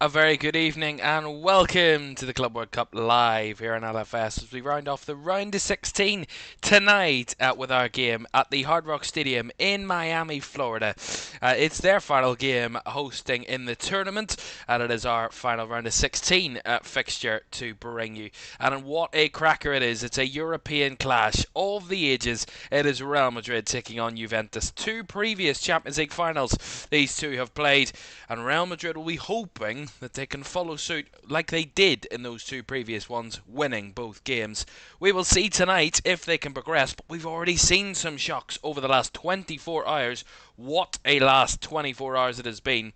A very good evening and welcome to the Club World Cup live here on LFS as we round off the round of 16 tonight with our game at the Hard Rock Stadium in Miami, Florida. It's their final game hosting in the tournament, and it is our final round of 16 fixture to bring you. And what a cracker it is. It's a European clash of the ages. It is Real Madrid taking on Juventus. Two previous Champions League finals these two have played, and Real Madrid will be hoping that they can follow suit like they did in those two previous ones, winning both games. We will see tonight if they can progress, but we've already seen some shocks over the last 24 hours. What a last 24 hours it has been.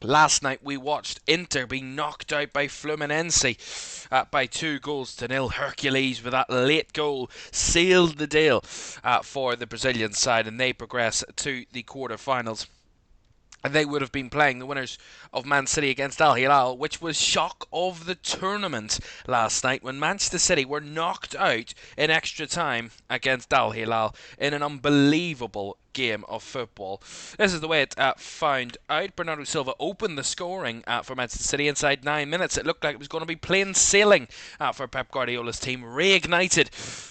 Last night we watched Inter be knocked out by Fluminense by 2-0. Hercules with that late goal sealed the deal for the Brazilian side, and they progress to the quarter-finals. And they would have been playing the winners of Man City against Al Hilal, which was shock of the tournament last night when Manchester City were knocked out in extra time against Al Hilal in an unbelievable game of football. This is the way it found out. Bernardo Silva opened the scoring for Manchester City inside 9 minutes. It looked like it was going to be plain sailing for Pep Guardiola's team, reignited,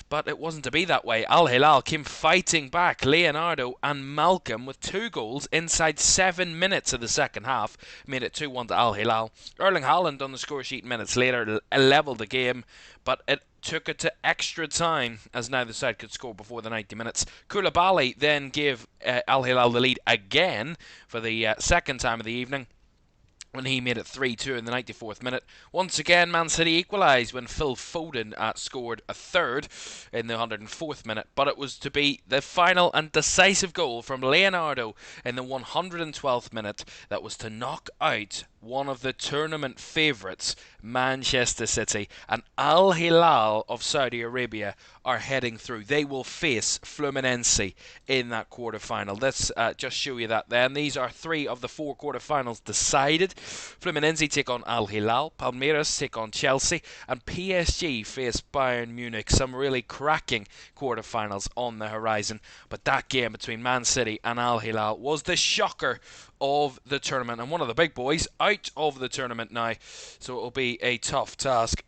but it wasn't to be that way. Al Hilal came fighting back. Leonardo and Malcolm with 2 goals inside 7 minutes of the second half made it 2-1 to Al Hilal. Erling Haaland on the score sheet minutes later levelled the game, but it took it to extra time as neither side could score before the 90 minutes. Koulibaly then gave Al Hilal the lead again for the second time of the evening, when he made it 3-2 in the 94th minute. Once again, Man City equalised when Phil Foden scored a third in the 104th minute, but it was to be the final and decisive goal from Leonardo in the 112th minute that was to knock out one of the tournament favourites, Manchester City. And Al Hilal of Saudi Arabia are heading through. They will face Fluminense in that quarter-final. Let's just show you that then. These are 3 of the 4 quarter-finals decided. Fluminense take on Al Hilal, Palmeiras take on Chelsea, and PSG face Bayern Munich. Some really cracking quarter-finals on the horizon. But that game between Man City and Al Hilal was the shocker of the tournament, and one of the big boys out of the tournament now, so it will be a tough task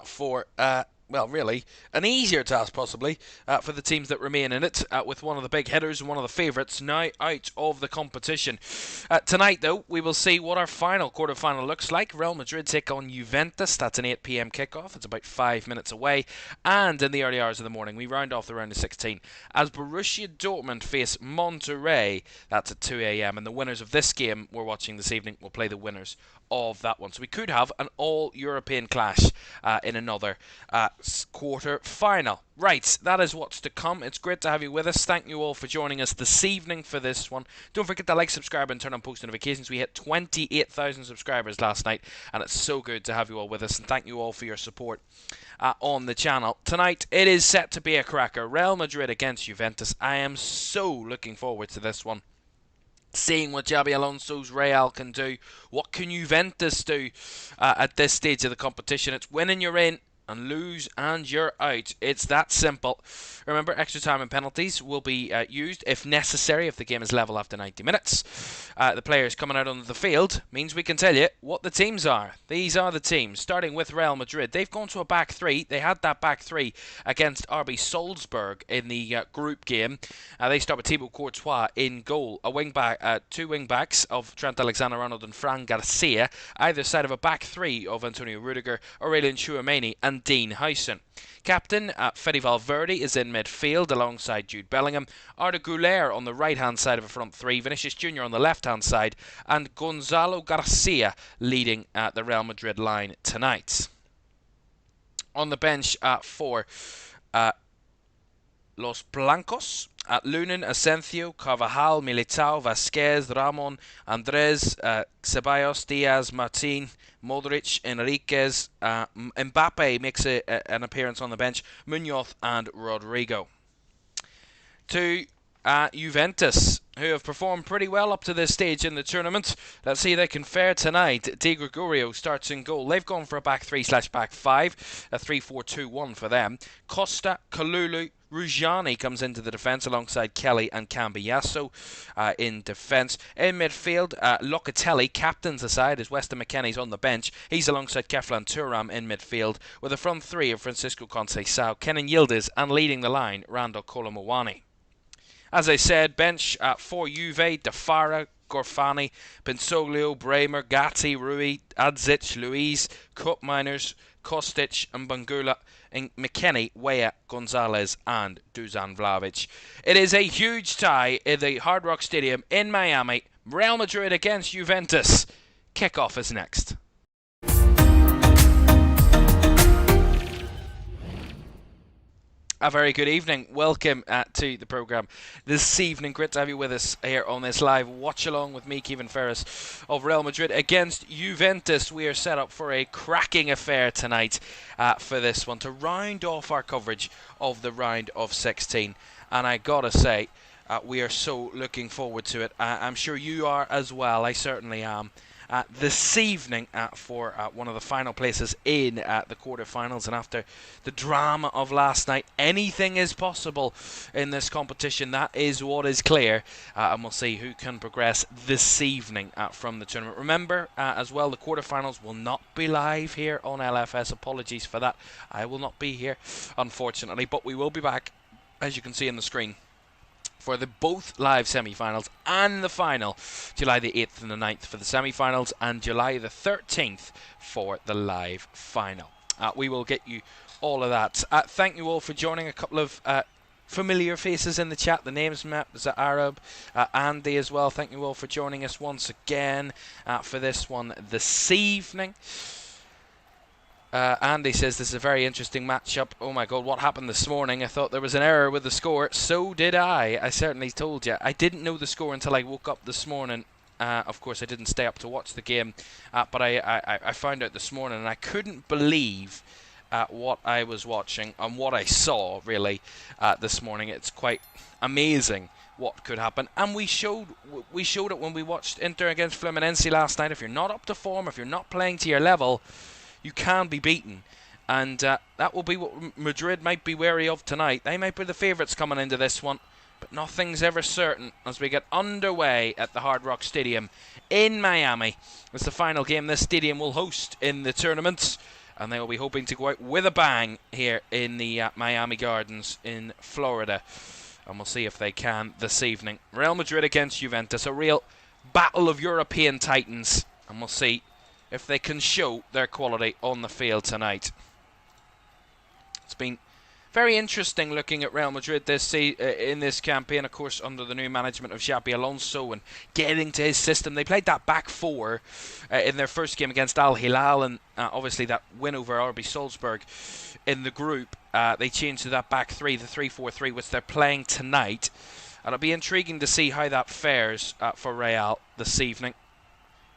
for well, really, an easier task possibly for the teams that remain in it, with one of the big hitters and one of the favourites now out of the competition. Tonight, though, we will see what our final quarter-final looks like. Real Madrid take on Juventus. That's an 8 p.m. kickoff. It's about 5 minutes away. And in the early hours of the morning, we round off the round of 16 as Borussia Dortmund face Monterrey. That's at 2 a.m. And the winners of this game we're watching this evening will play the winners of that one. So we could have an all-European clash in another quarter final. Right, that is what's to come. It's great to have you with us. Thank you all for joining us this evening for this one. Don't forget to like, subscribe, and turn on post notifications. We hit 28,000 subscribers last night, and it's so good to have you all with us. And thank you all for your support on the channel. Tonight, it is set to be a cracker. Real Madrid against Juventus. I am so looking forward to this one. Seeing what Xabi Alonso's Real can do. What can Juventus do at this stage of the competition? It's winning you're in, and lose and you're out. It's that simple. Remember, extra time and penalties will be used if necessary if the game is level after 90 minutes. The players coming out onto the field means we can tell you what the teams are. These are the teams, starting with Real Madrid. They've gone to a back 3. They had that back 3 against RB Salzburg in the group game. They start with Thibaut Courtois in goal. Two wing backs of Trent Alexander-Arnold and Fran Garcia, either side of a back 3 of Antonio Rudiger, Aurelien Tchouameni and Dean Howson. Captain Fede Valverde is in midfield alongside Jude Bellingham. Arda Güler on the right-hand side of a front 3. Vinicius Jr. on the left-hand side. And Gonzalo Garcia leading the Real Madrid line tonight. On the bench for Los Blancos, Lunin, Asencio, Carvajal, Militao, Vasquez, Ramon, Andres, Ceballos, Diaz, Martin, Modric, Enriquez, Mbappe makes an appearance on the bench, Munoz and Rodrigo. To Juventus, who have performed pretty well up to this stage in the tournament. Let's see if they can fare tonight. De Gregorio starts in goal. They've gone for a back 3/back 5, a 3-4-2-1 for them. Costa, Kalulu, Rujani comes into the defence alongside Kelly and Cambiasso in defence. In midfield, Locatelli captains the side as Weston McKennie's on the bench. He's alongside Keflan Turam in midfield with a front three of Francisco Conceição, Kenan Yildiz, and leading the line, Randal Kolo Muani. As I said, bench for Juve, Dafara, Gorfani, Pensoglio, Bremer, Gatti, Rui, Adzic, Luiz, Koopmeiners, Kostic and Bangula, and McKennie, Weah, Gonzalez and Dusan Vlahovic. It is a huge tie in the Hard Rock Stadium in Miami. Real Madrid against Juventus. Kickoff is next. A very good evening. Welcome to the programme this evening. Great to have you with us here on this live watch-along with me, Caoimhan Ferris, of Real Madrid against Juventus. We are set up for a cracking affair tonight for this one to round off our coverage of the round of 16. And I gotta say, we are so looking forward to it. I'm sure you are as well. I certainly am. This evening for one of the final places in the quarterfinals, and after the drama of last night, anything is possible in this competition. That is what is clear, and we'll see who can progress this evening from the tournament. Remember as well, the quarterfinals will not be live here on LFS. Apologies for that. I will not be here, unfortunately, but we will be back, as you can see on the screen, for the both live semi-finals and the final, July the 8th and the 9th for the semi-finals, and July the 13th for the live final. We will get you all of that. Thank you all for joining. A couple of familiar faces in the chat. The names map, there's Arab, Andy as well. Thank you all for joining us once again for this one this evening. Andy says this is a very interesting matchup. Oh my god, what happened this morning? I thought there was an error with the score. So did I. I certainly told you. I didn't know the score until I woke up this morning. Of course, I didn't stay up to watch the game, but I found out this morning, and I couldn't believe what I was watching and what I saw, really, this morning. It's quite amazing what could happen, and we showed it when we watched Inter against Fluminense last night. If you're not up to form, if you're not playing to your level, you can be beaten, and that will be what Madrid might be wary of tonight. They might be the favourites coming into this one, but nothing's ever certain as we get underway at the Hard Rock Stadium in Miami. It's the final game this stadium will host in the tournament, and they will be hoping to go out with a bang here in the Miami Gardens in Florida, and we'll see if they can this evening. Real Madrid against Juventus, a real battle of European titans, and we'll see if they can show their quality on the field tonight. It's been very interesting looking at Real Madrid in this campaign, of course, under the new management of Xabi Alonso and getting to his system. They played that back four in their first game against Al Hilal, and obviously that win over RB Salzburg in the group. They changed to that back three, the 3-4-3, which they're playing tonight. And it'll be intriguing to see how that fares for Real this evening.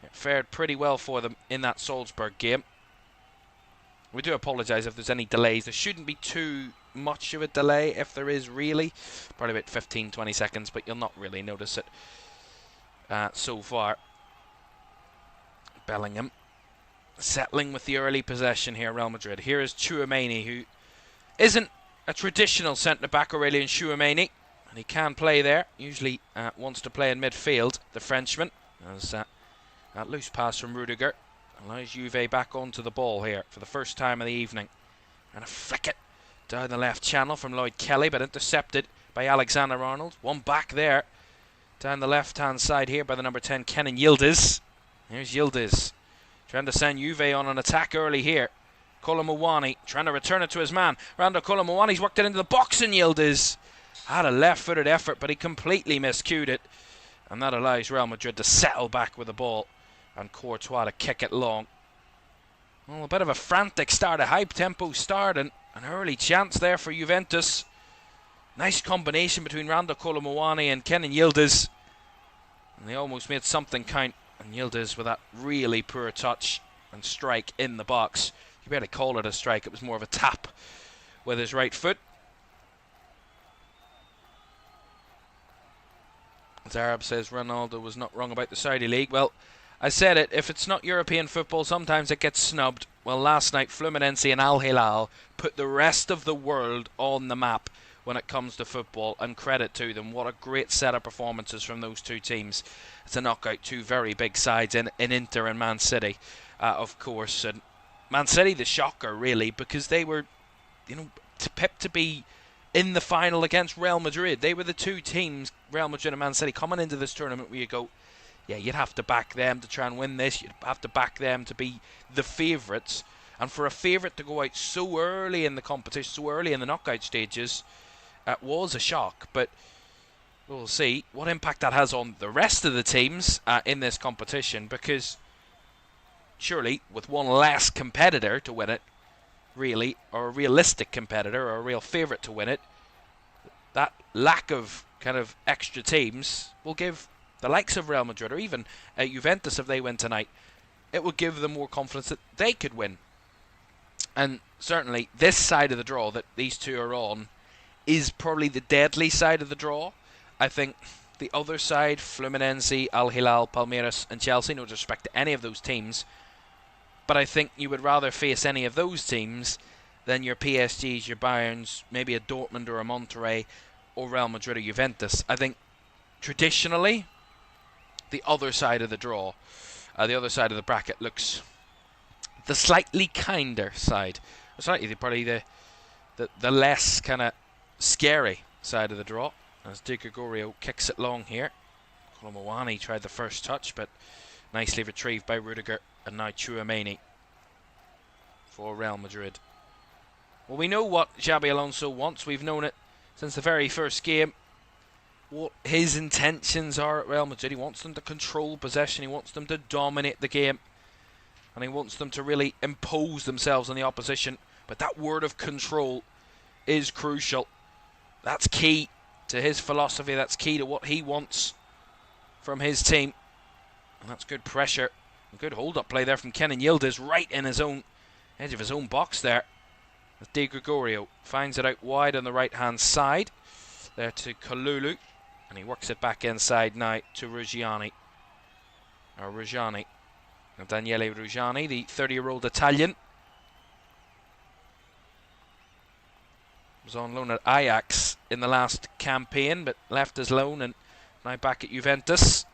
It fared pretty well for them in that Salzburg game. We do apologise if there's any delays. There shouldn't be too much of a delay, if there is really. Probably about 15-20 seconds, but you'll not really notice it so far. Bellingham settling with the early possession here, Real Madrid. Here is Tchouaméni, who isn't a traditional centre-back, Aurélien Tchouaméni, and he can play there. Usually wants to play in midfield, the Frenchman. As that loose pass from Rudiger allows Juve back onto the ball here for the first time of the evening. And a flick it down the left channel from Lloyd Kelly, but intercepted by Alexander-Arnold. One back there down the left-hand side here by the number 10, Kenan Yildiz. Here's Yildiz trying to send Juve on an attack early here. Kolo Muani trying to return it to his man. Randal Kolo Muani's worked it into the box, and Yildiz had a left-footed effort, but he completely miscued it. And that allows Real Madrid to settle back with the ball, and Courtois to kick it long. Well, a bit of a frantic start, a high-tempo start, and an early chance there for Juventus. Nice combination between Randal Kolo Muani and Kenan Yildiz. And they almost made something count. And Yildiz with that really poor touch and strike in the box. You barely call it a strike, it was more of a tap with his right foot. As Arab says, Ronaldo was not wrong about the Saudi League. Well, I said it, if it's not European football, sometimes it gets snubbed. Well, last night, Fluminense and Al Hilal put the rest of the world on the map when it comes to football, and credit to them. What a great set of performances from those two teams to knock out two very big sides in Inter and Man City, of course. And Man City, the shocker, really, because they were, picked to be in the final against Real Madrid. They were the two teams, Real Madrid and Man City, coming into this tournament where you go, yeah, you'd have to back them to try and win this. You'd have to back them to be the favourites. And for a favourite to go out so early in the competition, so early in the knockout stages, was a shock. But we'll see what impact that has on the rest of the teams in this competition, because surely with one less competitor to win it, really, or a realistic competitor or a real favourite to win it, that lack of kind of extra teams will give the likes of Real Madrid, or even Juventus, if they win tonight, it will give them more confidence that they could win. And certainly this side of the draw that these two are on is probably the deadly side of the draw. I think the other side, Fluminense, Al Hilal, Palmeiras and Chelsea, no disrespect to any of those teams, but I think you would rather face any of those teams than your PSGs, your Bayerns, maybe a Dortmund or a Monterrey, or Real Madrid or Juventus. I think traditionally the other side of the draw, the other side of the bracket, looks the slightly kinder side. Slightly, probably the less kind of scary side of the draw. As Di Gregorio kicks it long here. Colomboani tried the first touch, but nicely retrieved by Rudiger, and now Tchouaméni for Real Madrid. Well, we know what Xabi Alonso wants. We've known it since the very first game. What his intentions are at Real Madrid. He wants them to control possession. He wants them to dominate the game. And he wants them to really impose themselves on the opposition. But that word of control is crucial. That's key to his philosophy. That's key to what he wants from his team. And that's good pressure. A good hold-up play there from Kenan Yildiz, right in his own edge of his own box there. As Di Gregorio finds it out wide on the right-hand side. There to Kalulu. And he works it back inside now to Ruggiani. Or Ruggiani. Daniele Ruggiani, the 30-year-old Italian. Was on loan at Ajax in the last campaign, but left as loan and now back at Juventus.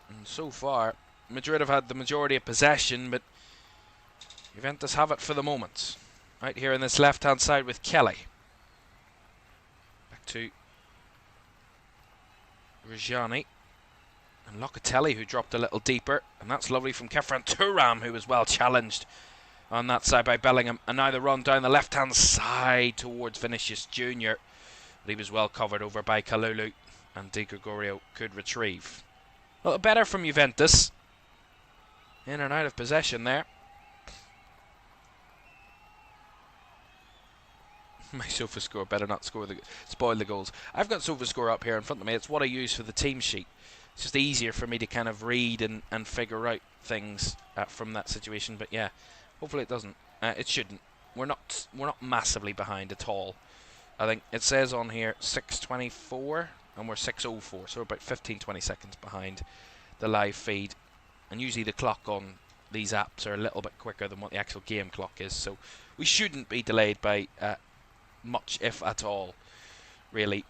And so far, Madrid have had the majority of possession, but Juventus have it for the moment. Right here in this left-hand side with Kelly. Back to Ruggiani. And Locatelli, who dropped a little deeper. And that's lovely from Kefren Turam, who was well challenged on that side by Bellingham. And now the run down the left-hand side towards Vinicius Jr. But he was well covered over by Kalulu. And Di Gregorio could retrieve. A little better from Juventus. In and out of possession there. My SofaScore better not spoil the goals. I've got SofaScore up here in front of me. It's what I use for the team sheet. It's just easier for me to kind of read and figure out things from that situation. But yeah, hopefully it doesn't. It shouldn't. We're not massively behind at all. I think it says on here 6:24 and we're 6:04, so we're about 15-20 seconds behind the live feed. And usually the clock on these apps are a little bit quicker than what the actual game clock is, so we shouldn't be delayed by much, if at all, really.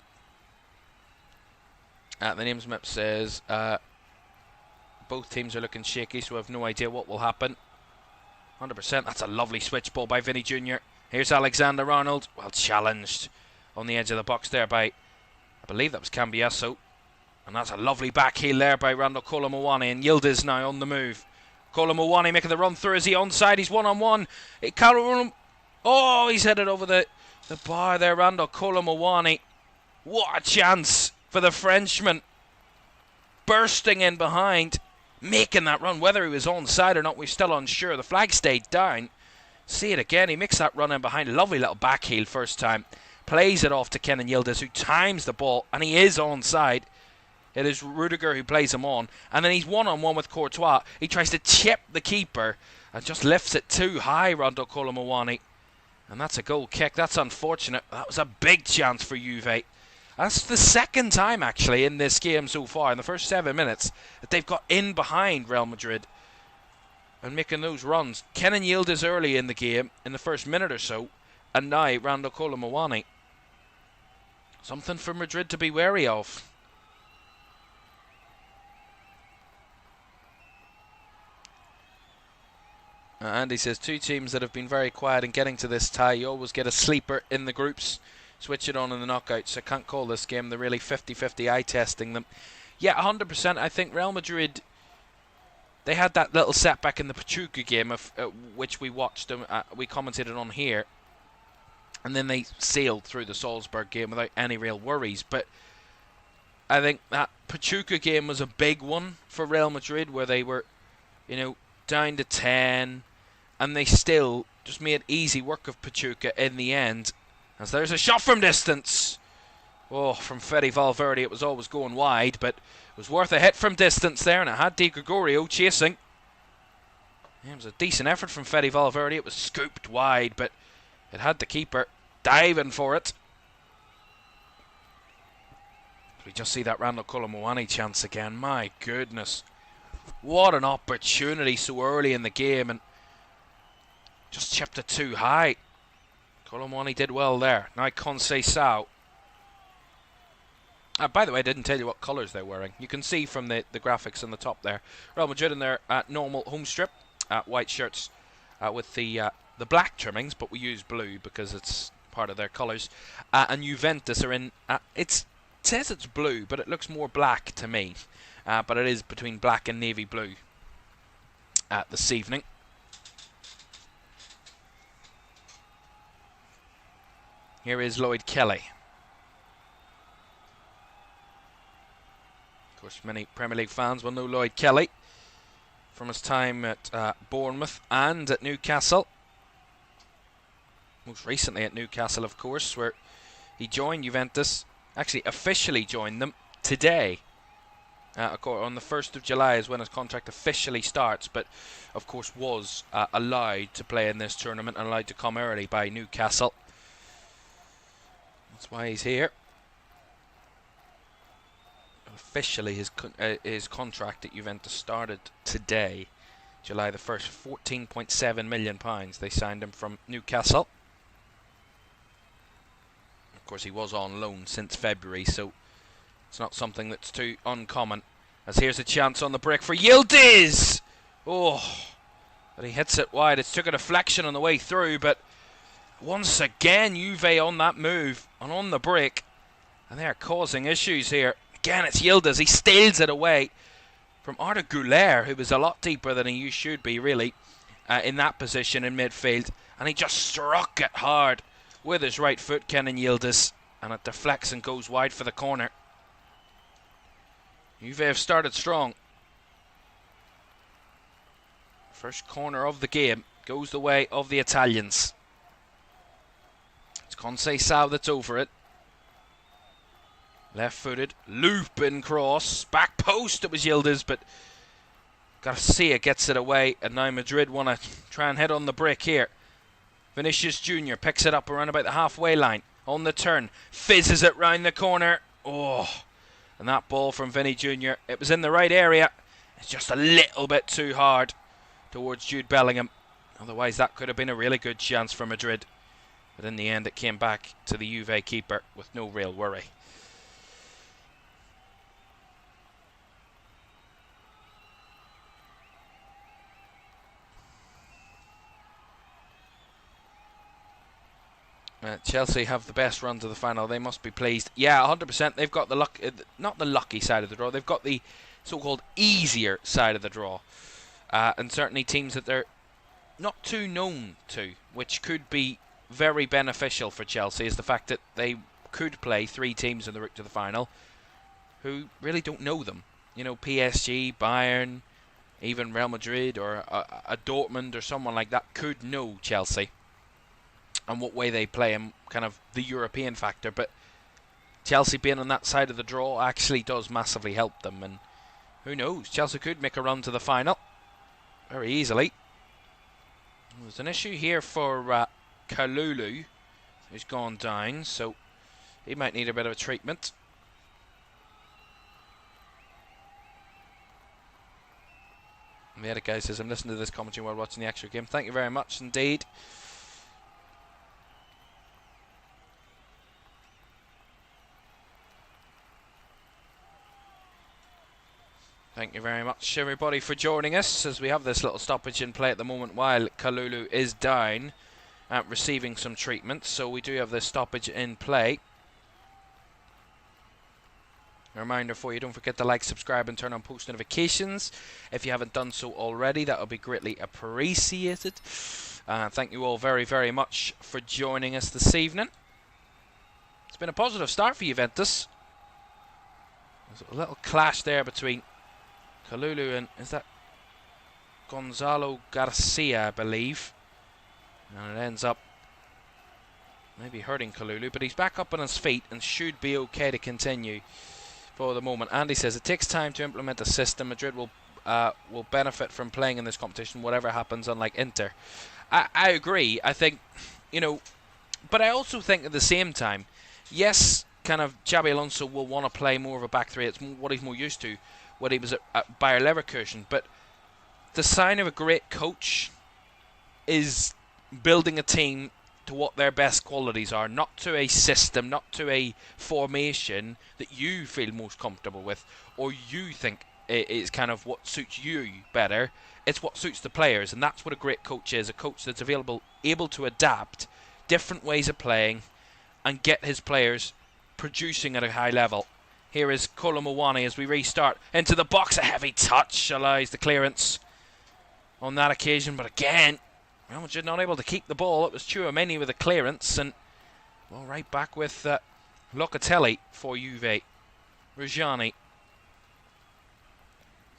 The names map says both teams are looking shaky, so I have no idea what will happen. 100%. That's a lovely switch ball by Vinny Jr. Here's Alexander-Arnold. Well challenged on the edge of the box there by, I believe that was Cambiasso. And that's a lovely back heel there by Randall Colomboani. And Yildiz now on the move. Colomboani making the run through. Is he onside? He's one-on-one. Oh, he's headed over the bar there, Randall Colomboani. What a chance for the Frenchman. Bursting in behind. Making that run. Whether he was onside or not, we're still unsure. The flag stayed down. See it again. He makes that run in behind. Lovely little back heel first time. Plays it off to Kenan Yildiz, who times the ball. And he is onside. It is Rudiger who plays him on. And then he's one-on-one with Courtois. He tries to chip the keeper. And just lifts it too high, Randall Colomboani. And that's a goal kick. That's unfortunate. That was a big chance for Juve. That's the second time, actually, in this game so far, in the first 7 minutes, that they've got in behind Real Madrid. and making those runs. Kenan Yildiz early in the game, in the first minute or so, and now Randall Colomwani. Something for Madrid to be wary of. Andy says, two teams that have been very quiet in getting to this tie. You always get a sleeper in the groups, switch it on in the knockouts. I can't call this game. They're really 50-50 eye testing them. Yeah, 100%. I think Real Madrid, they had that little setback in the Pachuca game, of which we watched, we commentated on here. And then they sailed through the Salzburg game without any real worries. But I think that Pachuca game was a big one for Real Madrid, where they were, down to 10. And they still just made easy work of Pachuca in the end. As there's a shot from distance. Oh, from Fede Valverde, it was always going wide, but it was worth a hit from distance there, and it had Di Gregorio chasing. It was a decent effort from Fede Valverde. It was scooped wide, but it had the keeper diving for it. We just see that Randall Colomwani chance again. My goodness. What an opportunity so early in the game, and just chipped it too high. Colomwani did well there. Now Conceição. By the way, I didn't tell you what colours they're wearing. You can see from the graphics on the top there. Real Madrid in their normal home strip, white shirts with the black trimmings, but we use blue because it's part of their colours. And Juventus are in, it says it's blue, but it looks more black to me. But it is between black and navy blue this evening. Here is Lloyd Kelly. Of course, many Premier League fans will know Lloyd Kelly from his time at Bournemouth and at Newcastle. Most recently at Newcastle, of course, where he joined Juventus. Actually, officially joined them today. On the 1st of July is when his contract officially starts, but of course was allowed to play in this tournament and allowed to come early by Newcastle. That's why he's here. Officially, his contract at Juventus started today, July the 1st. £14.7 million they signed him from Newcastle. Of course, he was on loan since February, so it's not something that's too uncommon. As here's a chance on the break for Yildiz! Oh, but he hits it wide. It took a deflection on the way through, but once again, Juve on that move and on the break. And they're causing issues here. Again, it's Yildiz. He steals it away from Arda Güler, who was a lot deeper than he should be, really, in that position in midfield. And he just struck it hard with his right foot, Kenan Yildiz. And it deflects and goes wide for the corner. Juve have started strong. First corner of the game goes the way of the Italians. It's Conceição that's over it. Left-footed, looping cross, back post. It was Yildiz, but Garcia gets it away, and now Madrid want to try and head on the break here. Vinicius Jr. picks it up around about the halfway line. On the turn, fizzes it round the corner. Oh, and that ball from Vinny Jr., it was in the right area. It's just a little bit too hard towards Jude Bellingham. Otherwise, that could have been a really good chance for Madrid. But in the end, it came back to the Juve keeper with no real worry. Chelsea have the best run to the final. They must be pleased. Yeah, 100%. They've got the luck, not the lucky side of the draw. They've got the so-called easier side of the draw, and certainly teams that they're not too known to, which could be very beneficial for Chelsea, is the fact that they could play three teams in the route to the final who really don't know them. You know, PSG, Bayern, even Real Madrid, or a Dortmund or someone like that could know Chelsea and what way they play, and kind of the European factor. But Chelsea being on that side of the draw actually does massively help them, and who knows, Chelsea could make a run to the final very easily. There's an issue here for Kalulu, who's gone down, so he might need a bit of a treatment. The other guy says, I'm listening to this commentary while watching the extra game. Thank you very much indeed. Thank you very much, everybody, for joining us as we have this little stoppage in play at the moment while Kalulu is down at receiving some treatment. So we do have this stoppage in play. A reminder for you, don't forget to like, subscribe and turn on post notifications. If you haven't done so already, that would be greatly appreciated. Thank you all very, very much for joining us this evening. It's been a positive start for Juventus. There's a little clash there between Kalulu and, is that Gonzalo Garcia, I believe. And it ends up maybe hurting Kalulu, but he's back up on his feet and should be okay to continue for the moment. Andy says it takes time to implement a system. Madrid will benefit from playing in this competition, whatever happens, unlike Inter. I agree. I think, you know, but I also think at the same time, yes, kind of Xabi Alonso will want to play more of a back three. It's what he's more used to, what he was at Bayer Leverkusen. But the sign of a great coach is building a team to what their best qualities are, not to a system, not to a formation that you feel most comfortable with, or you think is kind of what suits you better. It's what suits the players, and that's what a great coach is, a coach that's able to adapt different ways of playing and get his players producing at a high level. Here is Kolo Muani as we restart into the box. A heavy touch allows the clearance on that occasion, but again, Real Madrid not able to keep the ball. It was Caoimhan with a clearance, and well, right back with Locatelli for Juve. Rujani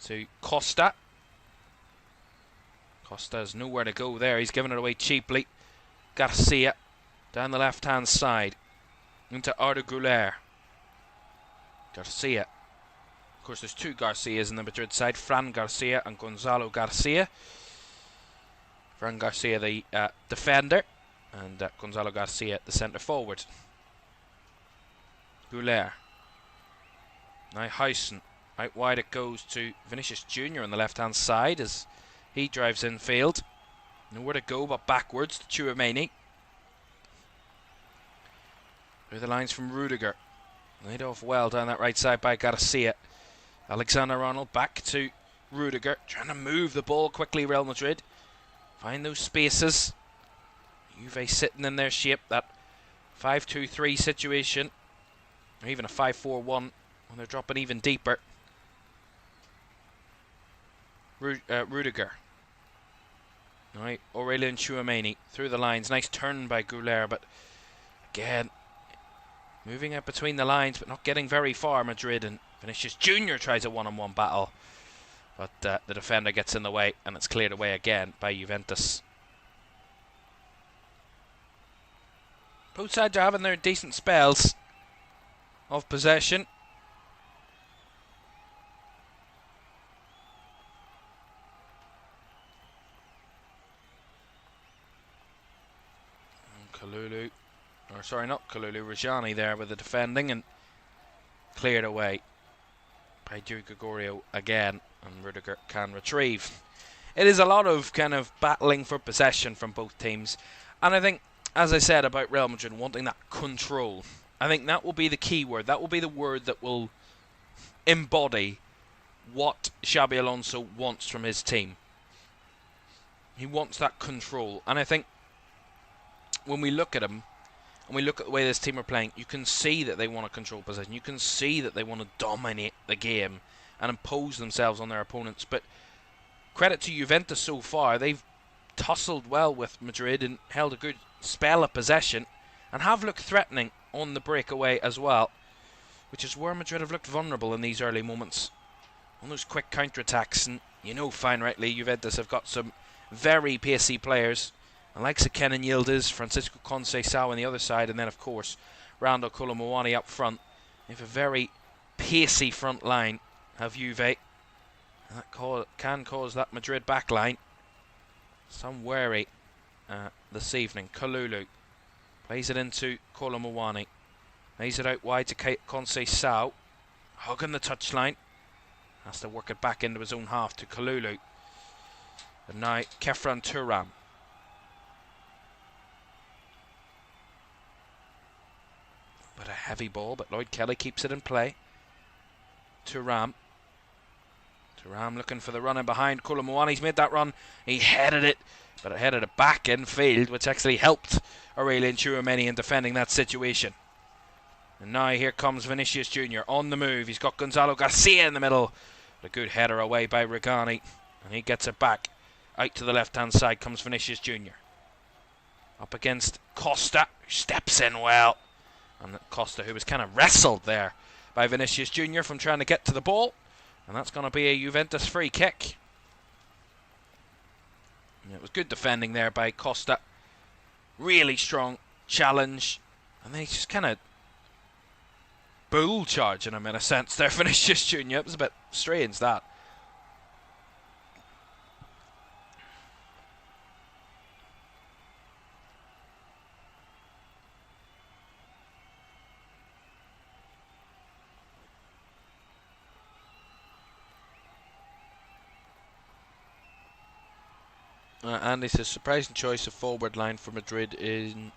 to Costa. Costa has nowhere to go there. He's given it away cheaply. Garcia down the left-hand side into Arda Güler. Garcia. Of course, there's two Garcias in the Madrid side. Fran Garcia and Gonzalo Garcia. Fran Garcia, the defender, and Gonzalo Garcia, the centre forward. Güler. Now Huysen. Out wide it goes to Vinicius Jr. on the left-hand side as he drives infield. Nowhere to go but backwards to Caoimhan. Through the lines from Rudiger. Laid off well down that right side by Garcia. Alexander-Arnold back to Rudiger. Trying to move the ball quickly, Real Madrid. Find those spaces. Juve sitting in their shape. That 5-2-3 situation. Or even a 5-4-1 when they're dropping even deeper. Rudiger. Right, Aurelien Tchouameni through the lines. Nice turn by Güler, but again, moving out between the lines, but not getting very far, Madrid. And Vinicius Jr. tries a one-on-one battle, but the defender gets in the way, and it's cleared away again by Juventus. Both sides are having their decent spells of possession. Kalulu, or sorry, not Kalulu, Rajani there with the defending, and cleared away by Di Gregorio again, and Rudiger can retrieve. It is a lot of kind of battling for possession from both teams, and I think, as I said about Real Madrid wanting that control, I think that will be the key word. That will be the word that will embody what Xabi Alonso wants from his team. He wants that control, and I think when we look at him, and we look at the way this team are playing, you can see that they want to control possession. You can see that they want to dominate the game and impose themselves on their opponents. But credit to Juventus so far, they've tussled well with Madrid and held a good spell of possession and have looked threatening on the breakaway as well, which is where Madrid have looked vulnerable in these early moments. On those quick counter-attacks, and you know fine rightly, Juventus have got some very pacey players. And like Kenan Yildiz, Francisco Conceição on the other side, and then of course Randal Kolo Muani up front. They have a very pacey front line, have Juve. And that can cause that Madrid back line some worry this evening. Kalulu plays it into Kolo Muani. Lays it out wide to Conceição. Hugging the touchline. Has to work it back into his own half to Kalulu. And now Kefran Turam. But a heavy ball, but Lloyd Kelly keeps it in play. Turam. Turam looking for the run in behind. Caoimhan's made that run. He headed it, but it headed it back in field, which actually helped Aurélien Tchouameni in defending that situation. And now here comes Vinicius Jr. on the move. He's got Gonzalo Garcia in the middle. A good header away by Regani. And he gets it back. Out to the left-hand side comes Vinicius Jr. Up against Costa, who steps in well. And Costa, who was kind of wrestled there by Vinicius Jr. from trying to get to the ball. And that's going to be a Juventus free kick. And it was good defending there by Costa. Really strong challenge. And then he's just kind of bull charging him in a sense there, Vinicius Jr. It was a bit strange, that. Andy says surprising choice of forward line for Madrid in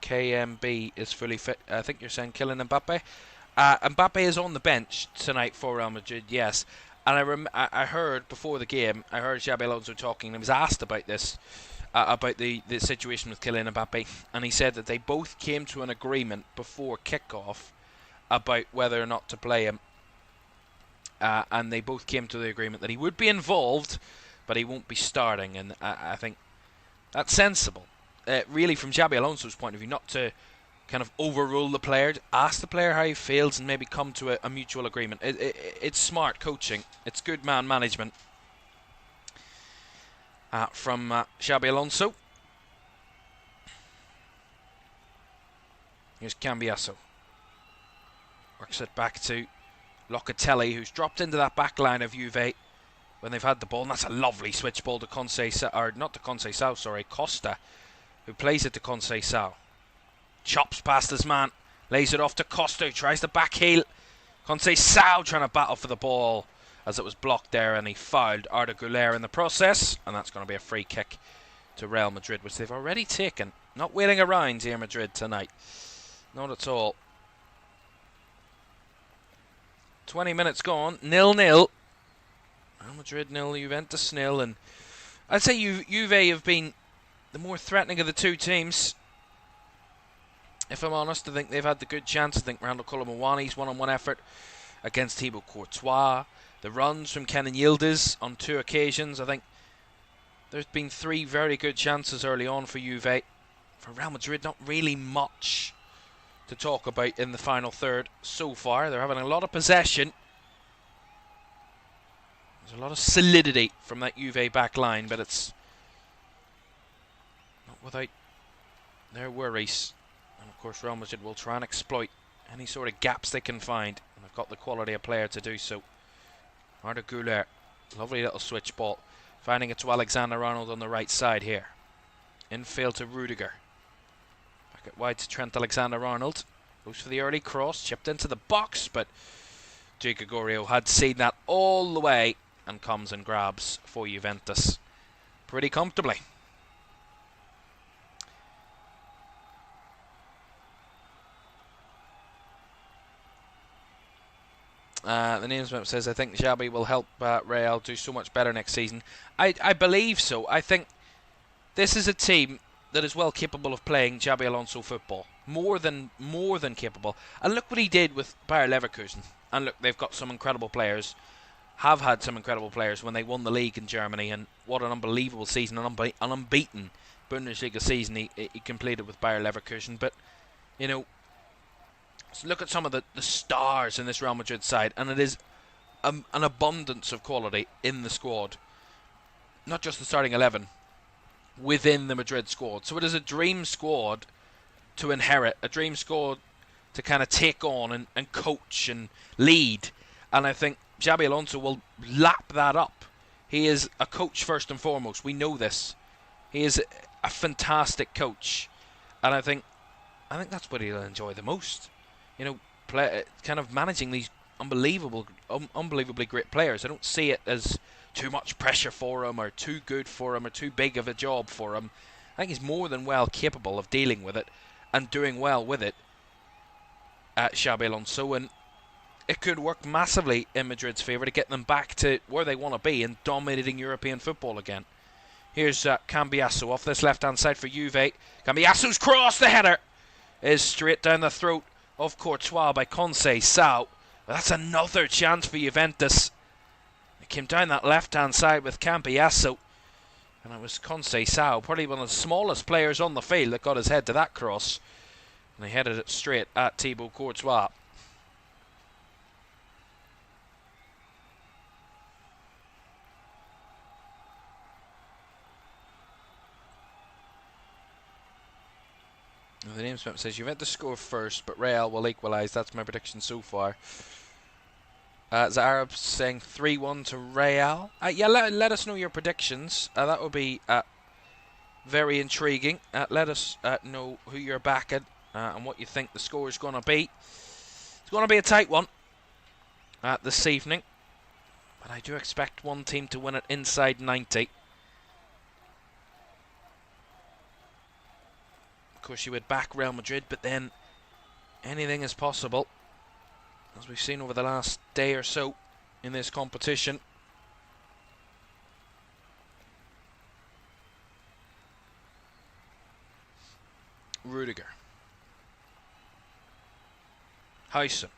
KMB is fully fit. I think you're saying Kylian Mbappe. Mbappe is on the bench tonight for Real Madrid, yes. And I heard before the game, I heard Xabi Alonso talking, and he was asked about this, about the situation with Kylian Mbappe, and he said that they both came to an agreement before kickoff about whether or not to play him. And they both came to the agreement that he would be involved, but he won't be starting, and I think that's sensible. Really, from Xabi Alonso's point of view, not to kind of overrule the player, ask the player how he feels, and maybe come to a mutual agreement. It's smart coaching. It's good man management from Xabi Alonso. Here's Cambiasso. Works it back to Locatelli, who's dropped into that back line of Juve when they've had the ball, and that's a lovely switch ball to Costa, who plays it to Conceição. Chops past his man, lays it off to Costa, who tries the back heel. Conceição trying to battle for the ball as it was blocked there, and he fouled Arda Güler in the process, and that's going to be a free kick to Real Madrid, which they've already taken. Not waiting around here, Madrid, tonight. Not at all. 20 minutes gone, 0-0. Real Madrid 0, Juventus 0, and I'd say Juve have been the more threatening of the two teams. If I'm honest, I think they've had the good chance. I think Randall Caoimhan's one-on-one effort against Thibaut Courtois. The runs from Kenan Yildiz on 2 occasions. I think there's been 3 very good chances early on for Juve. For Real Madrid, not really much to talk about in the final third so far. They're having a lot of possession. There's a lot of solidity from that Juve back line, but it's not without their worries. And of course Real Madrid will try and exploit any sort of gaps they can find, and they've got the quality of player to do so. Arda Güler, lovely little switch ball, finding it to Alexander-Arnold on the right side here. Infield to Rudiger. Back it wide to Trent Alexander-Arnold. Goes for the early cross, chipped into the box, but Di Gregorio had seen that all the way and comes and grabs for Juventus pretty comfortably. The Namesmap says, I think Xabi will help Real do so much better next season. I believe so. I think this is a team that is well capable of playing Xabi Alonso football. More than capable. And look what he did with Bayer Leverkusen. And look, they've got some incredible players. Have had some incredible players when they won the league in Germany, and what an unbelievable season, an unbeaten Bundesliga season he completed with Bayer Leverkusen. But, you know, so look at some of the stars in this Real Madrid side, and it is an abundance of quality in the squad. Not just the starting 11, within the Madrid squad. So it is a dream squad to inherit, a dream squad to kind of take on and coach and lead. And I think Xabi Alonso will lap that up. He is a coach first and foremost. We know this. He is a fantastic coach, and I think that's what he'll enjoy the most. You know, kind of managing these unbelievably great players. I don't see it as too much pressure for him, or too good for him, or too big of a job for him. I think he's more than well capable of dealing with it and doing well with it at Xabi Alonso, and it could work massively in Madrid's favour to get them back to where they want to be and dominating European football again. Here's Cambiasso off this left-hand side for Juve. Cambiasso's cross, the header is straight down the throat of Courtois by Conceição. That's another chance for Juventus. It came down that left-hand side with Cambiasso, and it was Conceição, probably one of the smallest players on the field, that got his head to that cross, and he headed it straight at Thibaut Courtois. The name says Juventus score first, but Real will equalise. That's my prediction so far. Zarab saying 3-1 to Real. Yeah, let us know your predictions. That would be very intriguing. Let us know who you're backing and what you think the score is going to be. It's going to be a tight one this evening, but I do expect one team to win it inside 90. Of course, you would back Real Madrid, but then anything is possible, as we've seen over the last day or so in this competition. Rudiger. Huysen.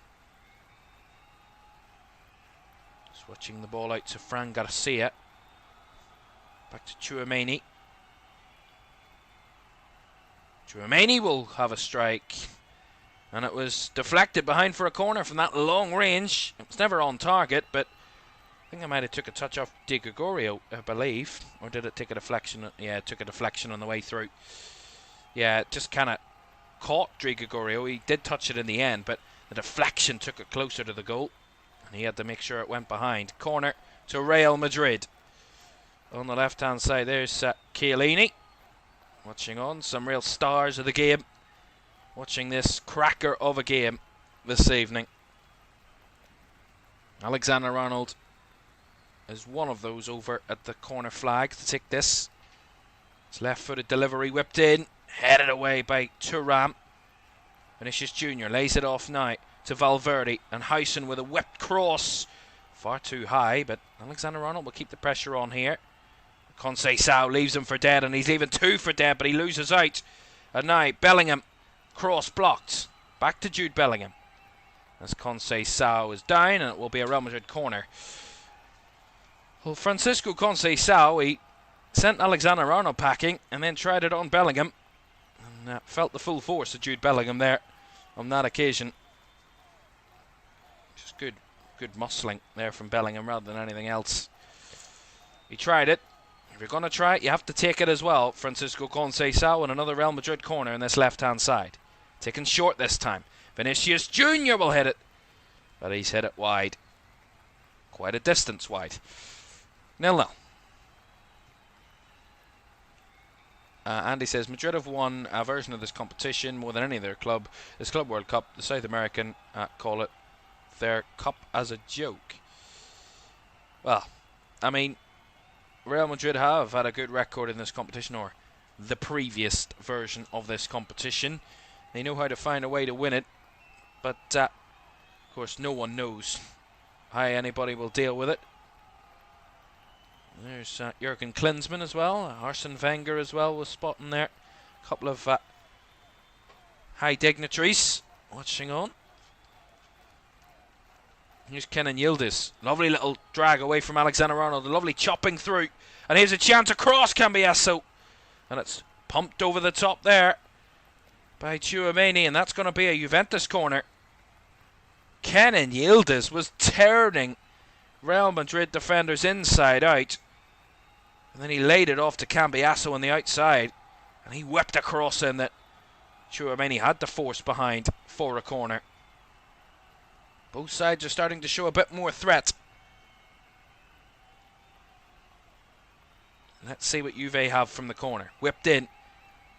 Switching the ball out to Fran Garcia. Back to Caoimhan. Caoimhan will have a strike, and it was deflected behind for a corner from that long range. It was never on target, but I think I might have took a touch off Di Gregorio, I believe, or did it take a deflection? Yeah, it took a deflection on the way through. Yeah, it just kind of caught Di Gregorio. He did touch it in the end, but the deflection took it closer to the goal, and he had to make sure it went behind. Corner to Real Madrid. On the left-hand side, there's Chiellini. Watching on, some real stars of the game. Watching this cracker of a game this evening. Alexander-Arnold is one of those over at the corner flag to take this. His left-footed delivery whipped in, headed away by Thuram. Vinicius Jr. lays it off now to Valverde, and Huysen with a whipped cross. Far too high, but Alexander-Arnold will keep the pressure on here. Conceição leaves him for dead, and he's leaving two for dead, but he loses out. And now Bellingham, cross blocked. Back to Jude Bellingham. As Conceição is down, and it will be a Real Madrid corner. Well, Francisco Conceição, he sent Alexander-Arnold packing, and then tried it on Bellingham. And felt the full force of Jude Bellingham there on that occasion. Just good muscling there from Bellingham rather than anything else. He tried it. If you're going to try it, you have to take it as well. Francisco Conceição and another Real Madrid corner in this left-hand side. Taken short this time. Vinicius Jr. will hit it, but he's hit it wide. Quite a distance wide. 0-0. Andy says, Madrid have won a version of this competition more than any other club. This Club World Cup, the South American call it their cup as a joke. Well, I mean, Real Madrid have had a good record in this competition, or the previous version of this competition. They know how to find a way to win it, but of course no one knows how anybody will deal with it. There's Jurgen Klinsmann as well, Arsene Wenger as well was spotting there. A couple of high dignitaries watching on. Here's Kenan Yildiz. Lovely little drag away from Alexander-Arnold. A lovely chopping through. And here's a chance across Cambiasso. And it's pumped over the top there by Caoimhan. And that's going to be a Juventus corner. Kenan Yildiz was turning Real Madrid defenders inside out. And then he laid it off to Cambiasso on the outside. And he whipped a cross in that Caoimhan had to force behind for a corner. Both sides are starting to show a bit more threat. Let's see what Juve have from the corner. Whipped in.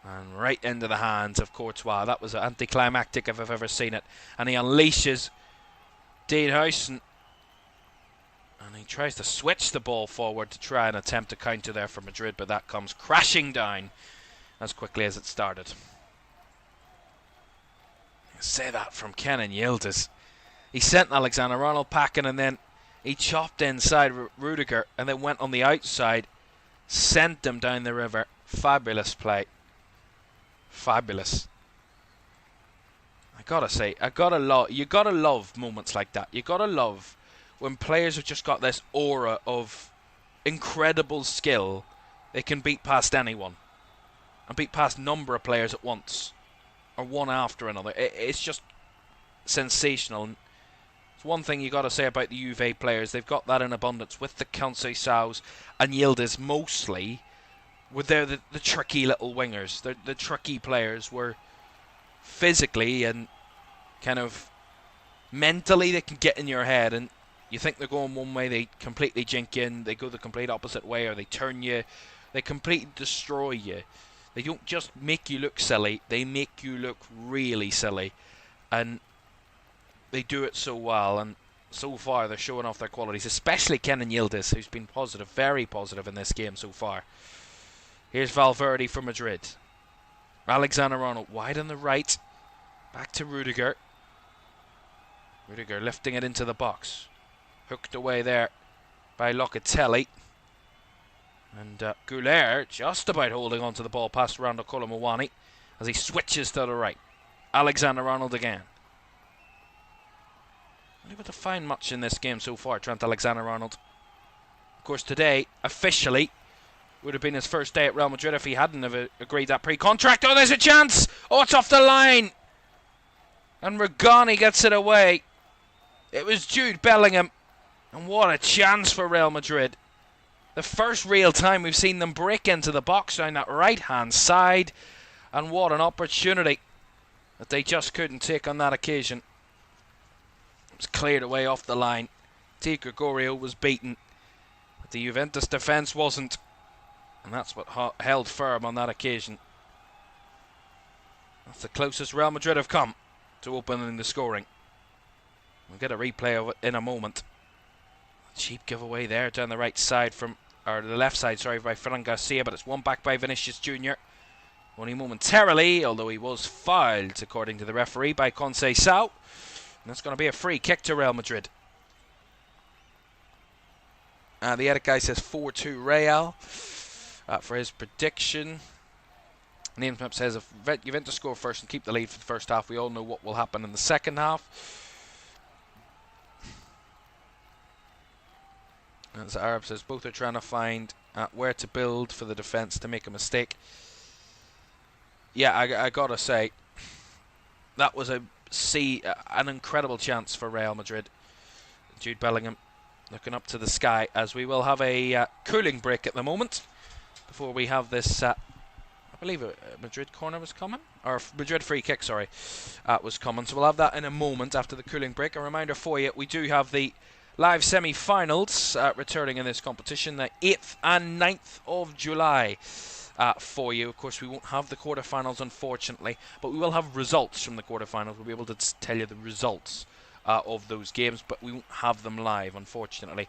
And right into the hands of Courtois. That was anticlimactic if I've ever seen it. And he unleashes Dean Huysen. And he tries to switch the ball forward to try and attempt to counter there for Madrid, but that comes crashing down as quickly as it started. I say that from Kenan Yildiz. He sent Alexander-Arnold packing, and then he chopped inside Rudiger and then went on the outside, sent him down the river. Fabulous play. Fabulous. I gotta say, you gotta love moments like that. You gotta love when players have just got this aura of incredible skill. They can beat past anyone and beat past a number of players at once, or one after another. It's just sensational. It's one thing you got to say about the Juve players. They've got that in abundance with the Conceiçãos and Yildiz mostly. They're the tricky little wingers. They're the tricky players where physically and kind of mentally they can get in your head, and you think they're going one way, they completely jink in, they go the complete opposite way, or they turn you, they completely destroy you. They don't just make you look silly, they make you look really silly. And they do it so well, and so far they're showing off their qualities, especially Kenan Yildiz, who's been positive, very positive in this game so far. Here's Valverde for Madrid. Alexander-Arnold wide on the right. Back to Rudiger. Rudiger lifting it into the box. Hooked away there by Locatelli. And Goulet just about holding on to the ball past Randall Colomwani as he switches to the right. Alexander-Arnold again. Not able to find much in this game so far, Trent Alexander-Arnold. Of course, today, officially, would have been his first day at Real Madrid if he hadn't have agreed that pre-contract. Oh, there's a chance! Oh, it's off the line! And Regani gets it away. It was Jude Bellingham. And what a chance for Real Madrid. The first real time we've seen them break into the box down that right-hand side. And what an opportunity that they just couldn't take on that occasion. It was cleared away off the line. Di Gregorio was beaten, but the Juventus defence wasn't. And that's what held firm on that occasion. That's the closest Real Madrid have come to opening the scoring. We'll get a replay of it in a moment. A cheap giveaway there down the right side from, or the left side, sorry, by Ferran Garcia, but it's won back by Vinicius Jr. Only momentarily, although he was fouled, according to the referee, by Conceição. And that's going to be a free kick to Real Madrid. The edit guy says 4-2 Real. For his prediction, Namesmap says if Juventus score first and keep the lead for the first half, we all know what will happen in the second half. As Arab says, both are trying to find where to build for the defence to make a mistake. Yeah, I gotta say, that was an incredible chance for Real Madrid. Jude Bellingham looking up to the sky, as we will have a cooling break at the moment. Before we have this, I believe a Madrid corner was coming, or Madrid free kick, sorry, was coming. So we'll have that in a moment after the cooling break. A reminder for you, we do have the live semi-finals returning in this competition, the 8th and 9th of July for you. Of course, we won't have the quarterfinals, unfortunately, but we will have results from the quarterfinals. We'll be able to tell you the results of those games, but we won't have them live, unfortunately,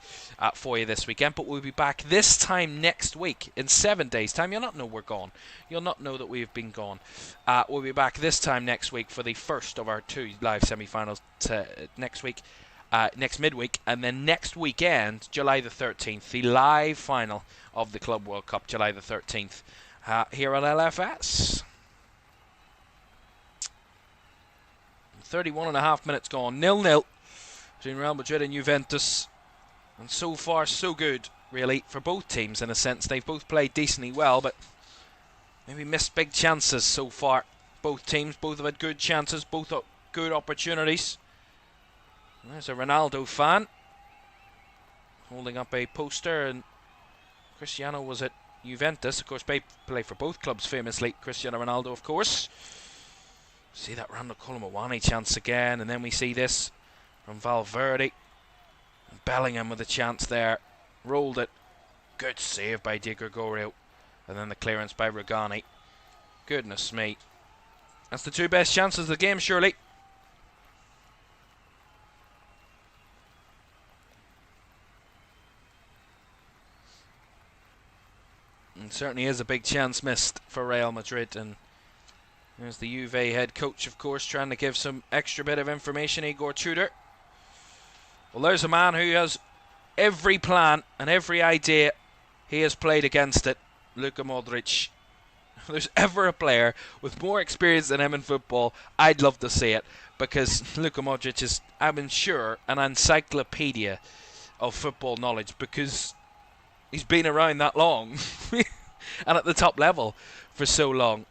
for you this weekend. But we'll be back this time next week, in 7 days' time. You'll not know we're gone. You'll not know that we've been gone. We'll be back this time next week for the first of our 2 live semi-finals next week, next midweek, and then next weekend, July the 13th, the live final of the Club World Cup, July the 13th, here on LFS. 31.5 minutes gone, 0-0 between Real Madrid and Juventus, and so far so good, really, for both teams in a sense. They've both played decently well, but maybe missed big chances so far. Both teams, both have had good chances, both good opportunities. There's a Ronaldo fan holding up a poster, and Cristiano was at Juventus. Of course, they play for both clubs famously. Cristiano Ronaldo, of course. See that Randall Colomwani chance again, and then we see this from Valverde. And Bellingham with a chance there. Rolled it. Good save by Di Gregorio. And then the clearance by Regani. Goodness me. That's the 2 best chances of the game, surely. certainly is a big chance missed for Real Madrid. And there's the Juve head coach, of course, trying to give some extra bit of information, Igor Tudor. Well, there's a man who has every plan and every idea. He has played against it, Luka Modric. If there's ever a player with more experience than him in football, I'd love to see it, because Luka Modric is, I'm sure, an encyclopedia of football knowledge, because he's been around that long and at the top level for so long.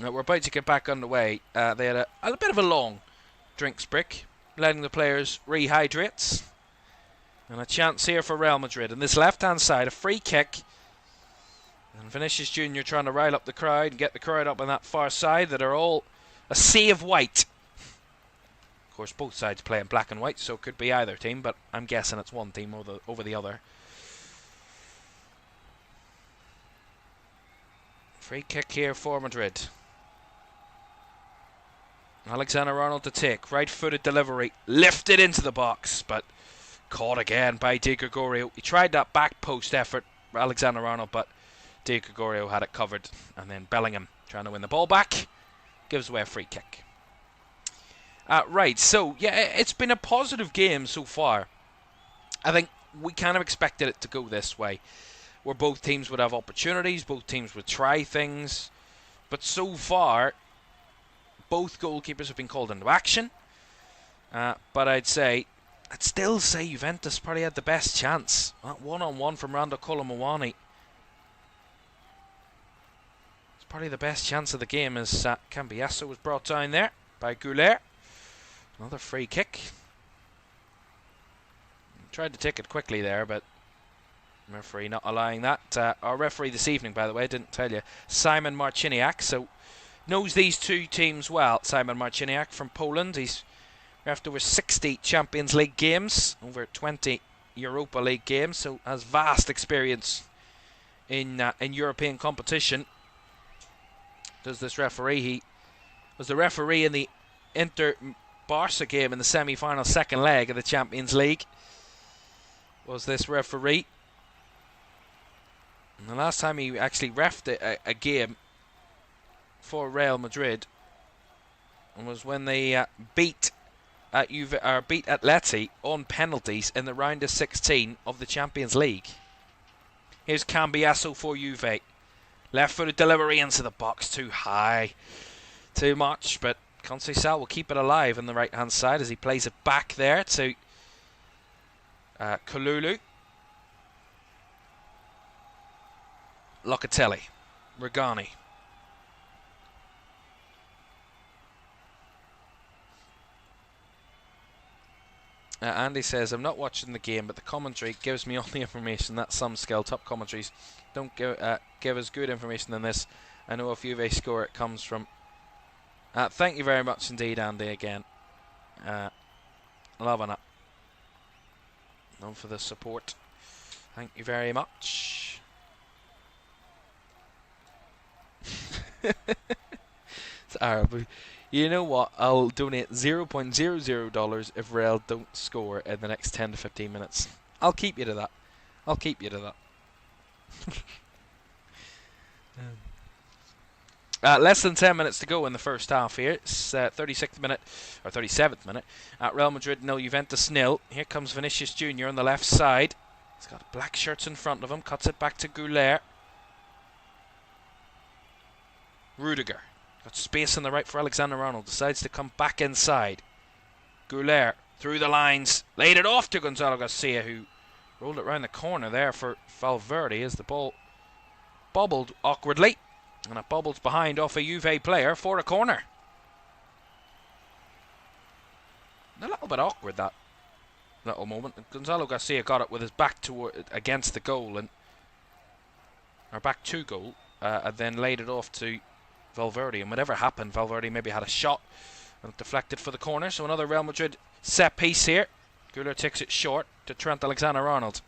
We're about to get back underway. They had a bit of a long drinks break, letting the players rehydrate. And a chance here for Real Madrid. And this left-hand side, a free kick. And Vinicius Jr. trying to rile up the crowd and get the crowd up on that far side that are all a sea of white. Of course, both sides play in black and white, so it could be either team, but I'm guessing it's one team over the other. Free kick here for Madrid. Alexander-Arnold to take. Right-footed delivery. Lifted into the box, but caught again by Di Gregorio. He tried that back post effort, Alexander-Arnold, but Di Gregorio had it covered. And then Bellingham trying to win the ball back. Gives away a free kick. Right, so, yeah, it's been a positive game so far. I think we kind of expected it to go this way, where both teams would have opportunities, both teams would try things. But so far, both goalkeepers have been called into action. But I'd still say Juventus probably had the best chance. That one-on-one from Rando Colomawani. It's probably the best chance of the game as Cambiasso was brought down there by Goulet. Another free kick. Tried to take it quickly there, but referee not allowing that. Our referee this evening, by the way, didn't tell you, Simon Marciniak, so knows these two teams well. Simon Marciniak from Poland. He's reffed over 60 Champions League games, over 20 Europa League games, so has vast experience in European competition. Does this referee? He was the referee in the Inter-Barca game in the semi-final second leg of the Champions League. Was this referee? And the last time he actually reffed a game for Real Madrid was when they beat Atleti on penalties in the round of 16 of the Champions League. Here's Cambiasso for Juve. Left-footed delivery into the box, too high, too much, but Conceição will keep it alive on the right-hand side as he plays it back there to Kalulu. Locatelli. Regani. Andy says, I'm not watching the game, but the commentary gives me all the information. That's some skill. Top commentaries don't give us good information than this. I know if Juve score, it comes from... thank you very much indeed, Andy, again. Loving it. Love for the support. Thank you very much. It's Arab. You know what? I'll donate $0.00 if Real don't score in the next 10 to 15 minutes. I'll keep you to that. I'll keep you to that. Less than 10 minutes to go in the first half here. It's 36th minute, or 37th minute. Real Madrid 0, Juventus 0. Here comes Vinicius Jr. on the left side. He's got black shirts in front of him. Cuts it back to Goulet. Rudiger. Got space on the right for Alexander-Arnold. Decides to come back inside. Goulet through the lines. Laid it off to Gonzalo Garcia, who rolled it round the corner there for Valverde as the ball bobbled awkwardly. And it bobbles behind off a Juve player for a corner. A little bit awkward, that little moment. Gonzalo Garcia got it with his back against the goal, or back to goal, and then laid it off to Valverde. And whatever happened, Valverde maybe had a shot and deflected for the corner. So another Real Madrid set piece here. Goulet takes it short to Trent Alexander-Arnold.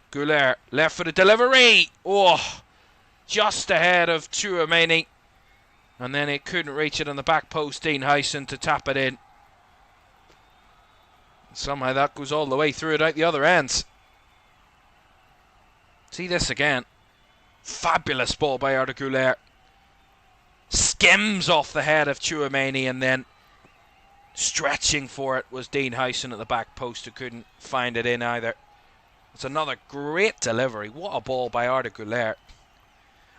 Goulet, left for the delivery. Oh, just ahead of Tchouaméni. And then it couldn't reach it on the back post. Dean Huyson to tap it in. Somehow that goes all the way through it out the other end. See this again. Fabulous ball by Arda Güler. Skims off the head of Caoimhan, and then stretching for it was Dean Howson at the back post, who couldn't find it in either. It's another great delivery. What a ball by Arda Güler.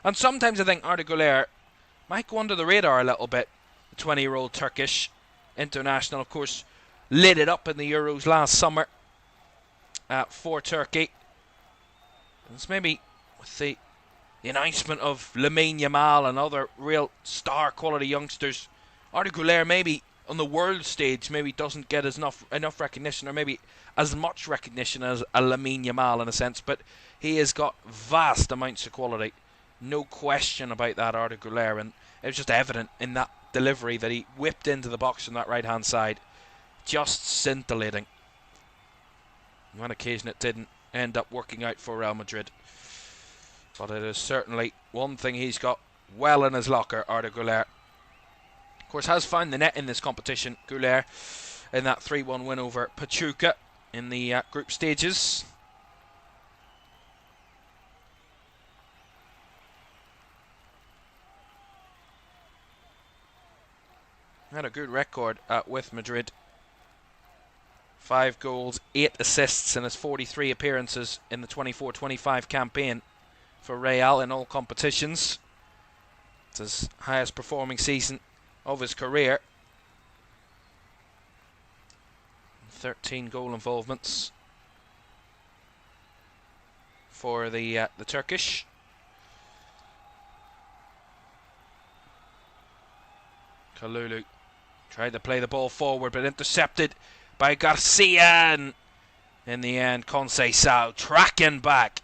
And sometimes I think Arda Güler might go under the radar a little bit. The 20-year-old Turkish international, of course, lit it up in the Euros last summer for Turkey. It's maybe with the announcement of Lamine Yamal and other real star quality youngsters, Arda Güler maybe on the world stage maybe doesn't get enough recognition, or maybe as much recognition as a Lamine Yamal in a sense, but he has got vast amounts of quality. No question about that, Arda Güler, and it was just evident in that delivery that he whipped into the box on that right hand side. Just scintillating. On one occasion it didn't end up working out for Real Madrid, but it is certainly one thing he's got well in his locker, Arda Güler. Of course, has found the net in this competition, Güler, in that 3-1 win over Pachuca in the group stages. Had a good record with Madrid. 5 goals, 8 assists in his 43 appearances in the 24-25 campaign for Real in all competitions. It's his highest performing season of his career. 13 goal involvements for the Turkish. Kalulu tried to play the ball forward, but intercepted by Garcia, and in the end Conceição tracking back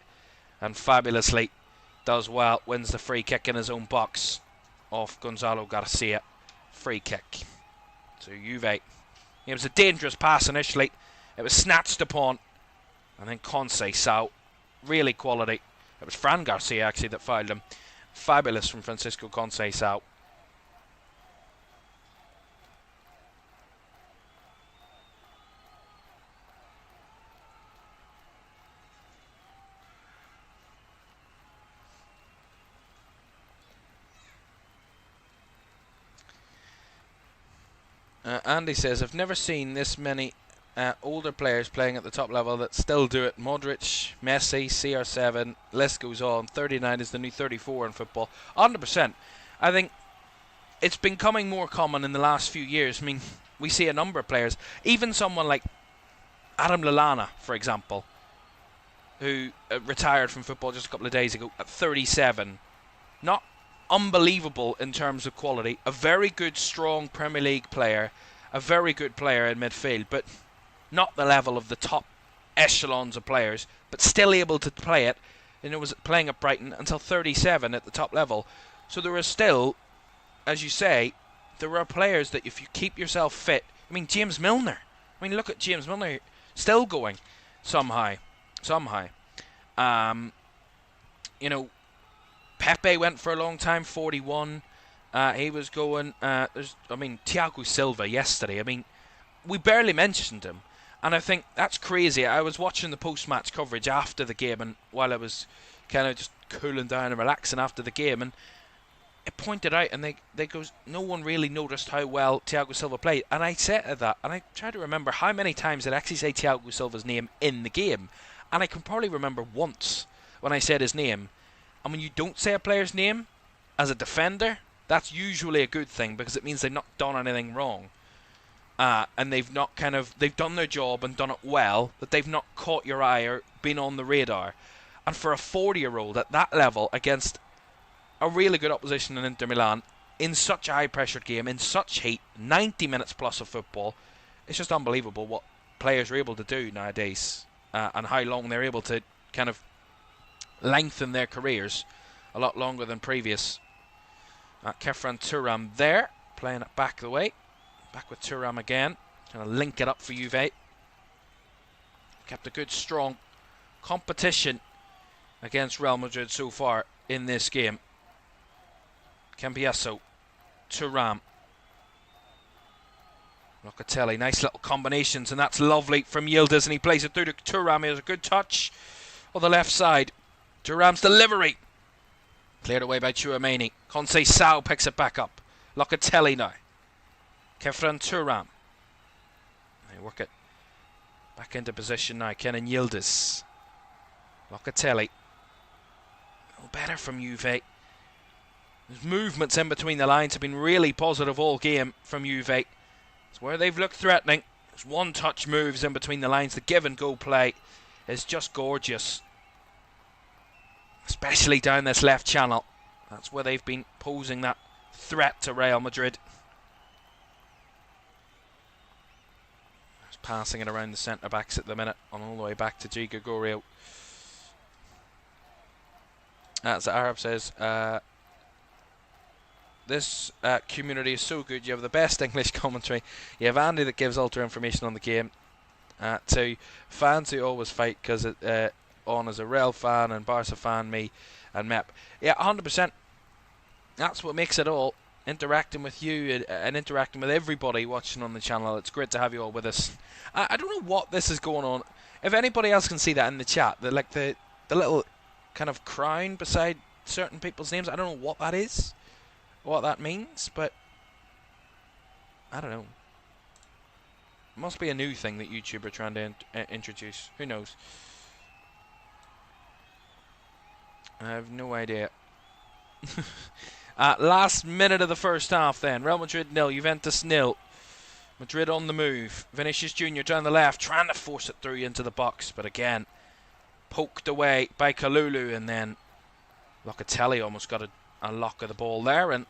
and fabulously does well, wins the free kick in his own box off Gonzalo Garcia. Free kick to Juve. It was a dangerous pass initially, it was snatched upon, and then Conceição, really quality. It was Fran Garcia actually that fouled him. Fabulous from Francisco Conceição. Andy says, I've never seen this many older players playing at the top level that still do it. Modric, Messi, CR7, list goes on. 39 is the new 34 in football. 100%. I think it's been becoming more common in the last few years. I mean, we see a number of players, even someone like Adam Lallana, for example, who retired from football just a couple of days ago at 37. Not unbelievable in terms of quality, a very good strong Premier League player, a very good player in midfield, but not the level of the top echelons of players, but still able to play it, and it was playing at Brighton until 37 at the top level. So there are still, as you say, there are players that if you keep yourself fit, I mean James Milner, I mean look at James Milner, still going somehow. You know, Pepe went for a long time, 41. He was going. Thiago Silva yesterday. I mean, we barely mentioned him, and I think that's crazy. I was watching the post-match coverage after the game, and while I was kind of just cooling down and relaxing after the game, and it pointed out, and they goes, no one really noticed how well Thiago Silva played. And I said that, and I tried to remember how many times did I actually say Thiago Silva's name in the game, and I can probably remember once when I said his name. And when you don't say a player's name as a defender, that's usually a good thing, because it means they've not done anything wrong, and they've done their job and done it well, that they've not caught your eye or been on the radar. And for a 40-year-old at that level against a really good opposition in Inter Milan, in such a high-pressured game, in such heat, 90 minutes plus of football, it's just unbelievable what players are able to do nowadays, and how long they're able to kind of lengthen their careers a lot longer than previous. Kefran Turam there, playing it back the way. Back with Turam again, trying to link it up for Juve. Kept a good strong competition against Real Madrid so far in this game. Cambiasso, Turam, Locatelli, nice little combinations, and that's lovely from Yildiz, and he plays it through to Turam. He has a good touch on the left side. Thuram's delivery. Cleared away by Caoimhan. Conceição picks it back up. Locatelli now. Caoimhan Thuram. They work it back into position now. Kenan Yildiz. Locatelli. Oh, better from Juve. His movements in between the lines have been really positive all game from Juve. It's where they've looked threatening. There's one-touch moves in between the lines. The give-and-go play is just gorgeous. Especially down this left channel. That's where they've been posing that threat to Real Madrid. Just passing it around the centre-backs at the minute. On all the way back to G. Gregorio. As the Arab says... This community is so good. You have the best English commentary. You have Andy that gives ultra information on the game. To fans who always fight because on as a Real fan and Barca fan, me and Mep. Yeah, 100%. That's what makes it all. Interacting with you and interacting with everybody watching on the channel. It's great to have you all with us. I don't know what this is going on. If anybody else can see that in the chat, the little kind of crown beside certain people's names. I don't know what that is. What that means, but I don't know. It must be a new thing that YouTube are trying to introduce. Who knows? I have no idea. Last minute of the first half then. Real Madrid 0, Juventus 0. Madrid on the move. Vinicius Jr. down the left, trying to force it through into the box, but again, poked away by Kalulu, and then Locatelli almost got a lock of the ball there, and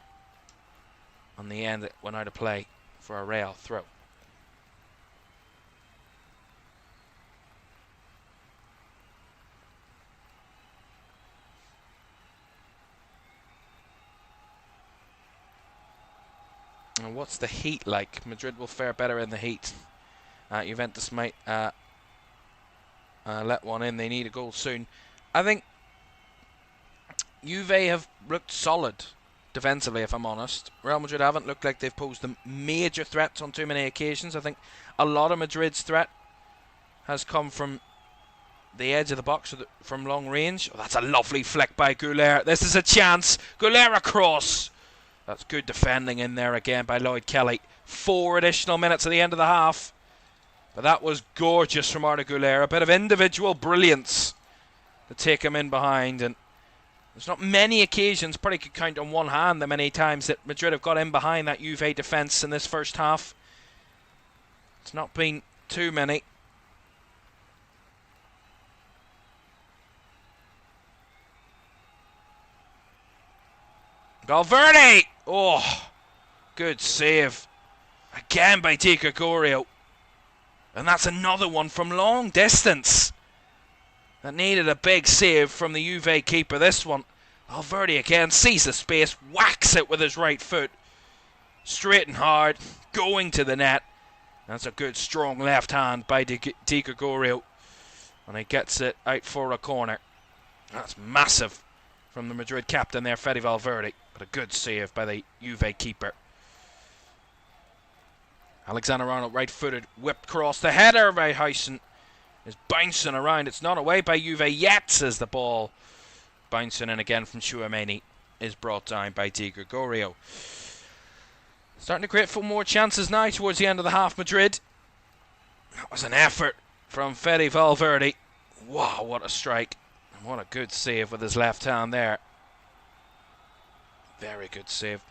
on the end it went out of play for a Real throw. And what's the heat like? Madrid will fare better in the heat. Juventus might let one in. They need a goal soon. I think Juve have looked solid defensively, if I'm honest. Real Madrid haven't looked like they've posed the major threats on too many occasions. I think a lot of Madrid's threat has come from the edge of the box, or from long range. Oh, that's a lovely flick by Goulet. This is a chance. Goulet across. That's good defending in there again by Lloyd Kelly. 4 additional minutes at the end of the half. But that was gorgeous from Arda Goulet. A bit of individual brilliance to take him in behind, and there's not many occasions, probably could count on one hand the many times that Madrid have got in behind that Juve defence in this first half. It's not been too many. Valverde! Oh, good save. Again by Di Gregorio. And that's another one from long distance. That needed a big save from the Juve keeper. This one, Valverde again sees the space, whacks it with his right foot. Straight and hard, going to the net. That's a good strong left hand by Di Gregorio. And he gets it out for a corner. That's massive from the Madrid captain there, Fede Valverde. But a good save by the Juve keeper. Alexander-Arnold right-footed, whipped cross. The header by Huysen is bouncing around. It's not away by Juve yet, as the ball bouncing in again from Caoimhan is brought down by Di Gregorio. Starting to create 4 more chances now towards the end of the half, Madrid. That was an effort from Fede Valverde. Wow, what a strike. And what a good save with his left hand there. Very good save.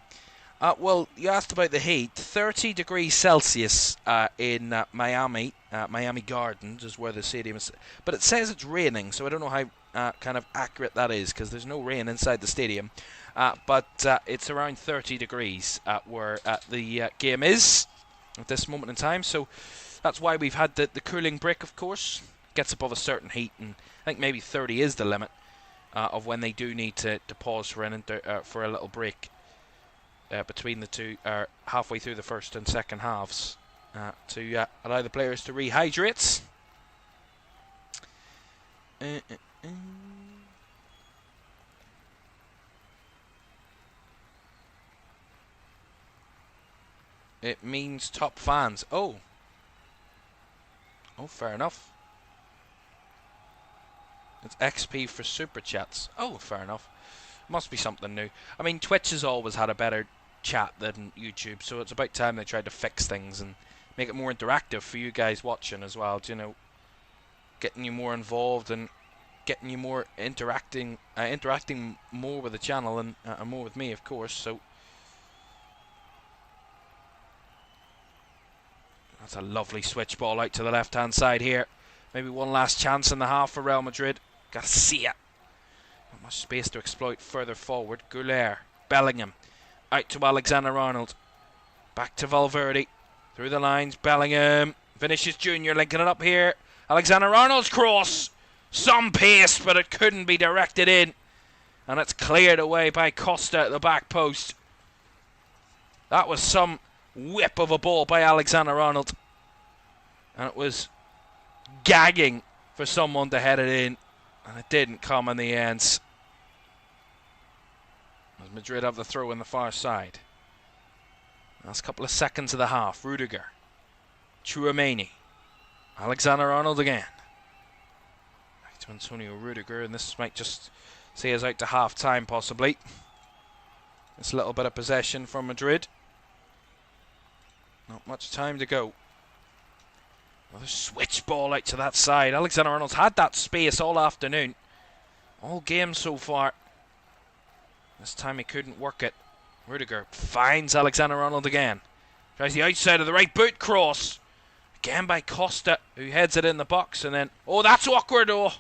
Well, you asked about the heat. 30 degrees Celsius in Miami. Miami Gardens is where the stadium is. But it says it's raining, so I don't know how kind of accurate that is, because there's no rain inside the stadium. But it's around 30 degrees where the game is at this moment in time. So that's why we've had the cooling break, of course. Gets above a certain heat, and I think maybe 30 is the limit of when they do need to pause for a little break. Between the two, halfway through the first and second halves, to allow the players to rehydrate. It means top fans. Oh, fair enough. It's XP for super chats. Oh, fair enough. Must be something new. I mean, Twitch has always had a better chat than YouTube, so it's about time they tried to fix things and make it more interactive for you guys watching as well. You know, getting you more involved and getting you more interacting more with the channel and more with me, of course. So that's a lovely switch ball out to the left-hand side here. Maybe one last chance in the half for Real Madrid. Garcia. Not much space to exploit further forward. Goulet. Bellingham. Out to Alexander-Arnold. Back to Valverde. Through the lines. Bellingham. Vinicius Jr. linking it up here. Alexander-Arnold's cross. Some pace, but it couldn't be directed in. And it's cleared away by Costa at the back post. That was some whip of a ball by Alexander-Arnold. And it was gagging for someone to head it in. And it didn't come in the end. As Madrid have the throw in the far side. Last couple of seconds of the half. Rudiger. Tchouaméni. Alexander-Arnold again. Back to Antonio Rudiger. And this might just see us out to half-time possibly. This little bit of possession from Madrid. Not much time to go. Another switch ball out to that side. Alexander-Arnold's had that space all afternoon. All game so far. This time he couldn't work it. Rudiger finds Alexander-Arnold again. Tries the outside of the right boot cross. Again by Costa, who heads it in the box. And then, oh, that's awkward. Oh,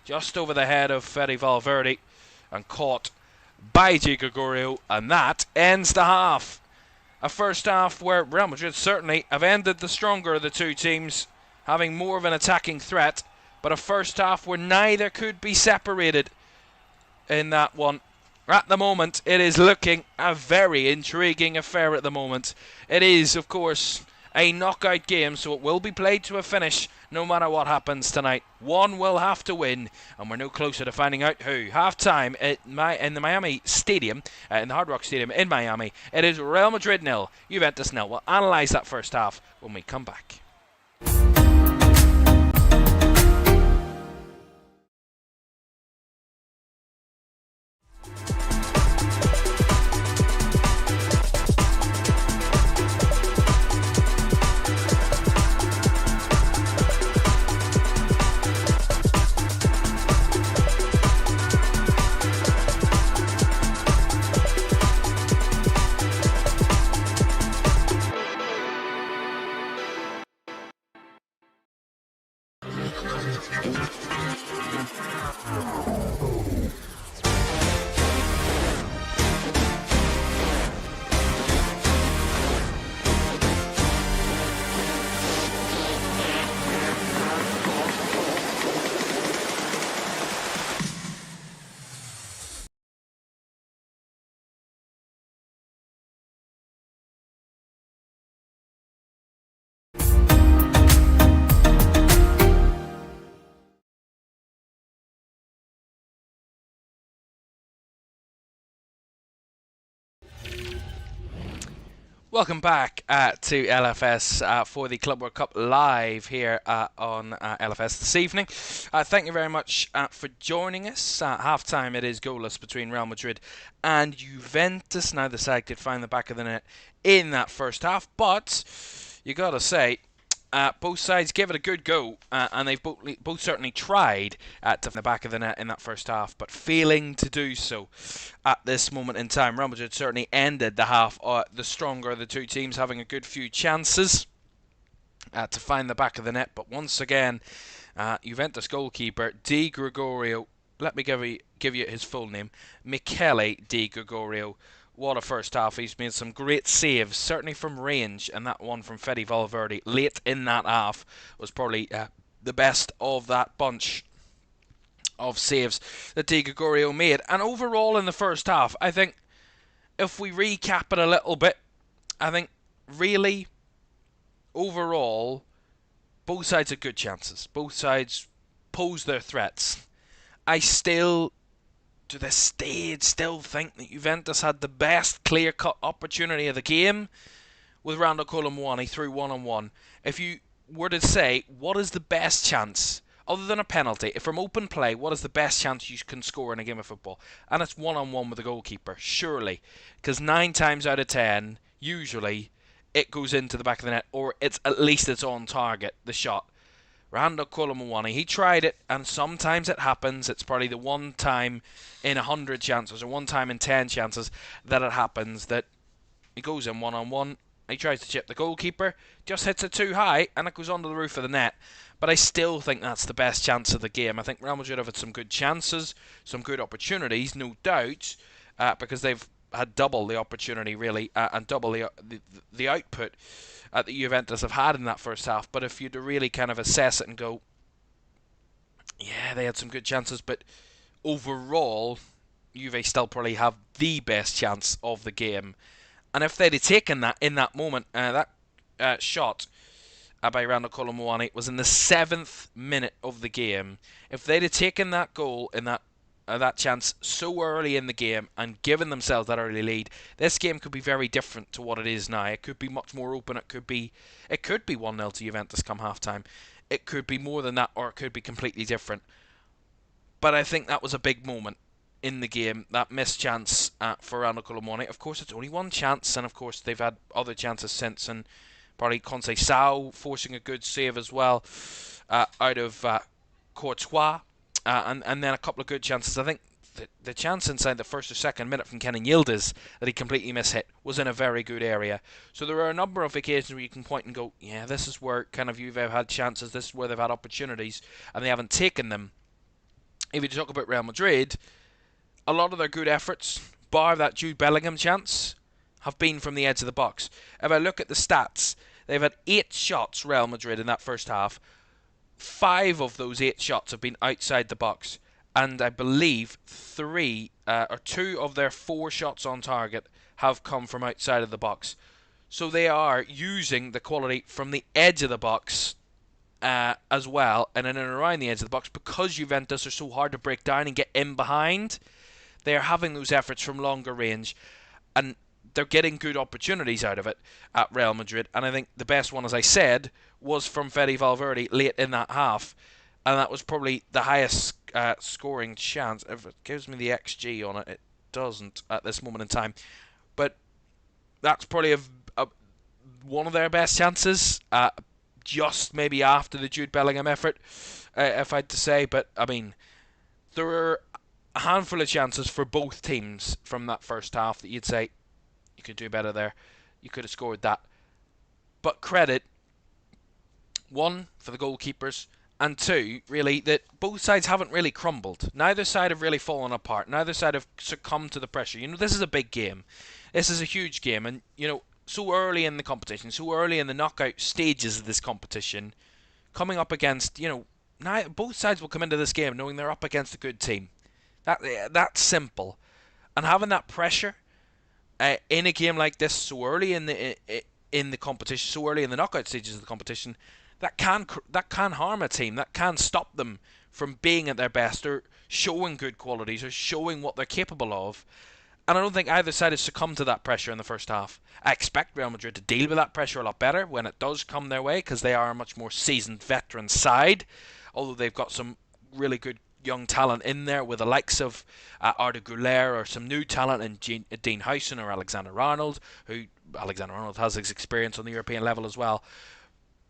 just over the head of Fede Valverde. And caught by Di Gregorio. And that ends the half. A first half where Real Madrid certainly have ended the stronger of the two teams, having more of an attacking threat, but a first half where neither could be separated in that one. At the moment, it is looking a very intriguing affair at the moment. It is, of course, a knockout game, so it will be played to a finish no matter what happens tonight. One will have to win, and we're no closer to finding out who. Half-time in the Miami Stadium, in the Hard Rock Stadium in Miami, it is Real Madrid 0, Juventus 0. We'll analyse that first half when we come back. Welcome back to LFS for the Club World Cup live here on LFS this evening. Thank you very much for joining us. Half-time it is goalless between Real Madrid and Juventus. Neither side could find the back of the net in that first half, but you got to say, both sides gave it a good go, and they've both certainly tried to find the back of the net in that first half, but failing to do so at this moment in time. Real Madrid certainly ended the half the stronger of the two teams, having a good few chances to find the back of the net, but once again, Juventus goalkeeper Di Gregorio, let me give you his full name, Michele Di Gregorio. What a first half. He's made some great saves, certainly from range, and that one from Fede Valverde late in that half was probably the best of that bunch of saves that Di Gregorio made. And overall in the first half, I think if we recap it a little bit, I think really overall both sides had good chances. Both sides posed their threats. I still, to this stage, still think that Juventus had the best clear-cut opportunity of the game with Randal Caoimhan through one-on-one. If you were to say, what is the best chance other than a penalty, if from open play, what is the best chance you can score in a game of football? And it's one-on-one with the goalkeeper, surely. Because 9 times out of 10, usually, it goes into the back of the net, or at least it's on target, the shot. Randall Caoimhan, he tried it, and sometimes it happens. It's probably the one time in 100 chances, or one time in 10 chances that it happens that he goes in one-on-one. He tries to chip the goalkeeper, just hits it too high, and it goes onto the roof of the net. But I still think that's the best chance of the game. I think Real Madrid have had some good chances, some good opportunities, no doubt, because they've had double the opportunity, really, and double the output that Juventus have had in that first half. But if you'd really kind of assess it and go, yeah, they had some good chances, but overall, Juve still probably have the best chance of the game. And if they'd have taken that in that moment, that shot by Randall Caoimhan was in the 7th minute of the game. If they'd have taken that goal in that chance so early in the game and given themselves that early lead, this game could be very different to what it is now. It could be much more open. It could be 1-0 to Juventus come half-time. It could be more than that, or it could be completely different. But I think that was a big moment in the game, that missed chance for Randall Caoimhan. Of course, it's only one chance, and of course they've had other chances since, and probably Conceição forcing a good save as well out of Courtois, and then a couple of good chances. I think the chance inside the first or second minute from Kenan Yildiz that he completely mishit was in a very good area. So there are a number of occasions where you can point and go, yeah, this is where kind of Juve have had chances, this is where they've had opportunities, and they haven't taken them. If you talk about Real Madrid, a lot of their good efforts, bar that Jude Bellingham chance, have been from the edge of the box. If I look at the stats, they've had 8 shots, Real Madrid, in that first half. 5 of those 8 shots have been outside the box. And I believe 2 of their 4 shots on target have come from outside of the box. So they are using the quality from the edge of the box as well, and in and around the edge of the box, because Juventus are so hard to break down and get in behind. They are having those efforts from longer range, and they're getting good opportunities out of it at Real Madrid. And I think the best one, as I said, was from Fede Valverde late in that half, and that was probably the highest scoring chance. If it gives me the XG on it, it doesn't at this moment in time. But that's probably one of their best chances, just maybe after the Jude Bellingham effort, if I had to say. But, I mean, there were a handful of chances for both teams from that first half that you'd say, you could do better there, you could have scored that. But credit, 1, for the goalkeepers, and 2, really, that both sides haven't really crumbled. Neither side have really fallen apart. Neither side have succumbed to the pressure. You know, this is a big game. This is a huge game, and, you know, so early in the competition, so early in the knockout stages of this competition, coming up against, you know, now both sides will come into this game knowing they're up against a good team. That's simple, and having that pressure in a game like this so early in the competition, so early in the knockout stages of the competition, that can harm a team. That can stop them from being at their best, or showing good qualities, or showing what they're capable of. And I don't think either side has succumbed to that pressure in the first half. I expect Real Madrid to deal with that pressure a lot better when it does come their way, because they are a much more seasoned veteran side, although they've got some really good young talent in there with the likes of Arda Güler, or some new talent in Dean Howson or Alexander Arnold, who Alexander Arnold has his experience on the European level as well.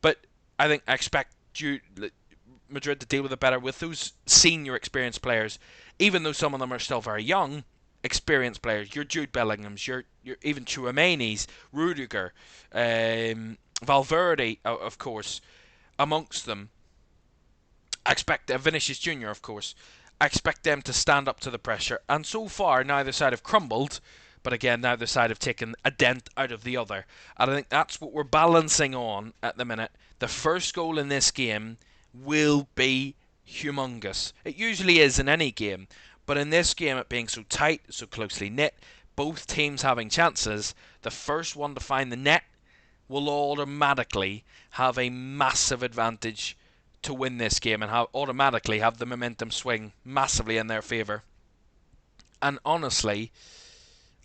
But I expect Madrid to deal with it better with those senior experienced players, even though some of them are still very young. Experienced players, your Jude Bellinghams, your even Tchouaménis, Rudiger, Valverde, of course, amongst them. I expect Vinicius Jr., of course. I expect them to stand up to the pressure. And so far, neither side have crumbled. But again, neither side have taken a dent out of the other. And I think that's what we're balancing on at the minute. The first goal in this game will be humongous. It usually is in any game. But in this game, it being so tight, so closely knit, both teams having chances, the first one to find the net will automatically have a massive advantage to win this game, and automatically have the momentum swing massively in their favour. And honestly,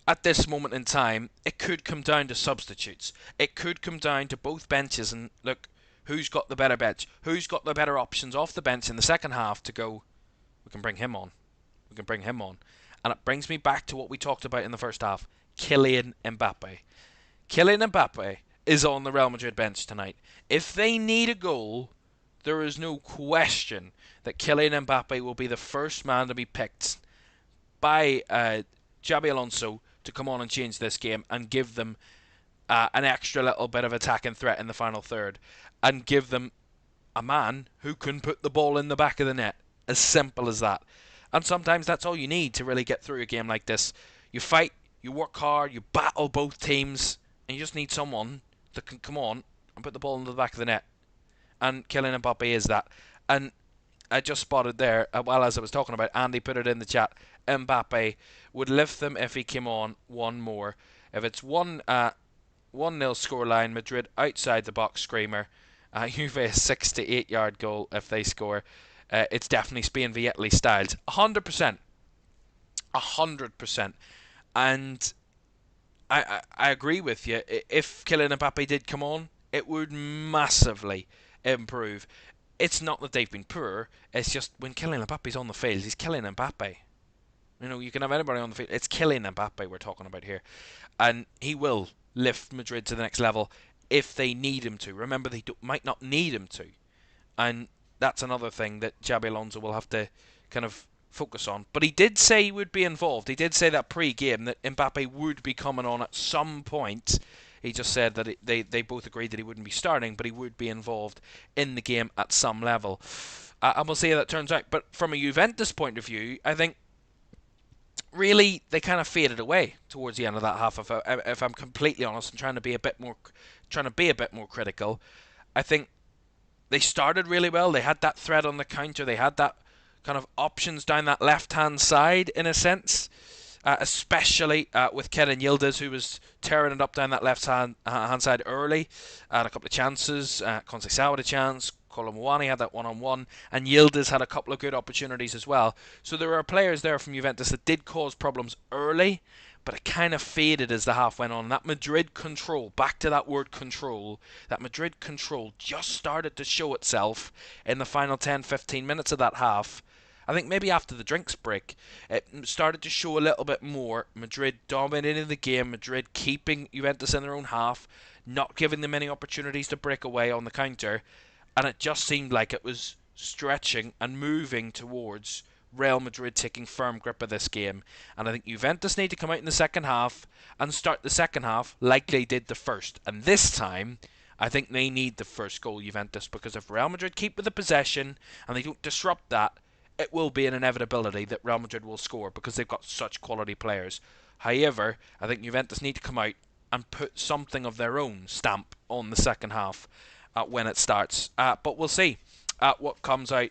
at this moment in time, it could come down to substitutes. It could come down to both benches. And look, who's got the better bench, who's got the better options off the bench in the second half to go, we can bring him on. We can bring him on. And it brings me back to what we talked about in the first half. Kylian Mbappe. Kylian Mbappe is on the Real Madrid bench tonight. If they need a goal, there is no question that Kylian Mbappe will be the first man to be picked by Xabi Alonso to come on and change this game and give them an extra little bit of attacking threat in the final third, and give them a man who can put the ball in the back of the net. As simple as that. And sometimes that's all you need to really get through a game like this. You fight, you work hard, you battle both teams, and you just need someone that can come on and put the ball into the back of the net. And Kylian Mbappe is that. And I just spotted there, while as I was talking about, Andy put it in the chat, Mbappe would lift them if he came on one more. If it's 1-0 scoreline, Madrid outside the box screamer, Juve a 68-yard goal if they score. It's definitely Spain v Italy styles. 100%. 100%. And I agree with you. If Kylian Mbappe did come on, it would massively improve. It's not that they've been poor. It's just when Kylian Mbappe's on the field, he's Kylian Mbappe. You know, you can have anybody on the field. It's Kylian Mbappe we're talking about here. And he will lift Madrid to the next level if they need him to. Remember, they might not need him to. And that's another thing that Xabi Alonso will have to kind of focus on. But he did say he would be involved. He did say that pre-game that Mbappe would be coming on at some point. He just said that they both agreed that he wouldn't be starting, but he would be involved in the game at some level. And we'll see how that turns out. But from a Juventus point of view, I think really they kind of faded away towards the end of that half. If I'm completely honest and trying to be a bit more critical, I think they started really well. They had that threat on the counter. They had that kind of options down that left-hand side in a sense, especially with Kenan Yildiz, who was tearing it up down that left-hand side early. Had a couple of chances. Conceição had a chance. Caoimhan had that one-on-one, and Yildiz had a couple of good opportunities as well. So there were players there from Juventus that did cause problems early, but it kind of faded as the half went on. That Madrid control, back to that word control, that Madrid control just started to show itself in the final 10-15 minutes of that half. I think maybe after the drinks break, it started to show a little bit more. Madrid dominating the game, Madrid keeping Juventus in their own half, not giving them any opportunities to break away on the counter. And it just seemed like it was stretching and moving towards Real Madrid taking firm grip of this game. And I think Juventus need to come out in the second half and start the second half like they did the first. And this time, I think they need the first goal, Juventus, because if Real Madrid keep with the possession and they don't disrupt that, it will be an inevitability that Real Madrid will score because they've got such quality players. However, I think Juventus need to come out and put something of their own stamp on the second half when it starts. But we'll see what comes out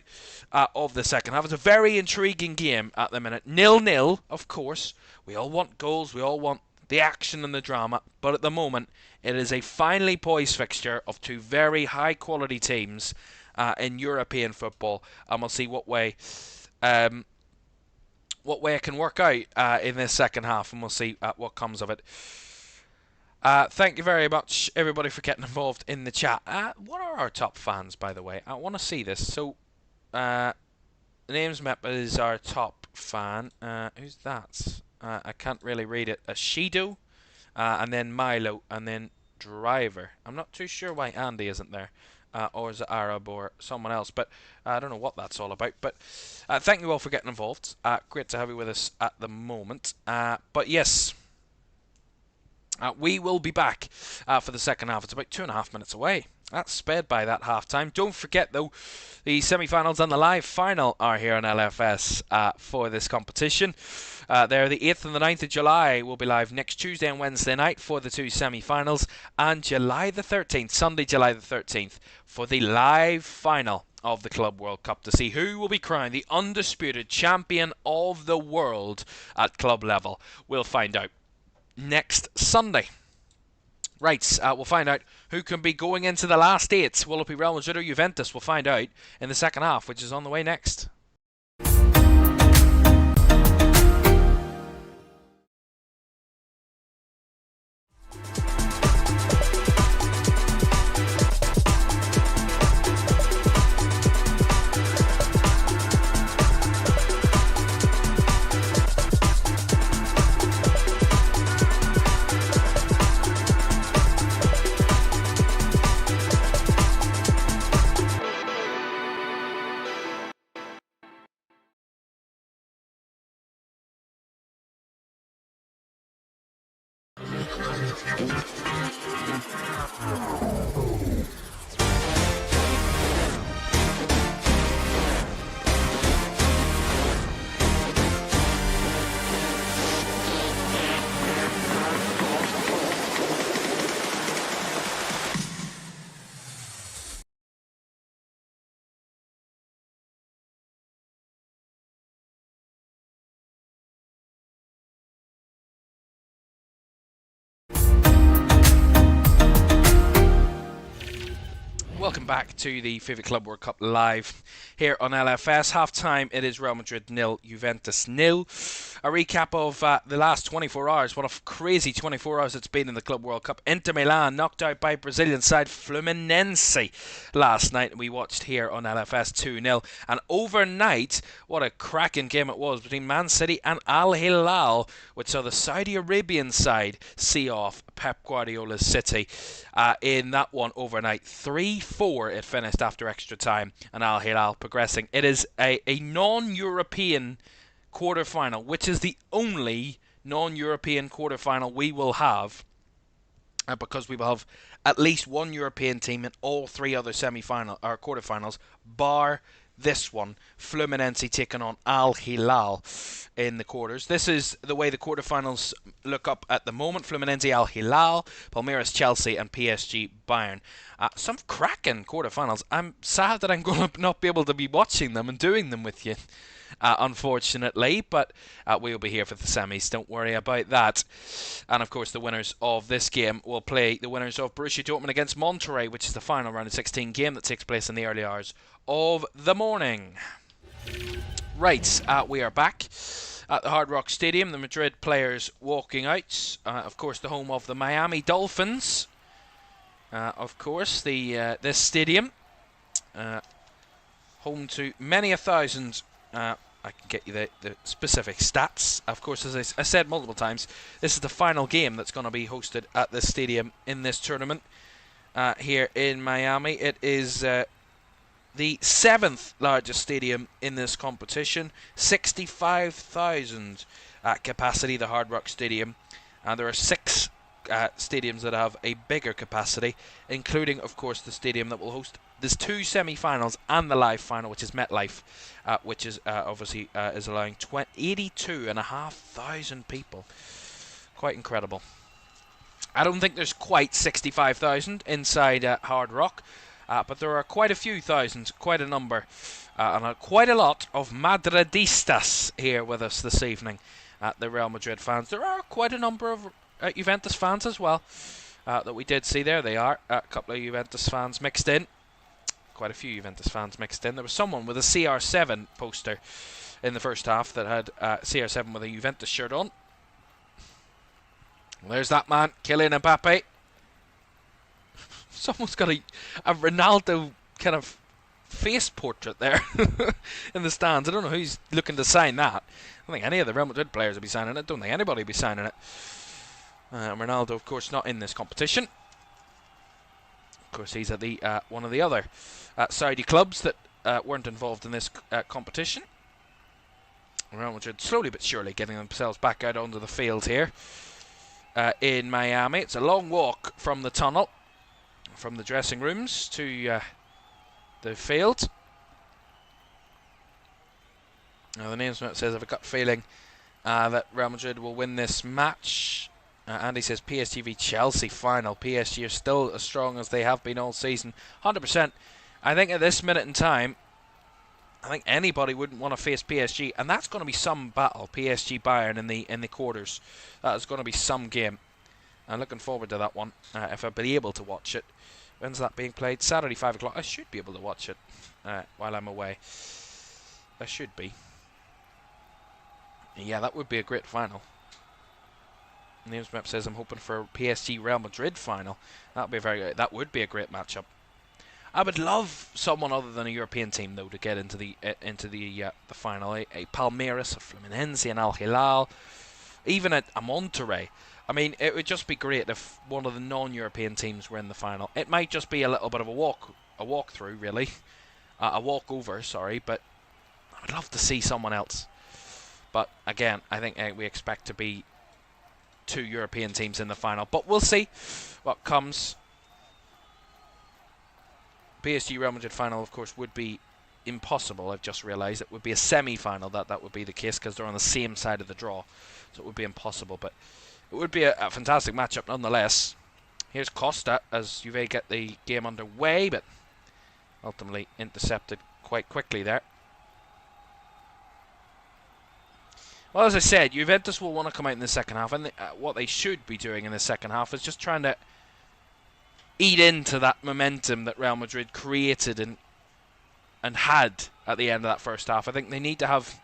of the second half. It's a very intriguing game at the minute. 0-0, of course. We all want goals. We all want the action and the drama. But at the moment, it is a finely poised fixture of two very high-quality teams in European football. And we'll see what way it can work out in this second half. And we'll see what comes of it. Thank you very much, everybody, for getting involved in the chat. What are our top fans, by the way? I want to see this. So, Names Map is our top fan. Who's that? I can't really read it. Shido, and then Milo, and then Driver. I'm not too sure why Andy isn't there. Or is it Arab or someone else? But I don't know what that's all about. But thank you all for getting involved. Great to have you with us at the moment. But yes, we will be back for the second half. It's about 2.5 minutes away. That's sped by that half time. Don't forget, though, the semi-finals and the live final are here on LFS for this competition. They're the 8th and the 9th of July. Will be live next Tuesday and Wednesday night for the two semi-finals. And July the 13th, Sunday, July the 13th, for the live final of the Club World Cup to see who will be crowned the undisputed champion of the world at club level. We'll find out next Sunday. Right, we'll find out who can be going into the last 8. Will it be Real Madrid or Juventus? We'll find out in the second half, which is on the way next. Welcome back to the FIFA Club World Cup live here on LFS. Half time, it is Real Madrid 0, Juventus 0. A recap of the last 24 hours. What a crazy 24 hours it's been in the Club World Cup. Inter Milan knocked out by Brazilian side Fluminense last night. We watched here on LFS 2-0. And overnight, what a cracking game it was between Man City and Al Hilal, which saw the Saudi Arabian side see off Pep Guardiola's City in that one overnight. 3-4 it finished after extra time, and Al Hilal progressing. It is a non-European quarter-final, which is the only non-European quarter-final we will have, because we will have at least one European team in all three other semi-final or quarter-finals, bar this one, Fluminense taking on Al Hilal in the quarters. This is the way the quarterfinals look up at the moment. Fluminense, Al Hilal, Palmeiras, Chelsea and PSG, Bayern. Some cracking quarterfinals. I'm sad that I'm going to not be able to be watching them and doing them with you, unfortunately, but we'll be here for the semis, don't worry about that. And of course the winners of this game will play the winners of Borussia Dortmund against Monterrey, which is the final round of 16 game that takes place in the early hours of the morning. Right, we are back at the Hard Rock Stadium. The Madrid players walking out. Of course, the home of the Miami Dolphins. Of course, this stadium, home to many a thousand. I can get you the specific stats. Of course, as I said multiple times, this is the final game that's going to be hosted at this stadium in this tournament here in Miami. It is the 7th largest stadium in this competition, 65,000 capacity, the Hard Rock Stadium. There are 6 stadiums that have a bigger capacity, including, of course, the stadium that will host there's 2 semi-finals and the live final, which is MetLife, which is obviously is allowing 82,500 people. Quite incredible. I don't think there's quite 65,000 inside Hard Rock, but there are quite a few thousands, quite a number, and quite a lot of Madridistas here with us this evening. The Real Madrid fans. There are quite a number of Juventus fans as well that we did see. There they are, a couple of Juventus fans mixed in. Quite a few Juventus fans mixed in. There was someone with a CR7 poster in the first half that had CR7 with a Juventus shirt on. Well, there's that man, Kylian Mbappe. Someone's got a Ronaldo kind of face portrait there in the stands. I don't know who's looking to sign that. I don't think any of the Real Madrid players will be signing it. I don't think anybody will be signing it. Ronaldo, of course, not in this competition. Of course, he's at the one of the other Saudi clubs that weren't involved in this competition. Real Madrid slowly but surely getting themselves back out onto the field here in Miami. It's a long walk from the tunnel, from the dressing rooms to the field. Now the names says, I've a gut feeling that Real Madrid will win this match. Andy says PSG v Chelsea final. PSG are still as strong as they have been all season. 100%. I think at this minute in time, I think anybody wouldn't want to face PSG, and that's going to be some battle. PSG Bayern in the quarters. That is going to be some game. I'm looking forward to that one. If I'll be able to watch it. When's that being played? Saturday 5 o'clock. I should be able to watch it while I'm away. I should be. Yeah, that would be a great final. Namesmap says I'm hoping for a PSG Real Madrid final. That would be a great matchup. I would love someone other than a European team though to get into the final. A Palmeiras, a Fluminense, an Al Hilal, even a Monterrey. I mean, it would just be great if one of the non-European teams were in the final. It might just be a little bit of a walkthrough, really, a walkover. Sorry, but I would love to see someone else. But again, I think we expect to be two European teams in the final. But we'll see what comes. PSG Real Madrid final, of course, would be impossible. I've just realised it would be a semi-final that would be the case, because they're on the same side of the draw, so it would be impossible. But it would be a fantastic matchup nonetheless. Here's Costa as Juve get the game underway, but ultimately intercepted quite quickly there. Well, as I said, Juventus will want to come out in the second half, and what they should be doing in the second half is just trying to eat into that momentum that Real Madrid created and had at the end of that first half. I think they need to have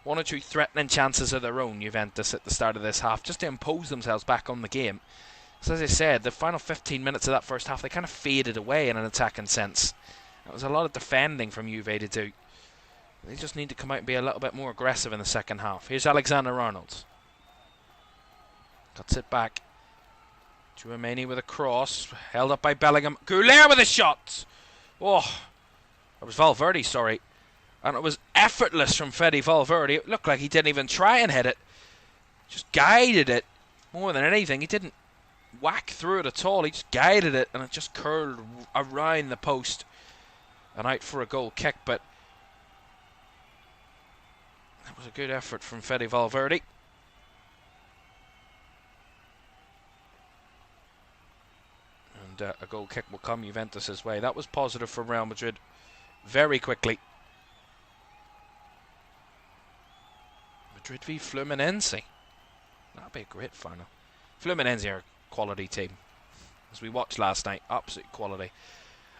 one or two threatening chances of their own, Juventus, at the start of this half, just to impose themselves back on the game. So as I said, the final 15 minutes of that first half, they kind of faded away in an attacking sense. It was a lot of defending from Juve to do. They just need to come out and be a little bit more aggressive in the second half. Here's Alexander-Arnold. Cuts it back. Caoimhan with a cross. Held up by Bellingham. Goulet with a shot! Oh, it was Valverde, sorry. And it was effortless from Fede Valverde. It looked like he didn't even try and hit it. Just guided it more than anything. He didn't whack through it at all. He just guided it, and it just curled around the post and out for a goal kick. But that was a good effort from Fede Valverde. And a goal kick will come Juventus' way. That was positive from Real Madrid very quickly. Madrid v Fluminense. That'd be a great final. Fluminense are a quality team. As we watched last night, absolute quality.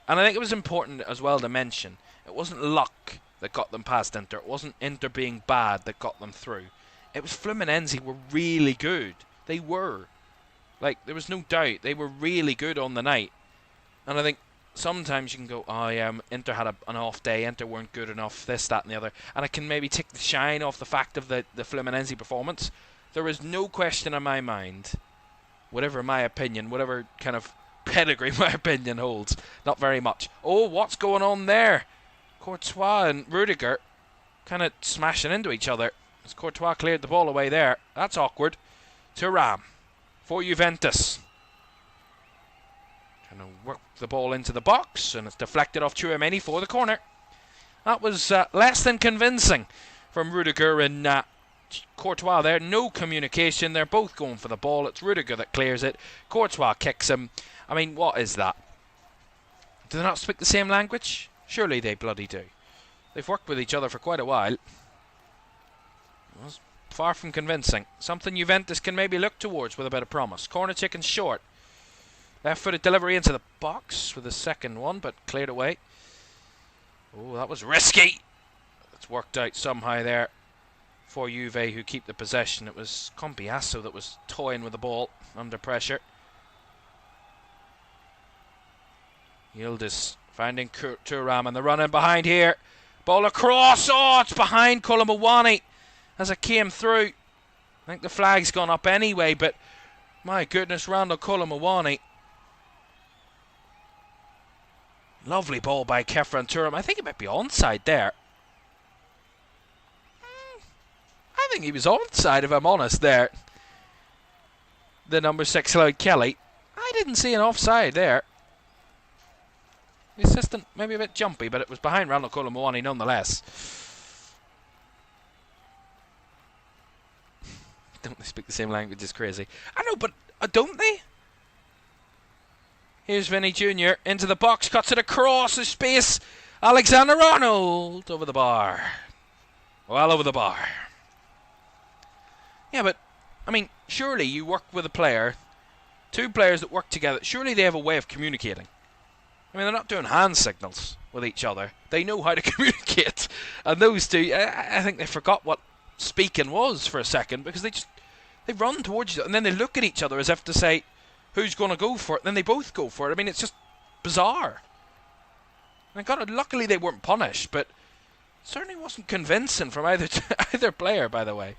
And I think it was important as well to mention, it wasn't luck that got them past Inter. It wasn't Inter being bad that got them through. It was Fluminense were really good. They were. Like, there was no doubt. They were really good on the night. And I think sometimes you can go, oh yeah, Inter had an off day, Inter weren't good enough, this, that and the other. And I can maybe take the shine off the fact of the Fluminense performance. There is no question in my mind, whatever my opinion, whatever kind of pedigree my opinion holds, not very much. Oh, what's going on there? Courtois and Rudiger kind of smashing into each other. As Courtois cleared the ball away there. That's awkward. Thuram for Juventus. Trying to work the ball into the box, and it's deflected off Caoimhan for the corner. That was less than convincing from Rudiger and Courtois there. No communication. They're both going for the ball. It's Rudiger that clears it. Courtois kicks him. I mean, what is that? Do they not speak the same language? Surely they bloody do. They've worked with each other for quite a while. It was far from convincing. Something Juventus can maybe look towards with a bit of promise. Corner taken short. Left-footed delivery into the box with the second one, but cleared away. Oh, that was risky. It's worked out somehow there for Juve, who keep the possession. It was Cambiasso that was toying with the ball under pressure. Yildiz finding Thuram, and the run in behind here. Ball across. Oh, it's behind Caoimhan as it came through. I think the flag's gone up anyway, but my goodness, Randall Caoimhan. Lovely ball by Caoimhan Thuram. I think it might be onside there. I think he was onside, if I'm honest, there. The number 6, Lloyd Kelly. I didn't see an offside there. The assistant, maybe a bit jumpy, but it was behind Randall Caoimhan nonetheless. Don't they speak the same language? It's crazy. I know, but don't they? Here's Vinny Jr. into the box, cuts it across the space. Alexander-Arnold over the bar. Well over the bar. Yeah, but, I mean, surely you work with a player, two players that work together, surely they have a way of communicating. I mean, they're not doing hand signals with each other. They know how to communicate. And those two, I think they forgot what speaking was for a second, because they run towards each other, and then they look at each other as if to say, who's going to go for it? And then they both go for it. I mean, it's just bizarre. And luckily they weren't punished, but it certainly wasn't convincing from either player, by the way.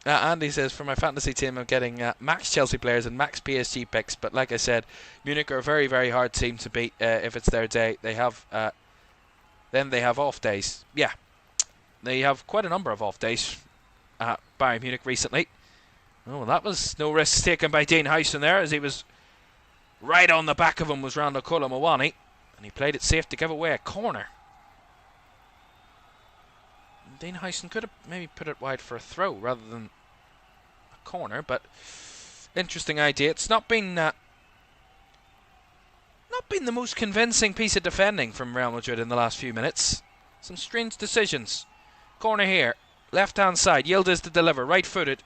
Andy says, for my fantasy team, I'm getting max Chelsea players and max PSG picks. But like I said, Munich are a very, very hard team to beat if it's their day. They have, then they have off days. Yeah, they have quite a number of off days. at Bayern Munich recently. Oh, that was no risks taken by Dean Howson there, as he was right on the back of him was Randall Colomawani, and he played it safe to give away a corner. Dean Howson could have maybe put it wide for a throw rather than a corner, but interesting idea. It's not been the most convincing piece of defending from Real Madrid in the last few minutes. Some strange decisions. Corner here, left-hand side. Yildiz to deliver, right-footed.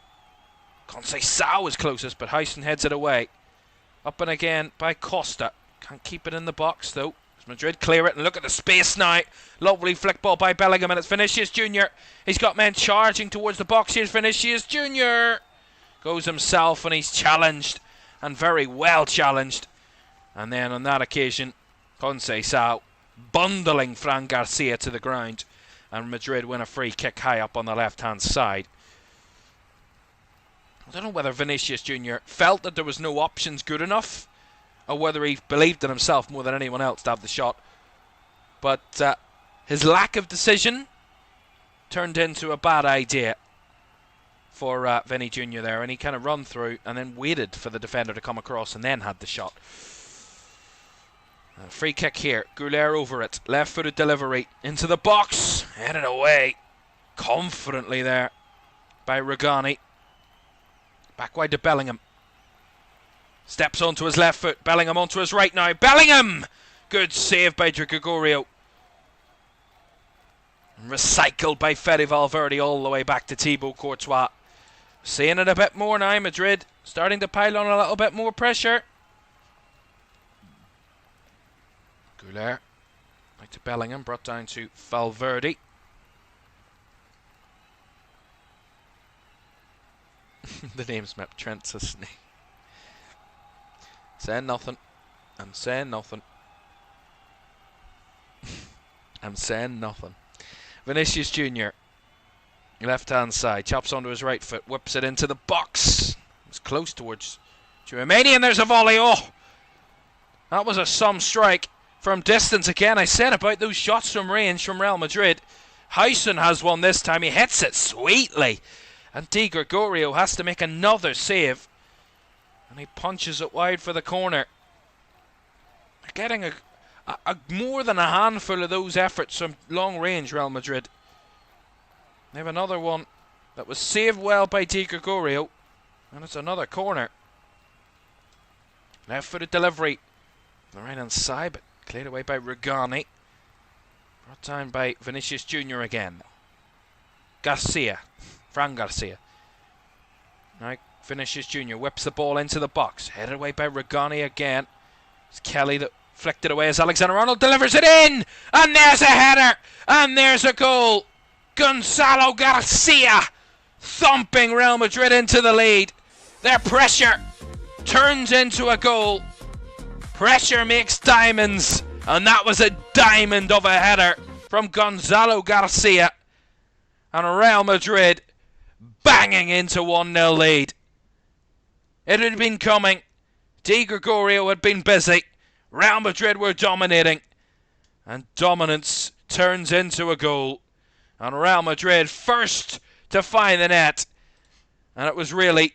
Conceição is closest, but Howson heads it away. Up and again by Costa. Can't keep it in the box, though. As Madrid clear it, and look at the space now. Lovely flick ball by Bellingham, and it's Vinicius Jr. He's got men charging towards the box. Here's Vinicius Jr. Goes himself, and he's challenged, and very well challenged. And then on that occasion, Conceição bundling Fran Garcia to the ground, and Madrid win a free kick high up on the left-hand side. I don't know whether Vinicius Jr. felt that there was no options good enough, or whether he believed in himself more than anyone else to have the shot. But his lack of decision turned into a bad idea for Vinny Jr. there, and he kind of run through and then waited for the defender to come across and then had the shot. Free kick here, Goulet over it, left-footed delivery into the box, headed away confidently there by Regani. Back wide to Bellingham. Steps onto his left foot. Bellingham onto his right now. Bellingham! Good save by Gregorio. Recycled by Fede Valverde all the way back to Thibaut Courtois. Seeing it a bit more now. Madrid starting to pile on a little bit more pressure. Goulet. Back to Bellingham. Brought down to Valverde. The name's Mep Trent Sisney. Saying nothing. I'm saying nothing. I'm saying nothing. Vinicius Jr. Left hand side. Chops onto his right foot. Whips it into the box. It's close towards Juventus, and there's a volley. Oh! That was a some strike from distance again. I said about those shots from range from Real Madrid. Howson has one this time. He hits it sweetly. And Di Gregorio has to make another save. And he punches it wide for the corner. They're getting a more than a handful of those efforts from long range, Real Madrid. They have another one that was saved well by Di Gregorio. And it's another corner. Left-footed delivery. On the right-hand side, but cleared away by Regani. Brought down by Vinicius Jr. again. Garcia. Fran Garcia. Now Vinicius Jr. whips the ball into the box. Headed away by Regani again. It's Kelly that flicked it away as Alexander-Arnold delivers it in! And there's a header! And there's a goal! Gonzalo Garcia thumping Real Madrid into the lead. Their pressure turns into a goal. Pressure makes diamonds. And that was a diamond of a header from Gonzalo Garcia. And Real Madrid banging into 1-0 lead. It had been coming. Di Gregorio had been busy. Real Madrid were dominating. And dominance turns into a goal. And Real Madrid first to find the net. And it was really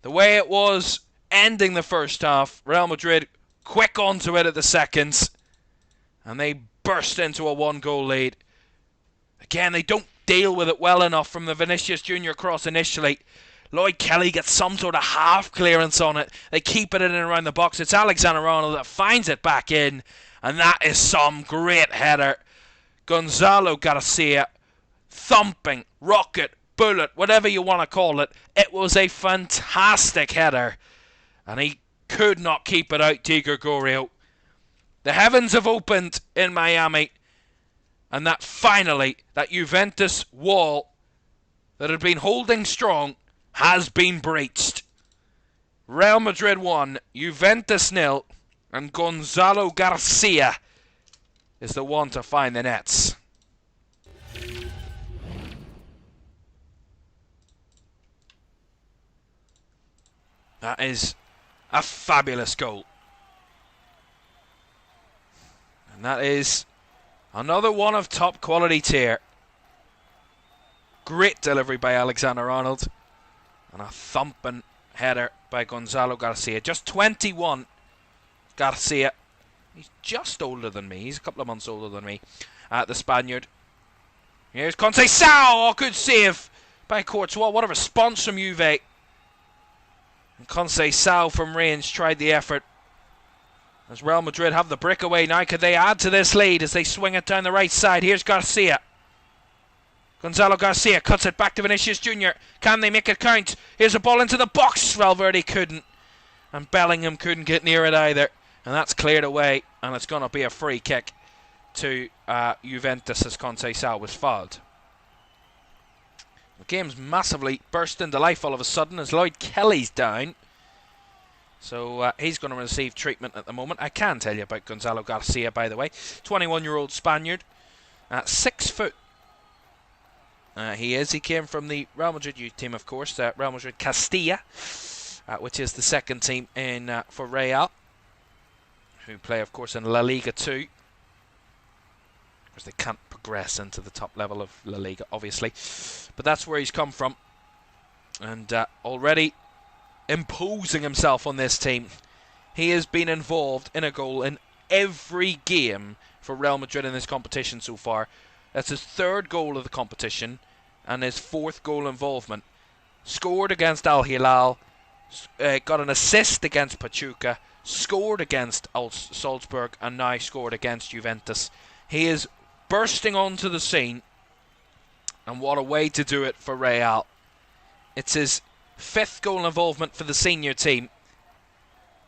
the way it was ending the first half. Real Madrid quick onto it at the seconds. And they burst into a 1-goal lead. Again, they don't deal with it well enough from the Vinicius Jr. cross initially. Lloyd Kelly gets some sort of half clearance on it. They keep it in and around the box. It's Alexander-Arnold that finds it back in. And that is some great header. Gonzalo Garcia thumping, rocket, bullet, whatever you want to call it. It was a fantastic header. And he could not keep it out, Di Gregorio. The heavens have opened in Miami. And that finally, that Juventus wall that had been holding strong has been breached. Real Madrid 1, Juventus 0, and Gonzalo Garcia is the one to find the nets. That is a fabulous goal. And that is another one of top quality tier. Great delivery by Alexander-Arnold. And a thumping header by Gonzalo Garcia. Just 21. Garcia. He's just older than me. He's a couple of months older than me. The Spaniard. Here's Conceição. Oh, good save by Courtois. What a response from Juve. And Conceição from range tried the effort. As Real Madrid have the breakaway now, could they add to this lead as they swing it down the right side? Here's Garcia. Gonzalo Garcia cuts it back to Vinicius Jr. Can they make it count? Here's a ball into the box. Valverde couldn't. And Bellingham couldn't get near it either. And that's cleared away. And it's going to be a free kick to Juventus as Conceição was fouled. The game's massively burst into life all of a sudden as Lloyd Kelly's down. So he's going to receive treatment at the moment. I can tell you about Gonzalo Garcia, by the way. 21-year-old Spaniard. 6 foot. He is. He came from the Real Madrid youth team, of course. Real Madrid Castilla, which is the second team in for Real, who play, of course, in La Liga 2. Because they can't progress into the top level of La Liga, obviously. But that's where he's come from. And already imposing himself on this team. He has been involved in a goal in every game for Real Madrid in this competition so far. That's his 3rd goal of the competition and his 4th goal involvement. Scored against Al Hilal, got an assist against Pachuca, scored against Salzburg, and now scored against Juventus. He is bursting onto the scene, and what a way to do it for Real. It's his 5th goal involvement for the senior team.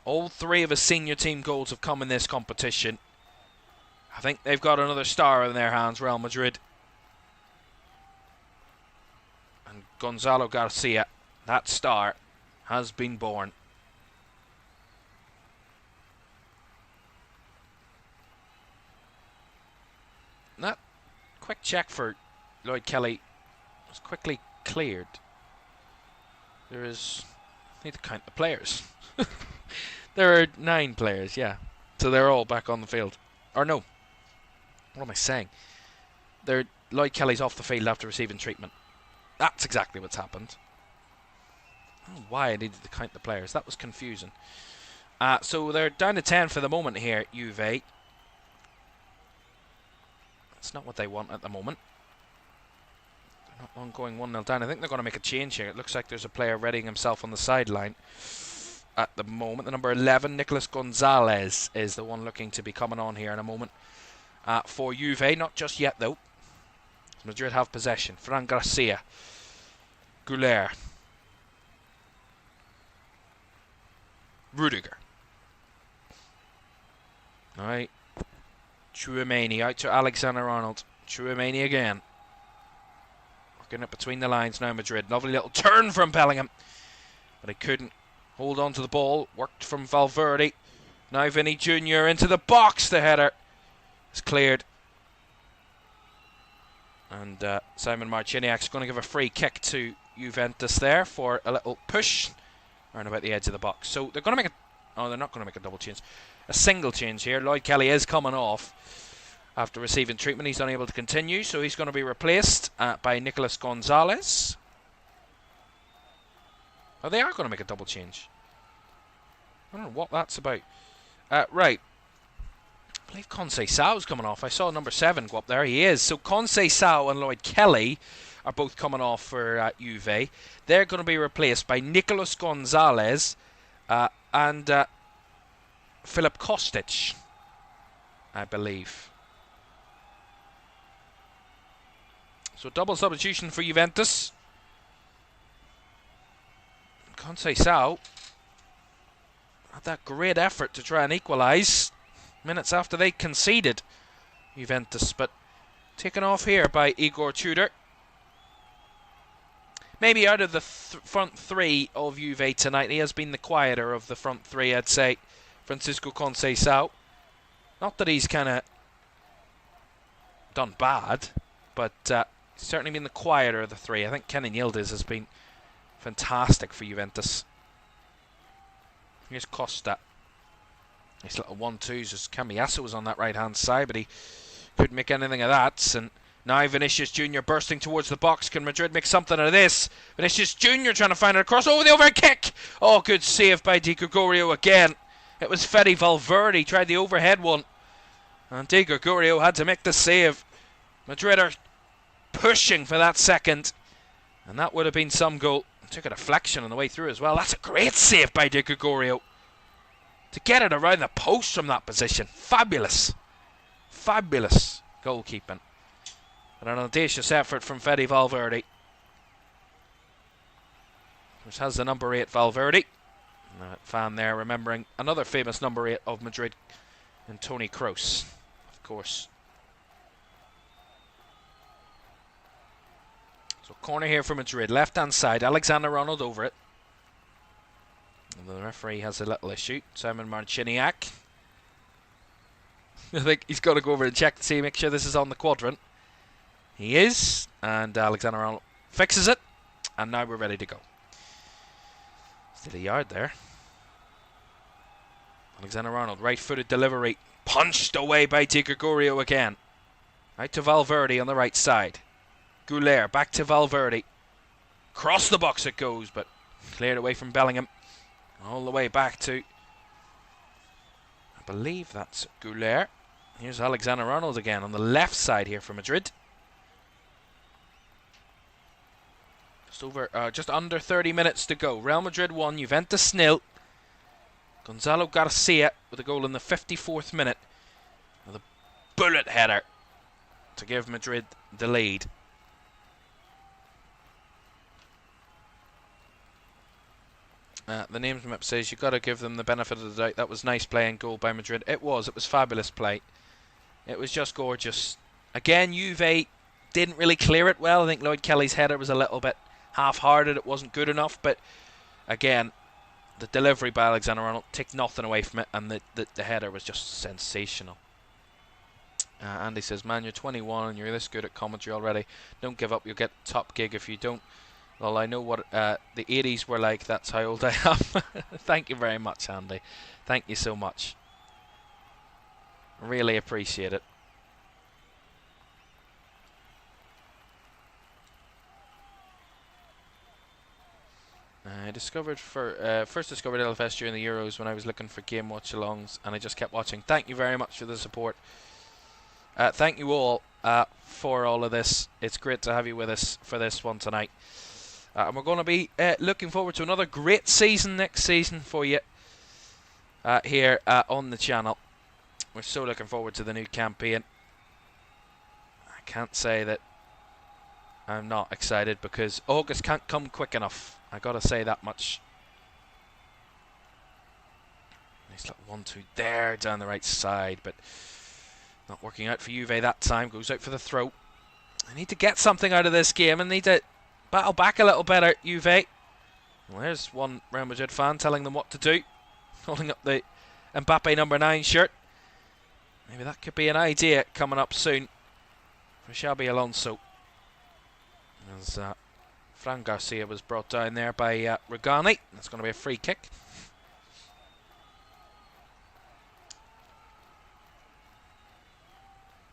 All 3 of his senior team goals have come in this competition. I think they've got another star in their hands, Real Madrid. And Gonzalo Garcia, that star, has been born. That quick check for Lloyd Kelly was quickly cleared. There is... I need to count the players. There are 9 players, yeah. So they're all back on the field. Or no. What am I saying? Lloyd Kelly's off the field after receiving treatment. That's exactly what's happened. I don't know why I needed to count the players. That was confusing. So they're down to 10 for the moment here, Juve. That's not what they want at the moment. They're not going 1-0 down. I think they're going to make a change here. It looks like there's a player readying himself on the sideline at the moment. The number 11, Nicolas Gonzalez, is the one looking to be coming on here in a moment. For Juve, not just yet though. Madrid have possession. Fran Garcia, Goulet, Rudiger. Alright. Caoimhan out to Alexander-Arnold. Caoimhan again. Working it between the lines now, Madrid. Lovely little turn from Bellingham. But he couldn't hold on to the ball. Worked from Valverde. Now Vinny Jr. into the box. The header is cleared. And Simon Marciniak's going to give a free kick to Juventus there for a little push around about the edge of the box. So they're going to make they're not going to make a double change. A single change here. Lloyd Kelly is coming off after receiving treatment. He's unable to continue, so he's going to be replaced by Nicolas Gonzalez. Oh, they are going to make a double change. I don't know what that's about. Right. I believe Conceição's coming off. I saw number 7 go up there. He is. So Conceição and Lloyd Kelly are both coming off for Juve. They're going to be replaced by Nicolas Gonzalez and Filip Kostic, I believe. So double substitution for Juventus. Conceição had that great effort to try and equalise minutes after they conceded, Juventus, but taken off here by Igor Tudor. Maybe out of the front 3 of Juve tonight, he has been the quieter of the front 3, I'd say. Francisco Conceição. Not that he's kind of done bad, but certainly been the quieter of the 3. I think Kenan Yildiz has been fantastic for Juventus. Here's Costa. Nice little 1-2s as Cambiasso was on that right hand side, but he couldn't make anything of that. And Now Vinicius Jr. bursting towards the box. Can Madrid make something out of this? Vinicius Jr. trying to find it across. Oh, the overhead kick! Oh, good save by Di Gregorio again. It was Fede Valverde tried the overhead one. And Di Gregorio had to make the save. Madrid are pushing for that second. And that would have been some goal. Took a deflection on the way through as well. That's a great save by Di Gregorio. To get it around the post from that position. Fabulous. Fabulous goalkeeping. But an audacious effort from Fede Valverde. Which has the number 8 Valverde. And a fan there remembering another famous number 8 of Madrid. And Toni Kroos, of course. So corner here for Madrid. Left hand side. Alexander-Arnold over it. And the referee has a little issue. Simon Marciniak. I think he's got to go over and check to see, make sure this is on the quadrant. He is, and Alexander-Arnold fixes it, and now we're ready to go. Still a yard there. Alexander-Arnold, right-footed delivery, punched away by Di Gregorio again. Out to Valverde on the right side. Goulet back to Valverde. Cross the box it goes, but cleared away from Bellingham. All the way back to, I believe that's Goulet. Here's Alexander-Arnold again on the left side here for Madrid. Just under 30 minutes to go. Real Madrid 1, Juventus 0. Gonzalo Garcia with a goal in the 54th minute. With a bullet header to give Madrid the lead. The names map says you've got to give them the benefit of the doubt. That was nice play and goal by Madrid. It was fabulous play. It was just gorgeous. Again, Juve didn't really clear it well. I think Lloyd Kelly's header was a little bit half-hearted. It wasn't good enough. But again, the delivery by Alexander-Arnold took nothing away from it. And the header was just sensational. Andy says, man, you're 21 and you're this good at commentary already. Don't give up. You'll get top gig if you don't. Well, I know what the 80s were like. That's how old I am. Thank you very much, Andy. Thank you so much. Really appreciate it. I discovered first discovered LFS during the Euros when I was looking for game watch-alongs, and I just kept watching. Thank you very much for the support. Thank you all for all of this. It's great to have you with us for this one tonight. And we're going to be looking forward to another great season next season for you here on the channel. We're so looking forward to the new campaign. I can't say that I'm not excited because August can't come quick enough. I got to say that much. Nice little 1-2 there down the right side, but not working out for Juve that time. Goes out for the throw. I need to get something out of this game and need to battle back a little better, Juve. Well, there's one Real Madrid fan telling them what to do. Holding up the Mbappe number 9 shirt. Maybe that could be an idea coming up soon for Xabi Alonso. As Fran Garcia was brought down there by Regani. That's going to be a free kick.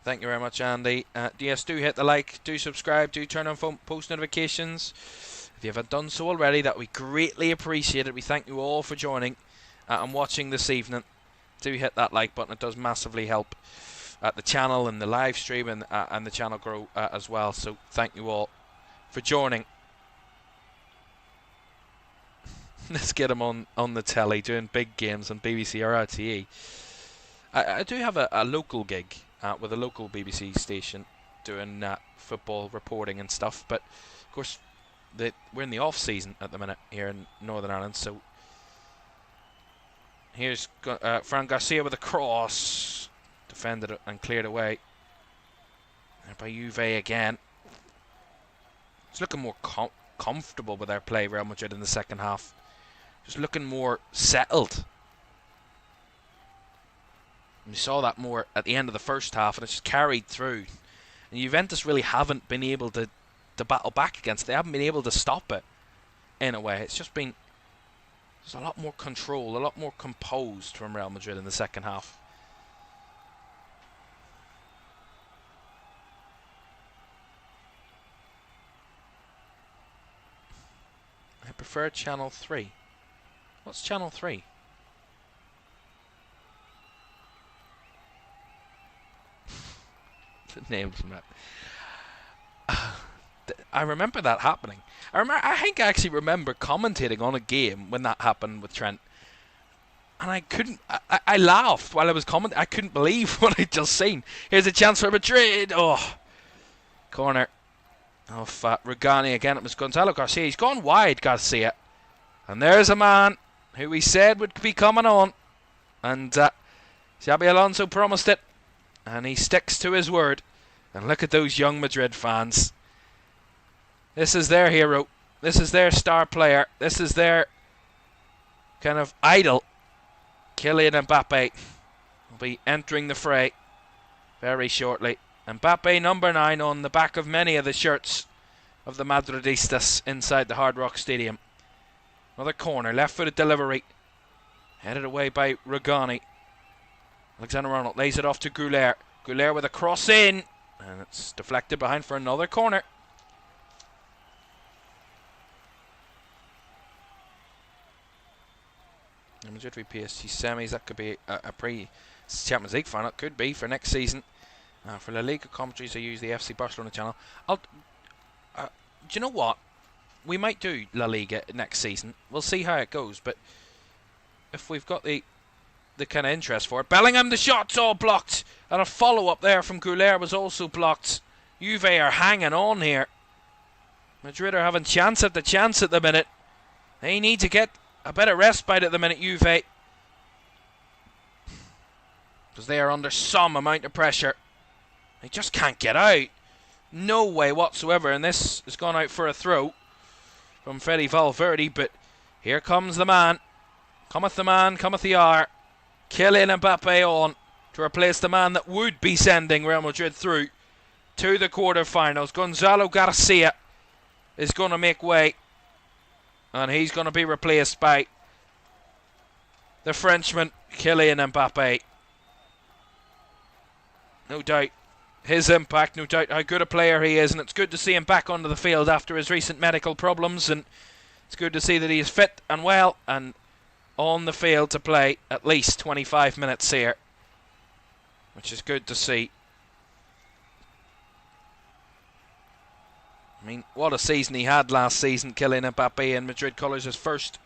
Thank you very much, Andy. Yes, do hit the like, do subscribe, do turn on post notifications. If you haven't done so already, that we greatly appreciate it. We thank you all for joining and watching this evening. Do hit that like button. It does massively help the channel and the live stream and the channel grow as well. So thank you all for joining. Let's get him on the telly doing big games on BBC or RTE. I do have a local gig with a local BBC station doing football reporting and stuff, but of course we're in the off season at the minute here in Northern Ireland. So here's Fran Garcia with a cross, defended it and cleared away. There by Juve again. It's looking more comfortable with their play, Real Madrid, in the second half. Just looking more settled. And we saw that more at the end of the first half, and it's just carried through. And Juventus really haven't been able to battle back against it. They haven't been able to stop it, in a way. It's just been... There's a lot more control, a lot more composed from Real Madrid in the second half. prefer Channel 3. What's Channel 3? The names from that. I remember that happening. I think I actually remember commentating on a game when that happened with Trent. And I couldn't... I laughed while I was commenting. I couldn't believe what I'd just seen. Here's a chance for Madrid. Oh. Corner. Of Rugani again. It was Gonzalo Garcia. He's gone wide, Garcia. And there's a man who we said would be coming on. And Xabi Alonso promised it. And he sticks to his word. And look at those young Madrid fans. This is their hero. This is their star player. This is their kind of idol. Kylian Mbappe will be entering the fray very shortly. Mbappe number 9 on the back of many of the shirts of the Madridistas inside the Hard Rock Stadium. Another corner, left-footed delivery. Headed away by Rugani. Alexander-Arnold lays it off to Goulet. Goulet with a cross in. And it's deflected behind for another corner. Madrid v PSG semis, that could be a pre-Champions League final. It could be for next season. For La Liga commentaries, I use the FC Barcelona channel. Do you know what? We might do La Liga next season. We'll see how it goes, but if we've got the kind of interest for it. Bellingham, the shot's all blocked. And a follow-up there from Goulet was also blocked. Juve are hanging on here. Madrid are having chance at the minute. They need to get a bit of respite at the minute, Juve. Because they are under some amount of pressure. They just can't get out. No way whatsoever. And this has gone out for a throw from Fede Valverde. But here comes the man. Cometh the man, cometh the hour. Kylian Mbappe on to replace the man that would be sending Real Madrid through to the quarterfinals. Gonzalo Garcia is going to make way. And he's going to be replaced by the Frenchman, Kylian Mbappe. No doubt his impact, no doubt how good a player he is. And it's good to see him back onto the field after his recent medical problems. And it's good to see that he is fit and well and on the field to play at least 25 minutes here. Which is good to see. I mean, what a season he had last season, Kylian Mbappe in Madrid colours. His first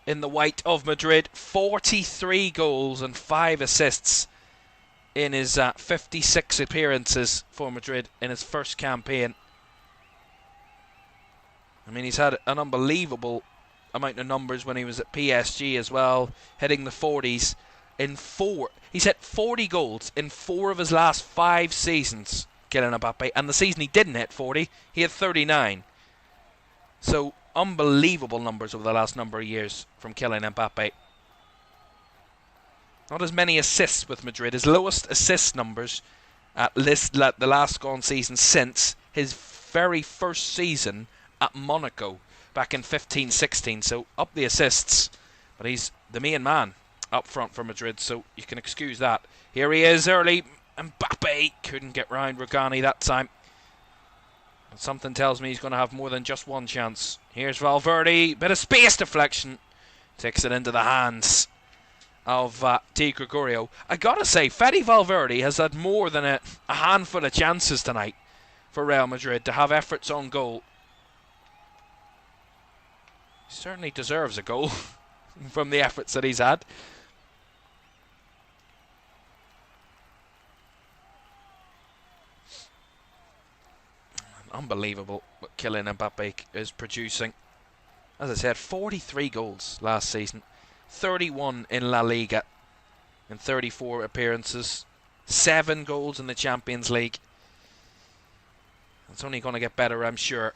in the white of Madrid. 43 goals and 5 assists in his 56 appearances for Madrid in his first campaign. I mean, he's had an unbelievable amount of numbers when he was at PSG as well, hitting the 40s in 4. He's hit 40 goals in 4 of his last 5 seasons. Kylian Mbappe, and the season he didn't hit 40, he had 39. So, unbelievable numbers over the last number of years from Kylian Mbappe. Not as many assists with Madrid. His lowest assist numbers at the last gone season since his very first season at Monaco back in 15-16. So, up the assists, but he's the main man up front for Madrid, so you can excuse that. Here he is early. Mbappe couldn't get round Rugani that time. But something tells me he's going to have more than just one chance. Here's Valverde. Bit of space deflection. Takes it into the hands of Di Gregorio. I got to say, Fede Valverde has had more than a handful of chances tonight for Real Madrid to have efforts on goal. He certainly deserves a goal from the efforts that he's had. Unbelievable what Kylian Mbappe is producing. As I said, 43 goals last season, 31 in La Liga in 34 appearances, 7 goals in the Champions League. It's only going to get better, I'm sure.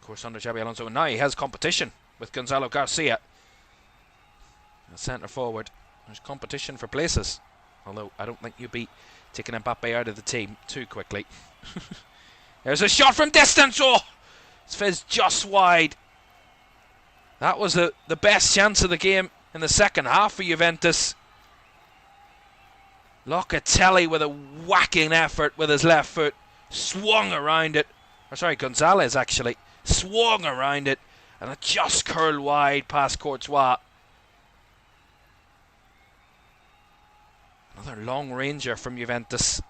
Of course, under Xabi Alonso, and now he has competition with Gonzalo Garcia, a centre forward. There's competition for places, although I don't think you'll be taking Mbappe out of the team too quickly. There's a shot from distance. Oh, it's fizzed just wide. That was the best chance of the game in the second half for Juventus. Locatelli with a whacking effort with his left foot, swung around it. Or sorry, Gonzalez actually swung around it, and it just curled wide past Courtois. Another long ranger from Juventus.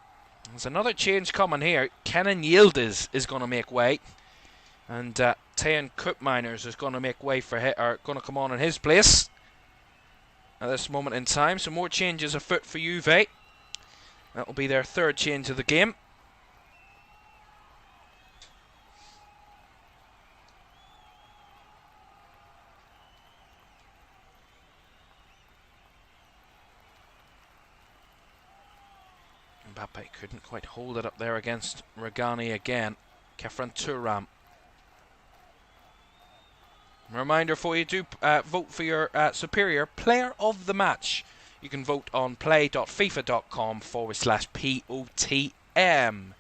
There's another change coming here. Kenan Yildiz is going to make way, and Tejan Koopmeiners is going to make way for going to come on in his place at this moment in time. So more changes afoot for Juve. That will be their third change of the game. Mbappe couldn't quite hold it up there against Regani again. Caoimhan Ferris. Reminder for you to vote for your superior player of the match. You can vote on play.fifa.com/POTM,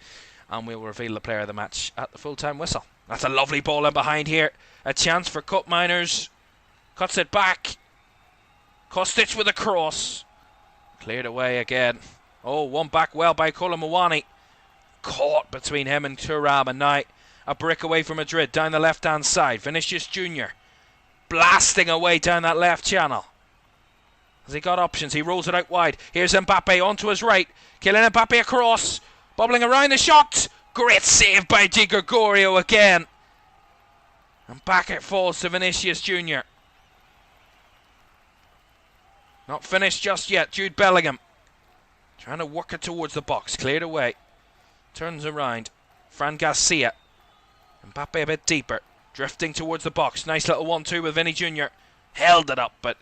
and we'll reveal the player of the match at the full-time whistle. That's a lovely ball in behind here. A chance for Koopmeiners. Cuts it back. Kostic with a cross. Cleared away again. Oh, one back well by Caoimhan. Caught between him and Thuram, and now a break away from Madrid down the left-hand side. Vinicius Jr. blasting away down that left channel. Has he got options? He rolls it out wide. Here's Mbappe onto his right. Kylian Mbappe across. Bubbling around the shot. Great save by Di Gregorio again. And back it falls to Vinicius Jr. Not finished just yet. Jude Bellingham trying to work it towards the box. Cleared away. Turns around. Fran Garcia. Mbappe a bit deeper. Drifting towards the box. Nice little 1-2 with Vinny Jr. Held it up, but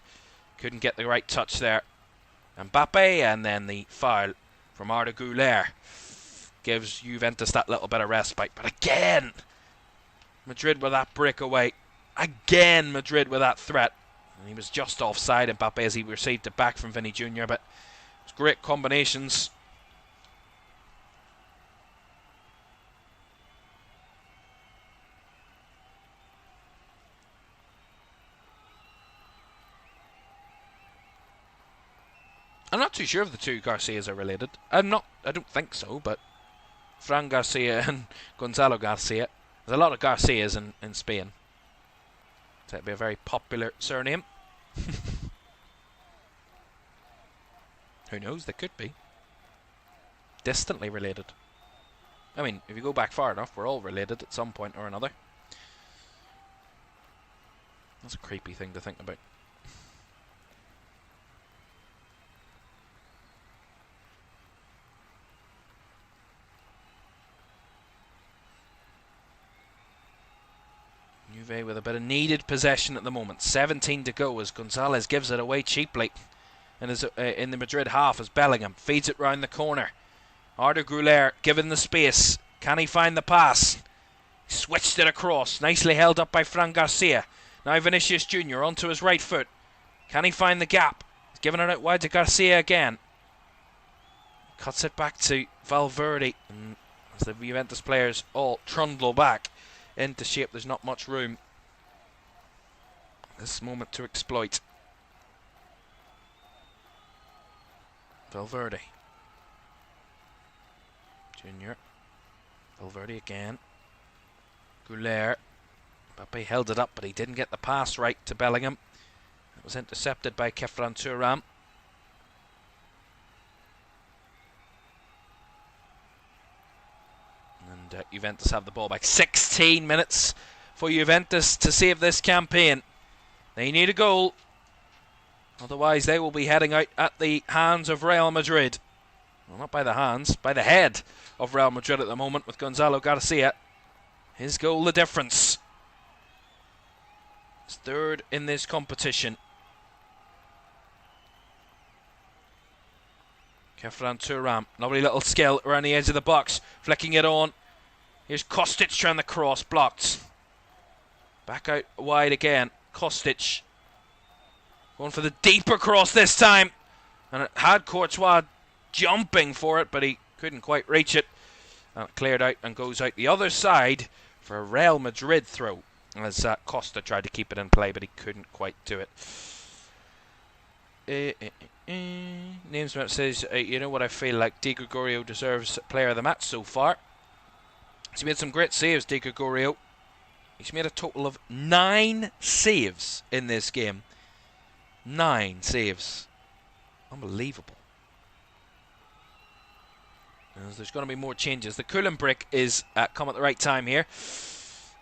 couldn't get the right touch there. Mbappe, and then the foul from Arda Güler gives Juventus that little bit of respite. But again, Madrid with that breakaway. Again, Madrid with that threat. And he was just offside, Mbappe, as he received it back from Vinny Jr. But it's great combinations. I'm not too sure if the two Garcias are related. I don't think so, but Fran Garcia and Gonzalo Garcia. There's a lot of Garcias in Spain. So it'd be a very popular surname. Who knows? They could be. Distantly related. I mean, if you go back far enough, we're all related at some point or another. That's a creepy thing to think about. Juve with a bit of needed possession at the moment. 17 to go as Gonzalez gives it away cheaply. And is in the Madrid half as Bellingham feeds it round the corner. Arda Güler given the space. Can he find the pass? Switched it across. Nicely held up by Fran Garcia. Now Vinicius Jr. onto his right foot. Can he find the gap? He's given it out wide to Garcia again. Cuts it back to Valverde. And as the Juventus players all trundle back into shape, there's not much room. This moment to exploit. Valverde. Junior. Valverde again. Güler. Mbappe held it up, but he didn't get the pass right to Bellingham. It was intercepted by Caoimhan Ferris. And Juventus have the ball back. 16 minutes for Juventus to save this campaign. They need a goal. Otherwise, they will be heading out at the hands of Real Madrid. Well, not by the hands, by the head of Real Madrid at the moment with Gonzalo Garcia. His goal, the difference. It's third in this competition. Caoimhan Ferris, lovely little skill around the edge of the box, flicking it on. Here's Kostic trying the cross, blocked. Back out wide again. Kostic going for the deeper cross this time. And it had Courtois jumping for it, but he couldn't quite reach it. And it cleared out and goes out the other side for a Real Madrid throw. As Costa tried to keep it in play, but he couldn't quite do it. Namesmap says, you know what I feel like, Di Gregorio deserves player of the match so far. He's made some great saves, Di Gregorio. He's made a total of 9 saves in this game. 9 saves. Unbelievable. There's going to be more changes. The cooling break is come at the right time here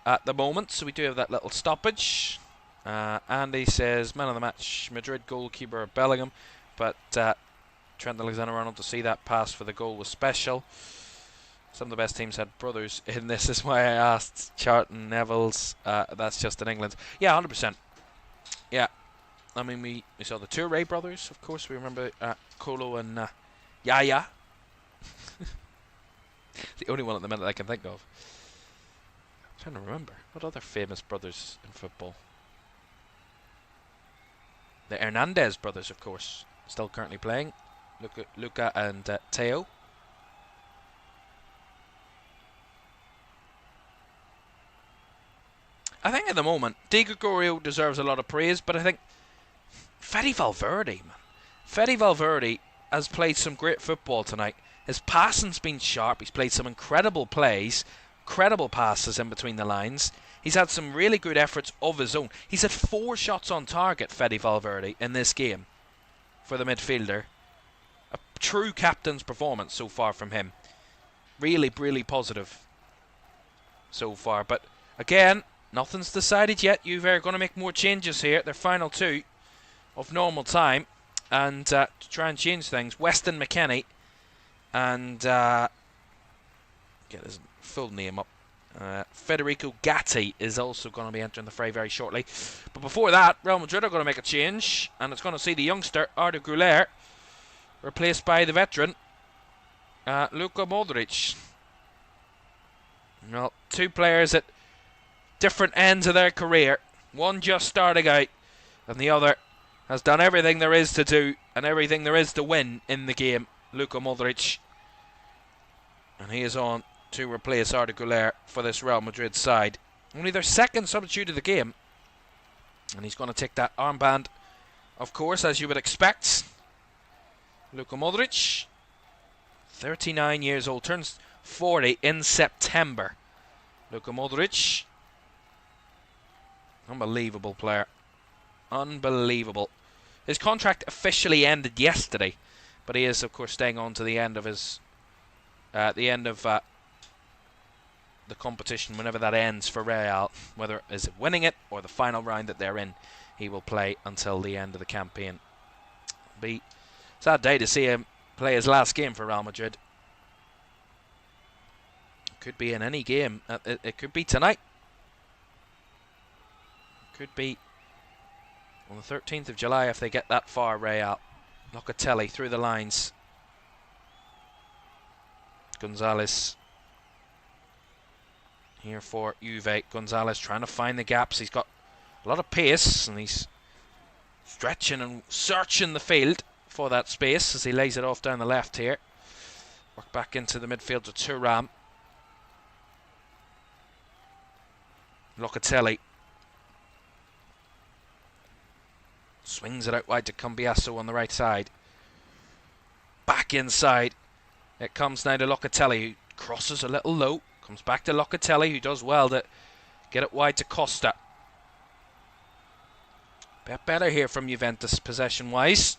at the moment, so we do have that little stoppage. Andy says, man of the match, Madrid goalkeeper Bellingham, but Trent Alexander-Arnold to see that pass for the goal was special. Some of the best teams had brothers in this, is why I asked. Charlton, Neville's, that's just in England. Yeah, 100%. Yeah, I mean, we saw the Touré brothers, of course. We remember Kolo and Yaya. The only one at the minute I can think of. I'm trying to remember. What other famous brothers in football? The Hernandez brothers, of course. Still currently playing. Luca and Teo. I think at the moment, Di Gregorio deserves a lot of praise, but I think Fede Valverde, man. Fede Valverde has played some great football tonight. His passing's been sharp. He's played some incredible plays, incredible passes in between the lines. He's had some really good efforts of his own. He's had 4 shots on target, Fede Valverde, in this game for the midfielder. A true captain's performance so far from him. Really, really positive so far. But again, nothing's decided yet. Juve are going to make more changes here. Their final 2 of normal time. And to try and change things, Weston McKennie and get his full name up. Federico Gatti is also going to be entering the fray very shortly. But before that, Real Madrid are going to make a change, and it's going to see the youngster Arda Güler replaced by the veteran Luka Modric. Well, 2 players at different ends of their career. One just starting out, and the other has done everything there is to do and everything there is to win in the game. Luka Modric, and he is on to replace Arda Güler for this Real Madrid side. Only their second substitute of the game, and he's going to take that armband, of course, as you would expect. Luka Modric, 39 years old, turns 40 in September. Luka Modric, unbelievable player, unbelievable. His contract officially ended yesterday, but he is, of course, staying on to the end of his the competition whenever that ends for Real. Whether it is winning it or the final round that they're in, he will play until the end of the campaign. Be a sad day to see him play his last game for Real Madrid. It could be in any game. It could be tonight. It could be on the 13th of July if they get that far. Real. Locatelli through the lines. Gonzalez here for Juve. Gonzalez trying to find the gaps. He's got a lot of pace, and he's stretching and searching the field for that space as he lays it off down the left here. Work back into the midfield to Thuram. Locatelli swings it out wide to Cambiasso on the right side. Back inside. It comes now to Locatelli, who crosses a little low. Comes back to Locatelli, who does well to get it wide to Costa. Bit better here from Juventus, possession-wise.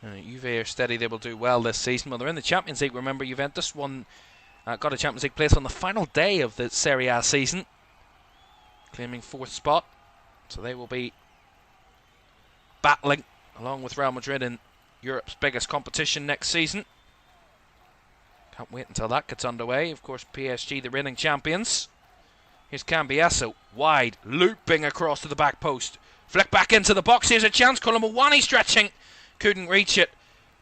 Juve are steady. They will do well this season. Well, they're in the Champions League. Remember, Juventus got a Champions League place on the final day of the Serie A season, claiming 4th spot. So they will be battling along with Real Madrid in Europe's biggest competition next season. Can't wait until that gets underway. Of course, PSG, the reigning champions. Here's Cambiasso, wide, looping across to the back post. Flick back into the box. Here's a chance. Colomboani stretching. Couldn't reach it.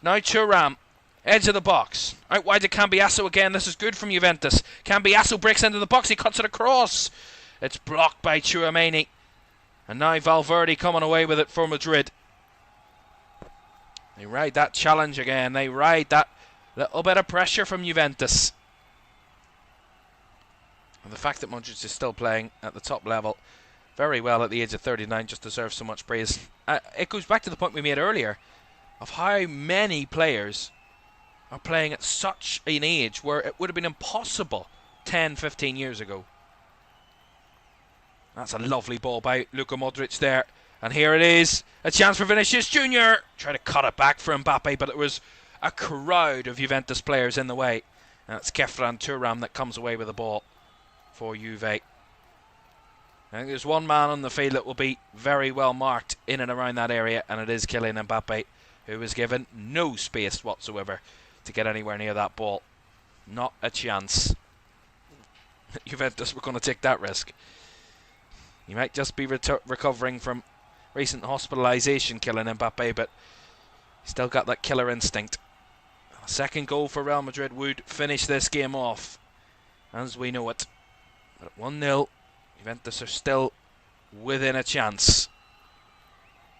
Now Thuram, edge of the box. Out wide to Cambiasso again. This is good from Juventus. Cambiasso breaks into the box. He cuts it across. It's blocked by Tchouaméni. And now Valverde coming away with it for Madrid. They ride that challenge again. They ride that little bit of pressure from Juventus. And the fact that Modric is still playing at the top level very well at the age of 39 just deserves so much praise. It goes back to the point we made earlier of how many players are playing at such an age where it would have been impossible 10, 15 years ago. That's a lovely ball by Luka Modric there. And here it is, a chance for Vinicius Jr. Try to cut it back for Mbappe, but it was a crowd of Juventus players in the way. And it's Kefran Turam that comes away with the ball for Juve. I think there's one man on the field that will be very well marked in and around that area, and it is Kylian Mbappe, who was given no space whatsoever to get anywhere near that ball. Not a chance. Juventus were going to take that risk. He might just be recovering from recent hospitalisation, Kylian Mbappe, but still got that killer instinct. A second goal for Real Madrid would finish this game off as we know it. But at 1-0, Juventus are still within a chance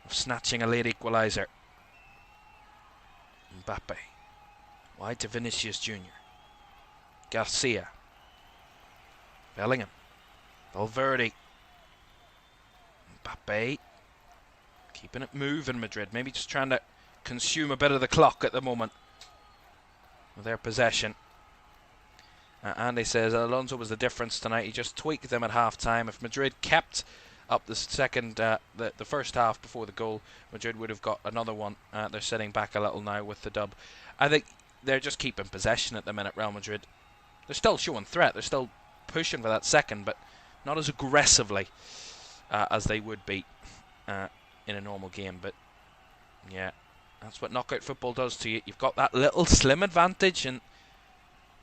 of snatching a late equaliser. Mbappe. Wide to Vinicius Jr. Garcia. Bellingham. Valverde. Mbappe. Keeping it moving, Madrid. Maybe just trying to consume a bit of the clock at the moment with their possession. Andy says Alonso was the difference tonight. He just tweaked them at half-time. If Madrid kept up the first half before the goal, Madrid would have got another one. They're sitting back a little now with the dub. I think they're just keeping possession at the minute, Real Madrid. They're still showing threat. They're still pushing for that second, but not as aggressively as they would be in a normal game. But yeah, that's what knockout football does to you. You've got that little slim advantage, and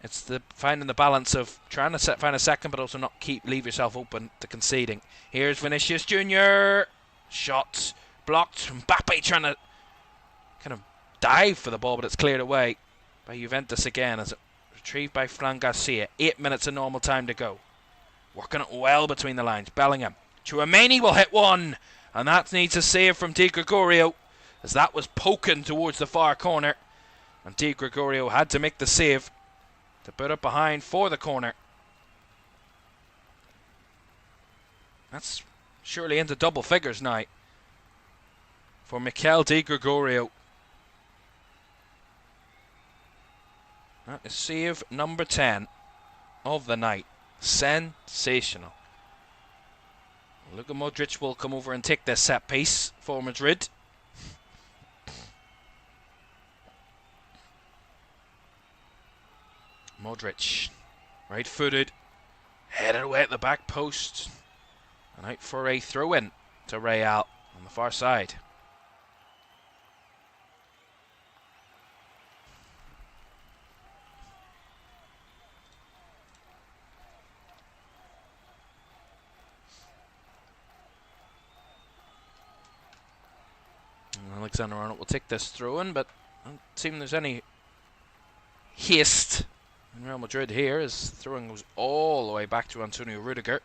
it's finding the balance of trying to find a second, but also not leave yourself open to conceding. Here's Vinicius Jr. Shot blocked. Mbappe trying to kind of dive for the ball, but it's cleared away by Juventus again as it retrieved by Fran Garcia. 8 minutes of normal time to go. Working it well between the lines. Bellingham. Chouameni will hit one, and that needs a save from Di Gregorio as that was poking towards the far corner, and Di Gregorio had to make the save to put it behind for the corner. That's surely into double figures now for Mikel Di Gregorio. That is save number 10 of the night. Sensational. Luka Modric will come over and take this set piece for Madrid. Modric, right-footed, headed away at the back post, and out for a throw-in to Real on the far side. And Alexander-Arnold will take this throw-in, but I don't seem there's any haste in Real Madrid here, as throwing goes all the way back to Antonio Rudiger,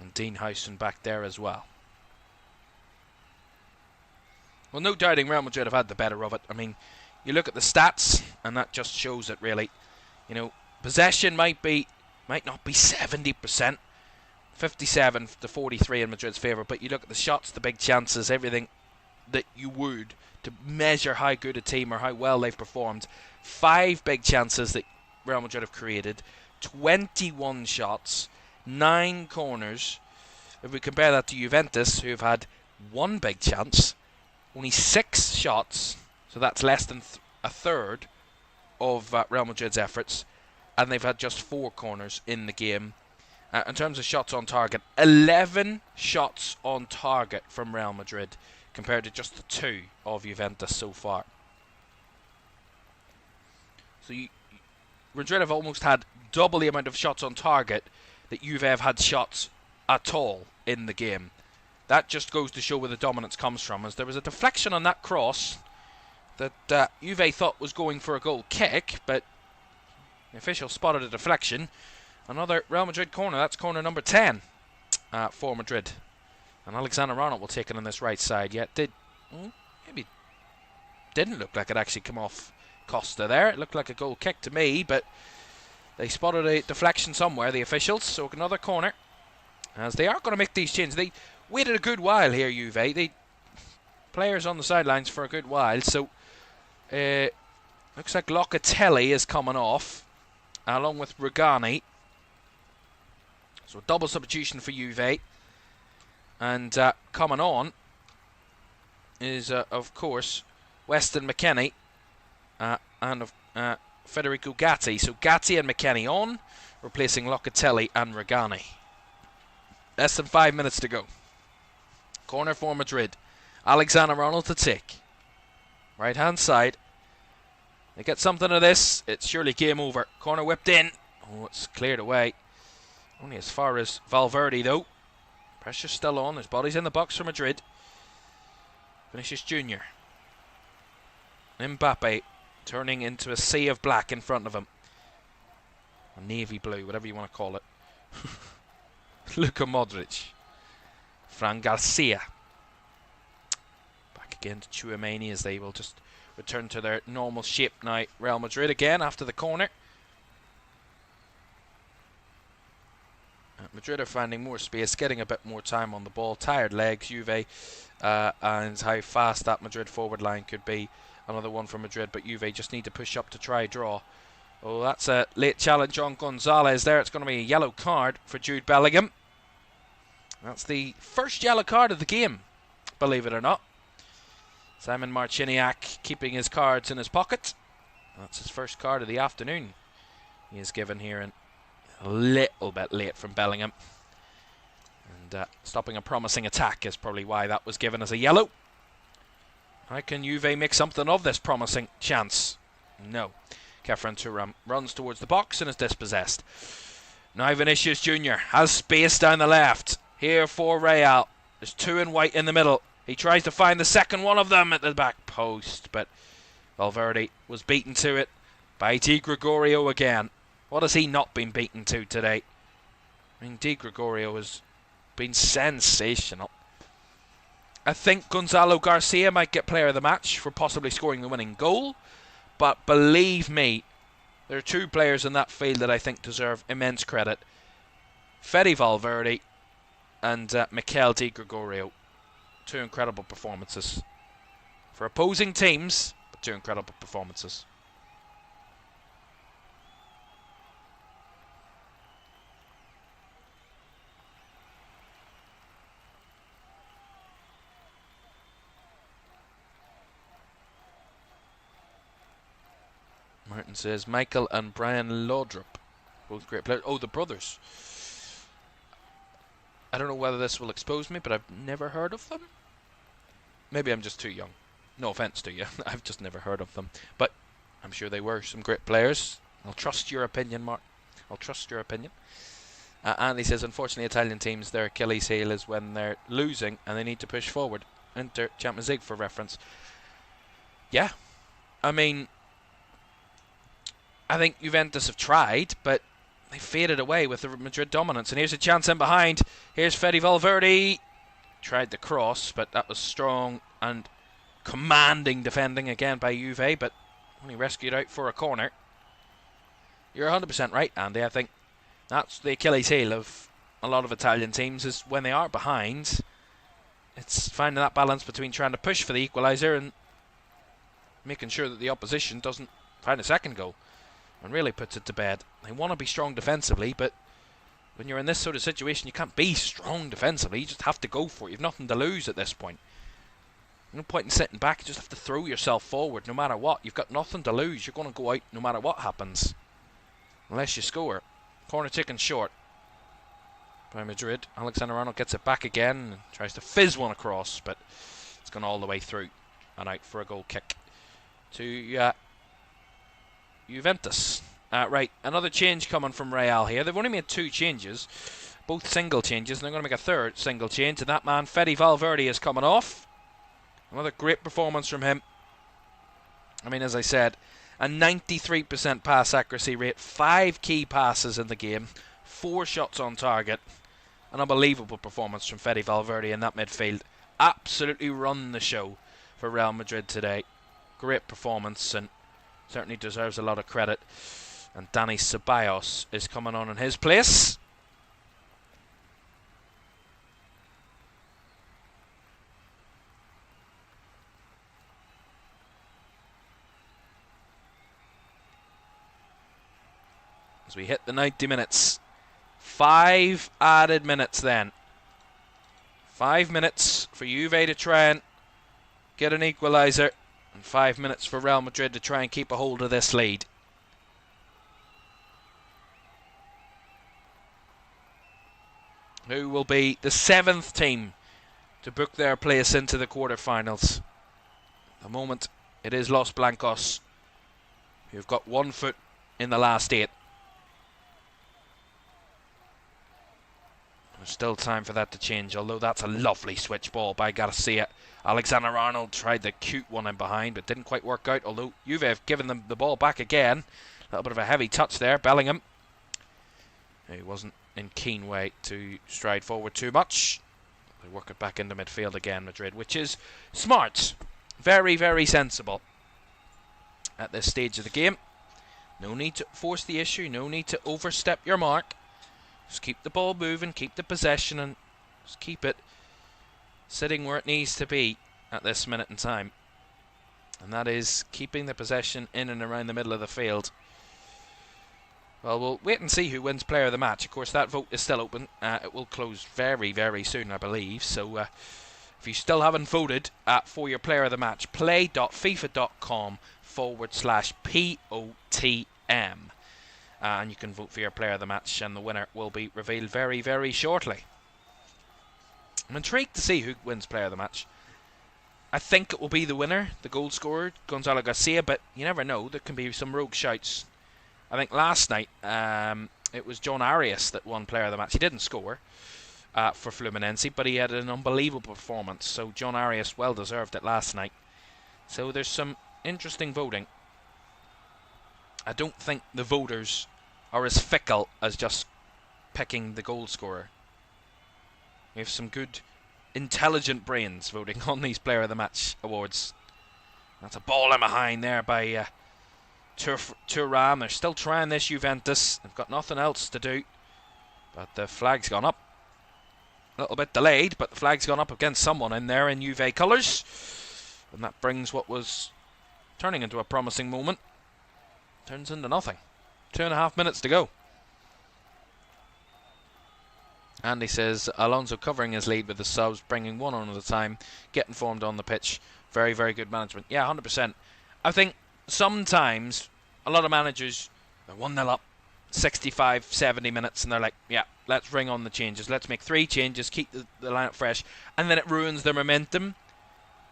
and Dean Howson back there as well. Well, no doubting Real Madrid have had the better of it. I mean, you look at the stats, and that just shows it really. You know, possession might not be 70%, 57 to 43 in Madrid's favour, but you look at the shots, the big chances, everything that you would to measure how good a team or how well they've performed. 5 big chances that Real Madrid have created, 21 shots, 9 corners. If we compare that to Juventus, who have had 1 big chance, only 6 shots, so that's less than a third of Real Madrid's efforts, and they've had just 4 corners in the game. In terms of shots on target, 11 shots on target from Real Madrid, compared to just the 2 of Juventus so far. So Madrid have almost had double the amount of shots on target that Juve have had shots at all in the game. That just goes to show where the dominance comes from, as there was a deflection on that cross that Juve thought was going for a goal kick, but the official spotted a deflection. Another Real Madrid corner. That's corner number 10 for Madrid. And Alexander-Arnold will take it on this right side. Yet maybe didn't look like it actually come off Costa there. It looked like a goal kick to me, but they spotted a deflection somewhere, the officials. So another corner, as they are going to make these changes. They waited a good while here, Juve. They players on the sidelines for a good while. So Looks like Locatelli is coming off, along with Rugani. So double substitution for Juve. And coming on is, of course, Weston McKennie and Federico Gatti. So Gatti and McKennie on, replacing Locatelli and Rugani. Less than 5 minutes to go. Corner for Madrid. Alexander-Arnold to take. Right hand side. They get something of this. It's surely game over. Corner whipped in. Oh, it's cleared away. Only as far as Valverde though. Pressure's still on. His body's in the box for Madrid. Vinicius Jr. Mbappe turning into a sea of black in front of him. Or navy blue, whatever you want to call it. Luka Modric. Fran Garcia. Back again to Caoimhan as they will just return to their normal shape now. Real Madrid again after the corner. Madrid are finding more space, getting a bit more time on the ball. Tired legs, Juve, and how fast that Madrid forward line could be. Another one for Madrid, but Juve just need to push up to try draw. Oh, that's a late challenge on Gonzalez there. It's going to be a yellow card for Jude Bellingham. That's the first yellow card of the game, believe it or not. Simon Marciniak keeping his cards in his pocket. That's his first card of the afternoon. He is given here, and a little bit late from Bellingham. And stopping a promising attack is probably why that was given as a yellow. How can Juve make something of this promising chance? No. Kefren Turam runs towards the box and is dispossessed. Now Vinicius Jr. has space down the left. Here for Real. There's two in white in the middle. He tries to find the second one of them at the back post, but Valverde was beaten to it by Di Gregorio again. What has he not been beaten to today? I mean, Di Gregorio has been sensational. I think Gonzalo Garcia might get player of the match for possibly scoring the winning goal, but believe me, there are two players in that field that I think deserve immense credit. Fede Valverde and Mikel Di Gregorio. Two incredible performances. For opposing teams, but two incredible performances. Martin says Michael and Brian Laudrup, both great players. Oh, the brothers. I don't know whether this will expose me, but I've never heard of them. Maybe I'm just too young. No offense to you. I've just never heard of them. But I'm sure they were some great players. I'll trust your opinion, Mark. I'll trust your opinion. Andy says, unfortunately, Italian teams, their Achilles heel is when they're losing and they need to push forward. Enter Champions League for reference. Yeah. I mean, I think Juventus have tried, but they faded away with the Madrid dominance. And here's a chance in behind. Here's Fede Valverde. Tried the cross, but that was strong and commanding defending again by Juve, but only rescued out for a corner. You're 100% right, Andy. I think that's the Achilles heel of a lot of Italian teams, is when they are behind, it's finding that balance between trying to push for the equaliser and making sure that the opposition doesn't find a second goal. And really puts it to bed. They want to be strong defensively, but when you're in this sort of situation, you can't be strong defensively. You just have to go for it. You've nothing to lose at this point. No point in sitting back. You just have to throw yourself forward no matter what. You've got nothing to lose. You're going to go out no matter what happens. Unless you score. Corner taken short by Madrid. Alexander-Arnold gets it back again and tries to fizz one across, but it's gone all the way through and out for a goal kick to Juventus. Right, another change coming from Real here. They've only made two changes, both single changes, and they're going to make a third single change. And that man, Fede Valverde, is coming off. Another great performance from him. I mean, as I said, a 93% pass accuracy rate, 5 key passes in the game, 4 shots on target. An unbelievable performance from Fede Valverde in that midfield. Absolutely run the show for Real Madrid today. Great performance, and certainly deserves a lot of credit. And Dani Ceballos is coming on in his place. as we hit the 90 minutes. 5 added minutes then. 5 minutes for Juve to try and get an equaliser, and 5 minutes for Real Madrid to try and keep a hold of this lead. Who will be the 7th team to book their place into the quarterfinals? At the moment, it is Los Blancos, who've got 1 foot in the last 8. There's still time for that to change, although that's a lovely switch ball by Garcia. Alexander-Arnold tried the cute one in behind, but didn't quite work out, although Juve have given them the ball back again. A little bit of a heavy touch there, Bellingham. He wasn't in keen way to stride forward too much. They work it back into midfield again, Madrid, which is smart. Very, very sensible at this stage of the game. No need to force the issue, no need to overstep your mark. Just keep the ball moving, keep the possession, and just keep it sitting where it needs to be at this minute in time. And that is keeping the possession in and around the middle of the field. Well, we'll wait and see who wins player of the match. Of course, that vote is still open. It will close very, very soon, I believe. So if you still haven't voted for your player of the match, play.fifa.com/POTM. And you can vote for your player of the match, and the winner will be revealed very, very shortly. I'm intrigued to see who wins player of the match. I think it will be the winner, the goal scorer, Gonzalo Garcia, but you never know. There can be some rogue shouts. I think last night it was John Arias that won player of the match. He didn't score for Fluminense, but he had an unbelievable performance. So John Arias well deserved it last night. So there's some interesting voting. I don't think the voters are as fickle as just picking the goal scorer. We have some good, intelligent brains voting on these player of the match awards. That's a ball in behind there by Thuram. They're still trying this, Juventus. They've got nothing else to do. But the flag's gone up. A little bit delayed, but the flag's gone up against someone in there in Juve colours. And that brings what was turning into a promising moment. Turns into nothing. 2.5 minutes to go. Andy says Alonso covering his lead with the subs, bringing one on at a time, getting formed on the pitch. Very, very good management. Yeah, 100%. I think sometimes a lot of managers are 1-0 up, 65, 70 minutes, and they're like, yeah, let's bring on the changes. Let's make 3 changes, keep the lineup fresh, and then it ruins their momentum.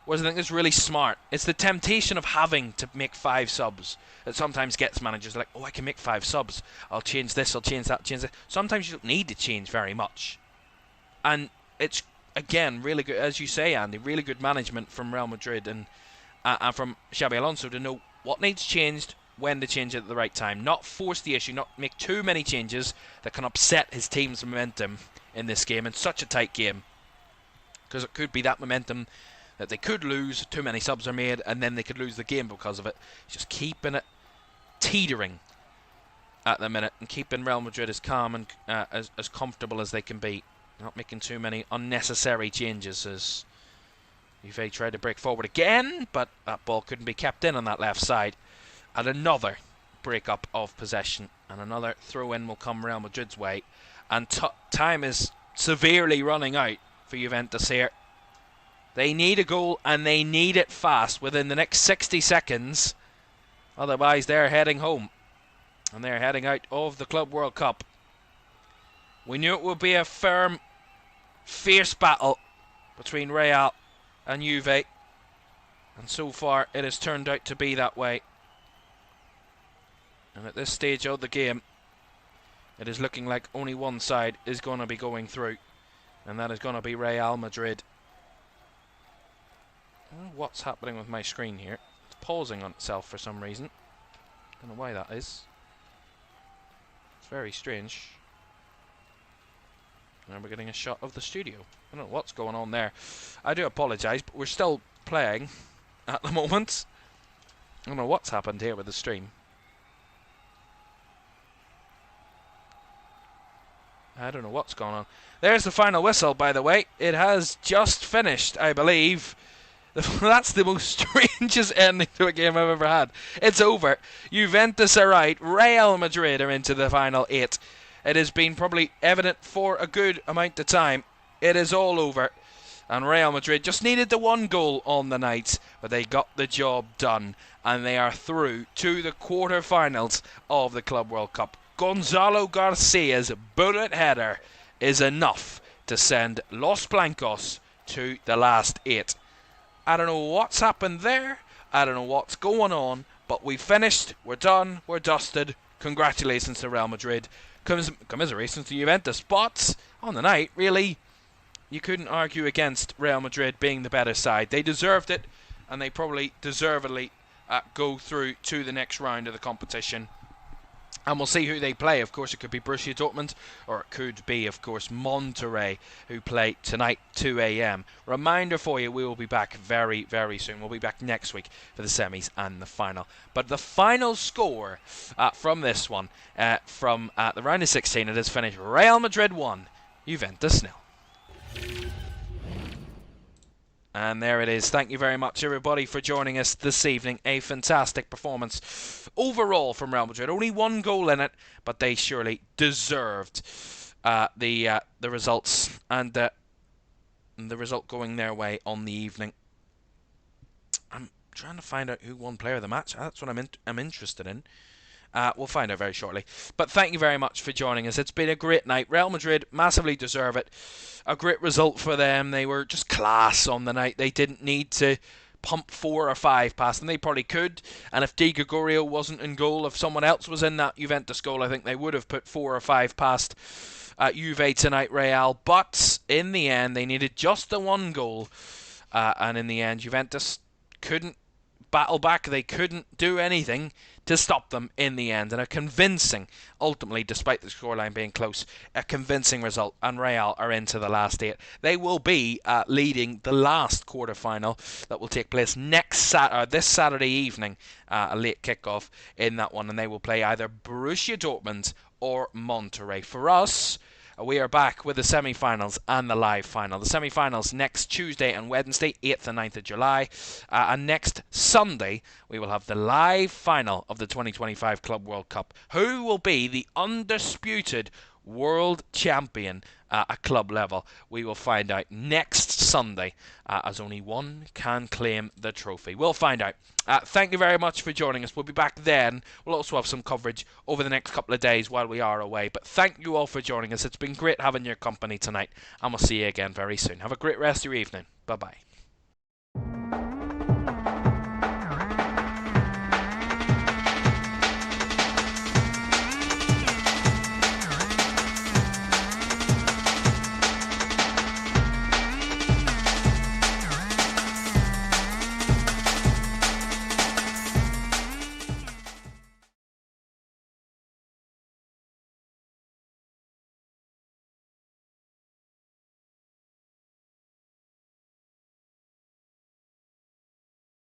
Whereas I think it's really smart. It's the temptation of having to make 5 subs that sometimes gets managers like, oh, I can make 5 subs. I'll change this, I'll change that, change that. Sometimes you don't need to change very much. And it's, again, really good, as you say, Andy, really good management from Real Madrid and from Xabi Alonso to know what needs changed, when to change it at the right time. Not force the issue, not make too many changes that can upset his team's momentum in this game, in such a tight game. Because it could be that momentum that they could lose, too many subs are made, and then they could lose the game because of it. Just keeping it teetering at the minute, and keeping Real Madrid as calm and as comfortable as they can be. Not making too many unnecessary changes as Juve tried to break forward again, but that ball couldn't be kept in on that left side. And another break-up of possession, and another throw-in will come Real Madrid's way. And time is severely running out for Juventus here. They need a goal, and they need it fast within the next 60 seconds. Otherwise, they're heading home. And they're heading out of the Club World Cup. We knew it would be a firm, fierce battle between Real and Juve. And so far, it has turned out to be that way. And at this stage of the game, it is looking like only one side is going to be going through. And that is going to be Real Madrid. I don't know what's happening with my screen here. It's pausing on itself for some reason. Don't know why that is. It's very strange. Now we're getting a shot of the studio. I don't know what's going on there. I do apologise, but we're still playing at the moment. I don't know what's happened here with the stream. I don't know what's going on. There's the final whistle, by the way. It has just finished, I believe. That's the most strangest ending to a game I've ever had. It's over. Juventus are out. Real Madrid are into the final 8. It has been probably evident for a good amount of time. It is all over. And Real Madrid just needed the one goal on the night, but they got the job done. And they are through to the quarter-finals of the Club World Cup. Gonzalo Garcia's bullet header is enough to send Los Blancos to the last 8. I don't know what's happened there. I don't know what's going on. But we finished. We're done. We're dusted. Congratulations to Real Madrid. Commiserations to Juventus. But on the night, really, you couldn't argue against Real Madrid being the better side. They deserved it. And they probably deservedly go through to the next round of the competition. And we'll see who they play. Of course, it could be Borussia Dortmund, or it could be, of course, Monterrey, who play tonight, 2 a.m. Reminder for you, we will be back very, very soon. We'll be back next week for the semis and the final. But the final score from this one, from the round of 16, it has finished Real Madrid 1, Juventus 0. And there it is. Thank you very much, everybody, for joining us this evening. A fantastic performance overall from Real Madrid. Only one goal in it, but they surely deserved the results and the result going their way on the evening. I'm trying to find out who won player of the match. That's what I'm interested in. We'll find out very shortly. But thank you very much for joining us. It's been a great night. Real Madrid massively deserve it. A great result for them. They were just class on the night. They didn't need to pump 4 or 5 past them. They probably could. And if Di Gregorio wasn't in goal, if someone else was in that Juventus goal, I think they would have put 4 or 5 past Juve tonight, Real. But in the end, they needed just the one goal. And in the end, Juventus couldn't battle back. They couldn't do anything to stop them in the end. And a convincing, ultimately, despite the scoreline being close, a convincing result. And Real are into the last 8. They will be leading the last quarter-final that will take place this Saturday evening, a late kickoff in that one. And they will play either Borussia Dortmund or Monterrey. For us, we are back with the semi-finals and the live final. The semi-finals next Tuesday and Wednesday, 8th and 9th of July. And next Sunday, we will have the live final of the 2025 Club World Cup. Who will be the undisputed world champion at club level? We will find out next Sunday, as only one can claim the trophy. We'll find out. Thank you very much for joining us. We'll be back then. We'll also have some coverage over the next couple of days while we are away. But thank you all for joining us. It's been great having your company tonight, and we'll see you again very soon. Have a great rest of your evening. Bye-bye.